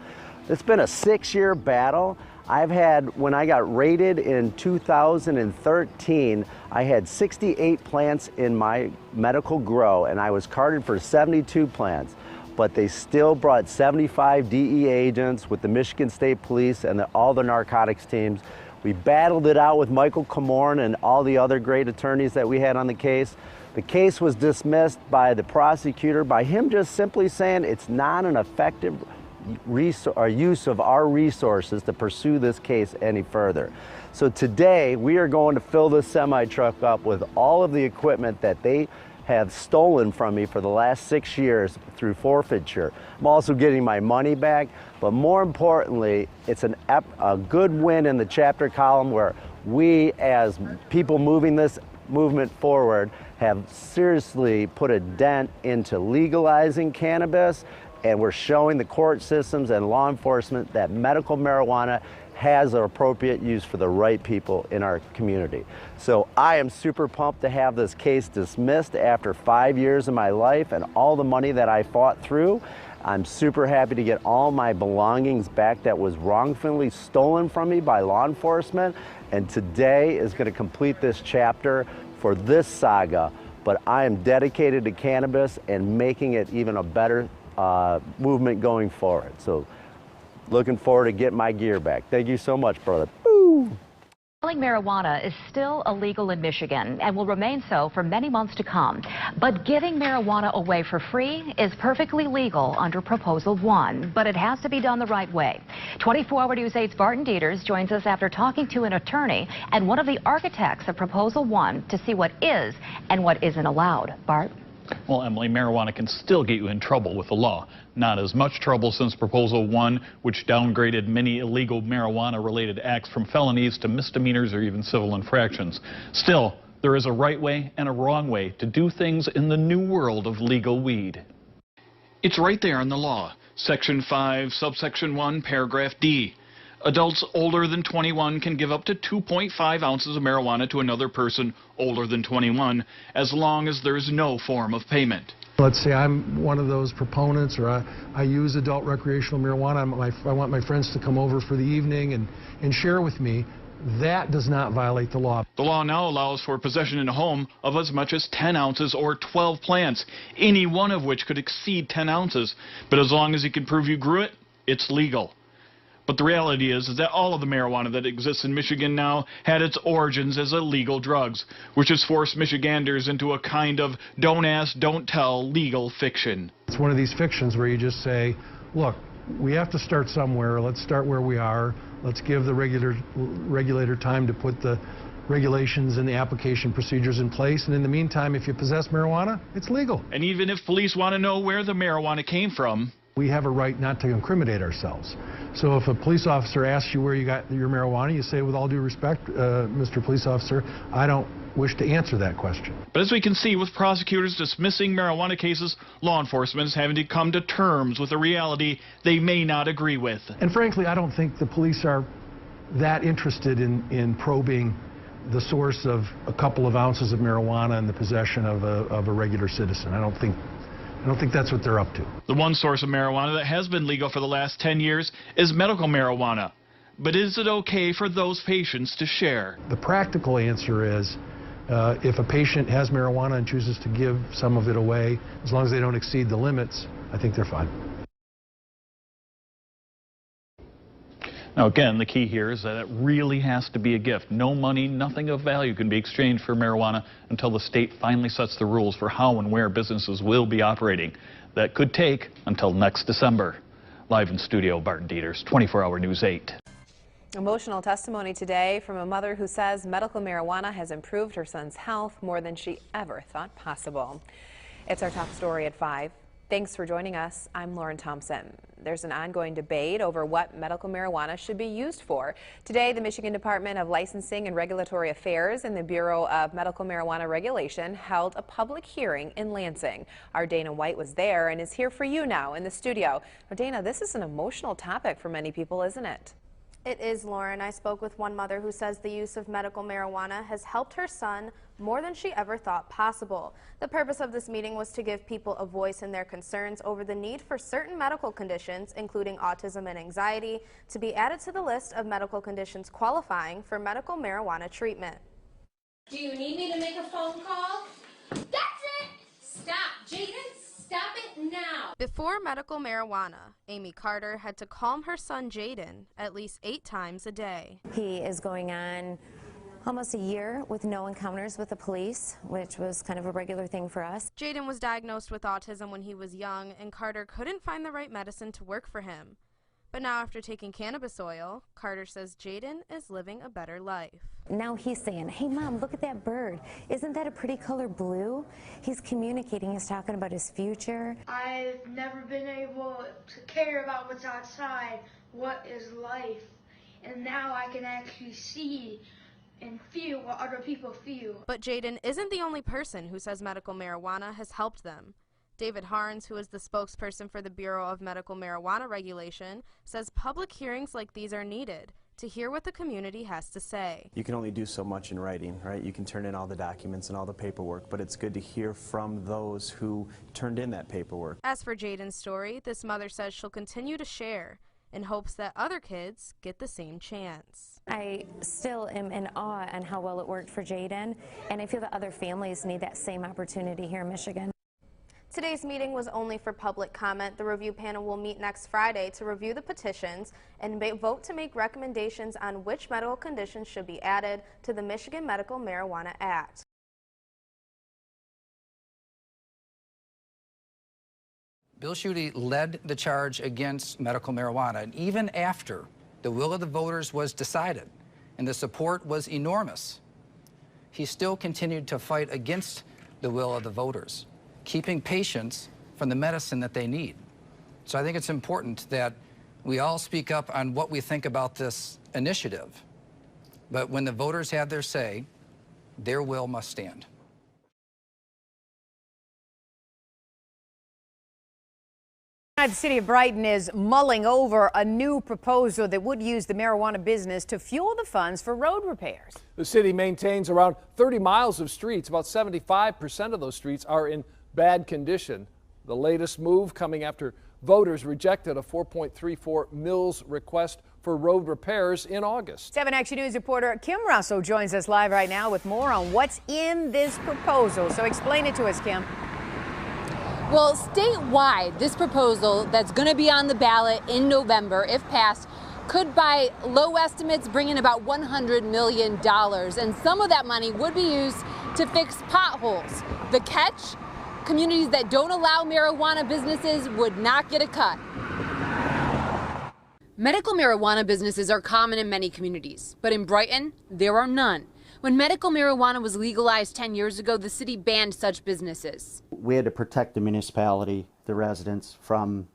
It's been a 6-year battle. When I got raided in 2013, I had 68 plants in my medical grow, and I was carded for 72 plants. But they still brought 75 DEA agents with the Michigan State Police and all the narcotics teams. We battled it out with Michael Komorn and all the other great attorneys that we had on the case. The case was dismissed by the prosecutor by him just simply saying it's not an effective use of our resources to pursue this case any further. So today we are going to fill this semi-truck up with all of the equipment that they have stolen from me for the last 6 years through forfeiture. I'm also getting my money back, but more importantly, it's a good win in the chapter column where we, as people moving this movement forward, have seriously put a dent into legalizing cannabis, and we're showing the court systems and law enforcement that medical marijuana has an appropriate use for the right people in our community. So I am super pumped to have this case dismissed after 5 years of my life and all the money that I fought through. I'm super happy to get all my belongings back that was wrongfully stolen from me by law enforcement, and today is going to complete this chapter for this saga. But I am dedicated to cannabis and making it even a better movement going forward. So looking forward to getting my gear back. Thank you so much, brother. Boo! Selling marijuana is still illegal in Michigan and will remain so for many months to come. But giving marijuana away for free is perfectly legal under Proposal 1, but it has to be done the right way. 24 Hour News 8's Barton Dieters joins us after talking to an attorney and one of the architects of Proposal 1 to see what is and what isn't allowed. Bart? Well, Emily, marijuana can still get you in trouble with the law. Not as much trouble since Proposal 1, which downgraded many illegal marijuana-related acts from felonies to misdemeanors or even civil infractions. Still, there is a right way and a wrong way to do things in the new world of legal weed. It's right there in the law. Section 5, subsection 1, paragraph D. Adults older than 21 can give up to 2.5 ounces of marijuana to another person older than 21, as long as there is no form of payment. Let's say I'm one of those proponents, or I use adult recreational marijuana. I want my friends to come over for the evening and share with me. That does not violate the law. The law now allows for possession in a home of as much as 10 ounces or 12 plants, any one of which could exceed 10 ounces. But as long as you can prove you grew it, it's legal. But the reality is that all of the marijuana that exists in Michigan now had its origins as illegal drugs, which has forced Michiganders into a kind of don't ask, don't tell legal fiction. It's one of these fictions where you just say, look, we have to start somewhere. Let's start where we are. Let's give the regulator time to put the regulations and the application procedures in place. And in the meantime, if you possess marijuana, it's legal. And even if police want to know where the marijuana came from, we have a right not to incriminate ourselves. So if a police officer asks you where you got your marijuana, you say, with all due respect, Mr. Police Officer, I don't wish to answer that question. But as we can see, with prosecutors dismissing marijuana cases, law enforcement is having to come to terms with a reality they may not agree with. And frankly, I don't think the police are that interested in probing the source of a couple of ounces of marijuana in the possession of a regular citizen. I don't think that's what they're up to. The one source of marijuana that has been legal for the last 10 years is medical marijuana. But is it okay for those patients to share? The practical answer is, if a patient has marijuana and chooses to give some of it away, as long as they don't exceed the limits, I think they're fine. Now again, the key here is that it really has to be a gift. No money, nothing of value can be exchanged for marijuana until the state finally sets the rules for how and where businesses will be operating. That could take until next December. Live in studio, Barton Dieters, 24-Hour News 8. Emotional testimony today from a mother who says medical marijuana has improved her son's health more than she ever thought possible. It's our top story at 5. Thanks for joining us. I'm Lauren Thompson. There's an ongoing debate over what medical marijuana should be used for. Today, the Michigan Department of Licensing and Regulatory Affairs and the Bureau of Medical Marijuana Regulation held a public hearing in Lansing. Our Dana White was there and is here for you now in the studio. Now, Dana, this is an emotional topic for many people, isn't it? It is, Lauren. I spoke with one mother who says the use of medical marijuana has helped her son more than she ever thought possible. The purpose of this meeting was to give people a voice in their concerns over the need for certain medical conditions, including autism and anxiety, to be added to the list of medical conditions qualifying for medical marijuana treatment. Do you need me to make a phone call? That's it! Stop, Jaden! Stop it now! Before medical marijuana, Amy Carter had to calm her son Jaden at least 8 times a day. He is going on almost a year with no encounters with the police, which was kind of a regular thing for us. Jaden was diagnosed with autism when he was young, and Carter couldn't find the right medicine to work for him. But now after taking cannabis oil, Carter says Jaden is living a better life. Now he's saying, hey Mom, look at that bird. Isn't that a pretty color blue? He's communicating, he's talking about his future. I've never been able to care about what's outside, what is life, and now I can actually see and feel what other people feel. But Jaden isn't the only person who says medical marijuana has helped them. David Harns, who is the spokesperson for the Bureau of Medical Marijuana Regulation, says public hearings like these are needed to hear what the community has to say. You can only do so much in writing, right? You can turn in all the documents and all the paperwork, but it's good to hear from those who turned in that paperwork. As for Jaden's story, this mother says she'll continue to share in hopes that other kids get the same chance. I still am in awe on how well it worked for Jaden, and I feel that other families need that same opportunity here in Michigan. Today's meeting was only for public comment. The review panel will meet next Friday to review the petitions and vote to make recommendations on which medical conditions should be added to the Michigan Medical Marijuana Act. Bill Schuette led the charge against medical marijuana, and even after the will of the voters was decided and the support was enormous, he still continued to fight against the will of the voters, keeping patients from the medicine that they need. So I think it's important that we all speak up on what we think about this initiative. But when the voters have their say, their will must stand. The city of Brighton is mulling over a new proposal that would use the marijuana business to fuel the funds for road repairs. The city maintains around 30 miles of streets. About 75% of those streets are in bad condition. The latest move coming after voters rejected a $4.34 mills request for road repairs in August. 7 Action News reporter Kim Russell joins us live right now with more on what's in this proposal. So explain it to us, Kim. Well, statewide, this proposal that's going to be on the ballot in November, if passed, could by low estimates bring in about $100 million. And some of that money would be used to fix potholes. The catch? Communities that don't allow marijuana businesses would not get a cut. Medical marijuana businesses are common in many communities, but in Brighton, there are none. When medical marijuana was legalized 10 years ago, the city banned such businesses. We had to protect the municipality, the residents, from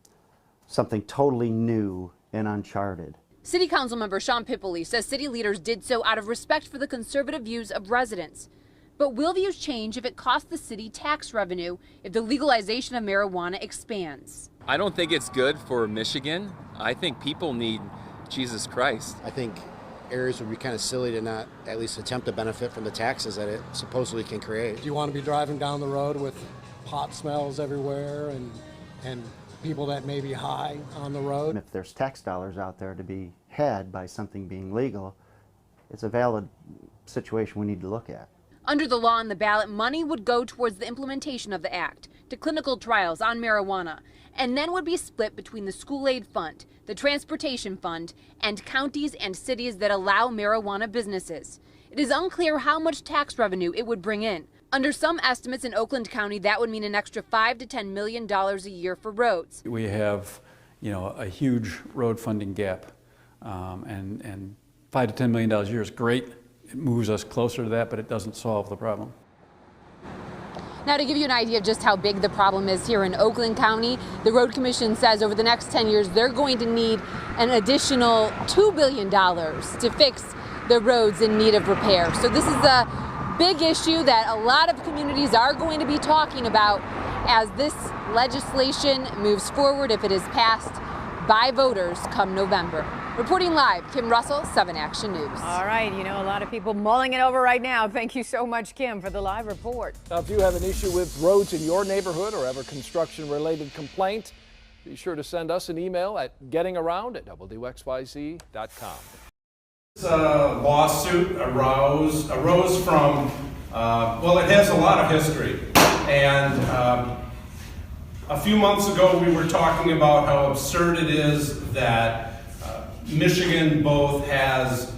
something totally new and uncharted. City Council member Sean Pipoli says city leaders did so out of respect for the conservative views of residents. But will views change if it costs the city tax revenue if the legalization of marijuana expands? I don't think it's good for Michigan. I think people need Jesus Christ. I think areas would be kind of silly to not at least attempt to benefit from the taxes that it supposedly can create. Do you want to be driving down the road with pot smells everywhere and people that may be high on the road? If there's tax dollars out there to be had by something being legal, it's a valid situation we need to look at. Under the law on the ballot, money would go towards the implementation of the act, to clinical trials on marijuana, and then would be split between the school aid fund, the transportation fund, and counties and cities that allow marijuana businesses. It is unclear how much tax revenue it would bring in. Under some estimates in Oakland County, that would mean an extra $5 to $10 million a year for roads. We have, a huge road funding gap, and $5 to $10 million a year is great. It moves us closer to that, but it doesn't solve the problem. Now, to give you an idea of just how big the problem is here in Oakland County, the Road Commission says over the next 10 years, they're going to need an additional $2 billion to fix the roads in need of repair. So this is a big issue that a lot of communities are going to be talking about as this legislation moves forward, if it is passed by voters come November. Reporting live, Kim Russell, 7 Action News. All right, a lot of people mulling it over right now. Thank you so much, Kim, for the live report. Now, if you have an issue with roads in your neighborhood or have a construction-related complaint, be sure to send us an email at gettingaround@wxyz.com. This lawsuit arose from, it has a lot of history. And a few months ago, we were talking about how absurd it is that Michigan both has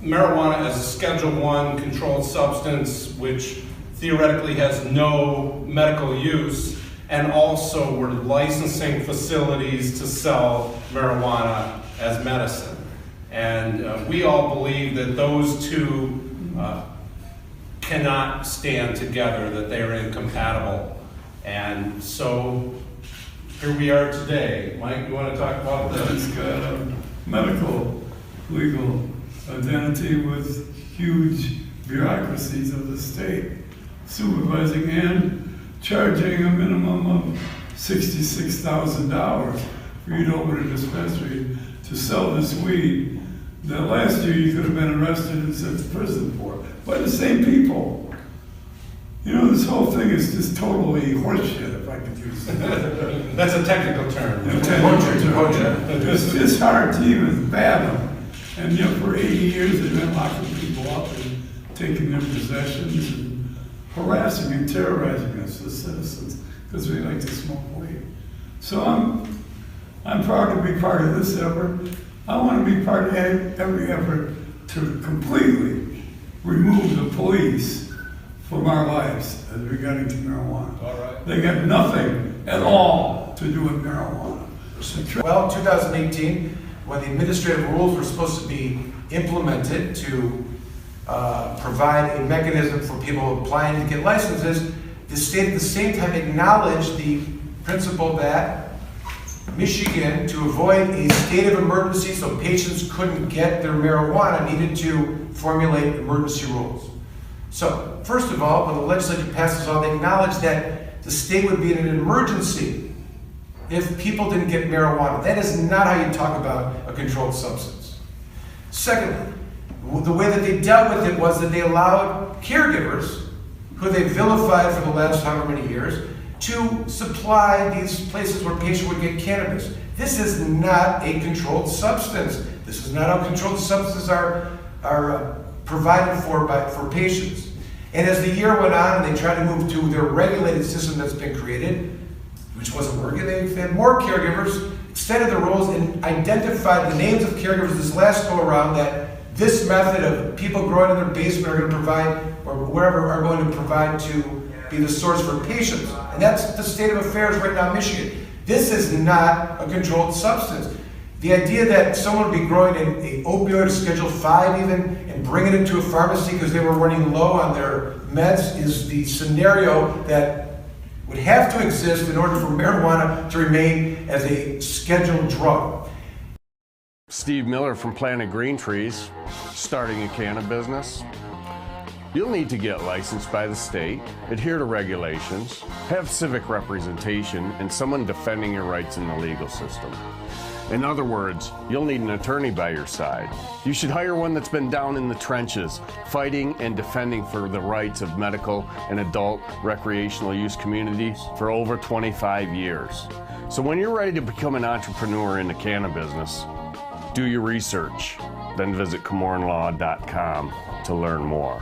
marijuana as a Schedule I controlled substance, which theoretically has no medical use, and also we're licensing facilities to sell marijuana as medicine. And we all believe that those two cannot stand together, that they are incompatible. And so here we are today. Mike, you want to talk about this? It's got a medical legal identity with huge bureaucracies of the state, supervising and charging a minimum of $66,000 for you to open a dispensary to sell this weed that last year you could have been arrested and sent to prison for by the same people. This whole thing is just totally horseshit, if I could use that. That's a technical term. It's hard to even fathom. And for 80 years they've been locking people up and taking their possessions and harassing and terrorizing us as citizens because we like to smoke weed. So I'm proud to be part of this effort. I want to be part of every effort to completely remove the police from our lives as regarding to marijuana. All right. They got nothing at all to do with marijuana. Well, 2018, when the administrative rules were supposed to be implemented to provide a mechanism for people applying to get licenses, the state at the same time acknowledged the principle that Michigan, to avoid a state of emergency so patients couldn't get their marijuana, needed to formulate emergency rules. So, first of all, when the legislature passed this law, they acknowledged that the state would be in an emergency if people didn't get marijuana. That is not how you talk about a controlled substance. Secondly, the way that they dealt with it was that they allowed caregivers, who they vilified for the last however many years, to supply these places where patients would get cannabis. This is not a controlled substance. This is not how controlled substances are provided for patients. And as the year went on and they tried to move to their regulated system that's been created, which wasn't working, they had more caregivers, extended the rules, and identified the names of caregivers this last go around that this method of people growing in their basement are going to provide, or wherever are going to provide to be the source for patients. And that's the state of affairs right now in Michigan. This is not a controlled substance. The idea that someone would be growing an opioid Schedule 5 even and bringing it to a pharmacy because they were running low on their meds is the scenario that would have to exist in order for marijuana to remain as a scheduled drug. Steve Miller from Planted Green Trees, starting a cannabis business. You'll need to get licensed by the state, adhere to regulations, have civic representation, and someone defending your rights in the legal system. In other words, you'll need an attorney by your side. You should hire one that's been down in the trenches, fighting and defending for the rights of medical and adult recreational use communities for over 25 years. So when you're ready to become an entrepreneur in the cannabis business, do your research, then visit komornlaw.com to learn more.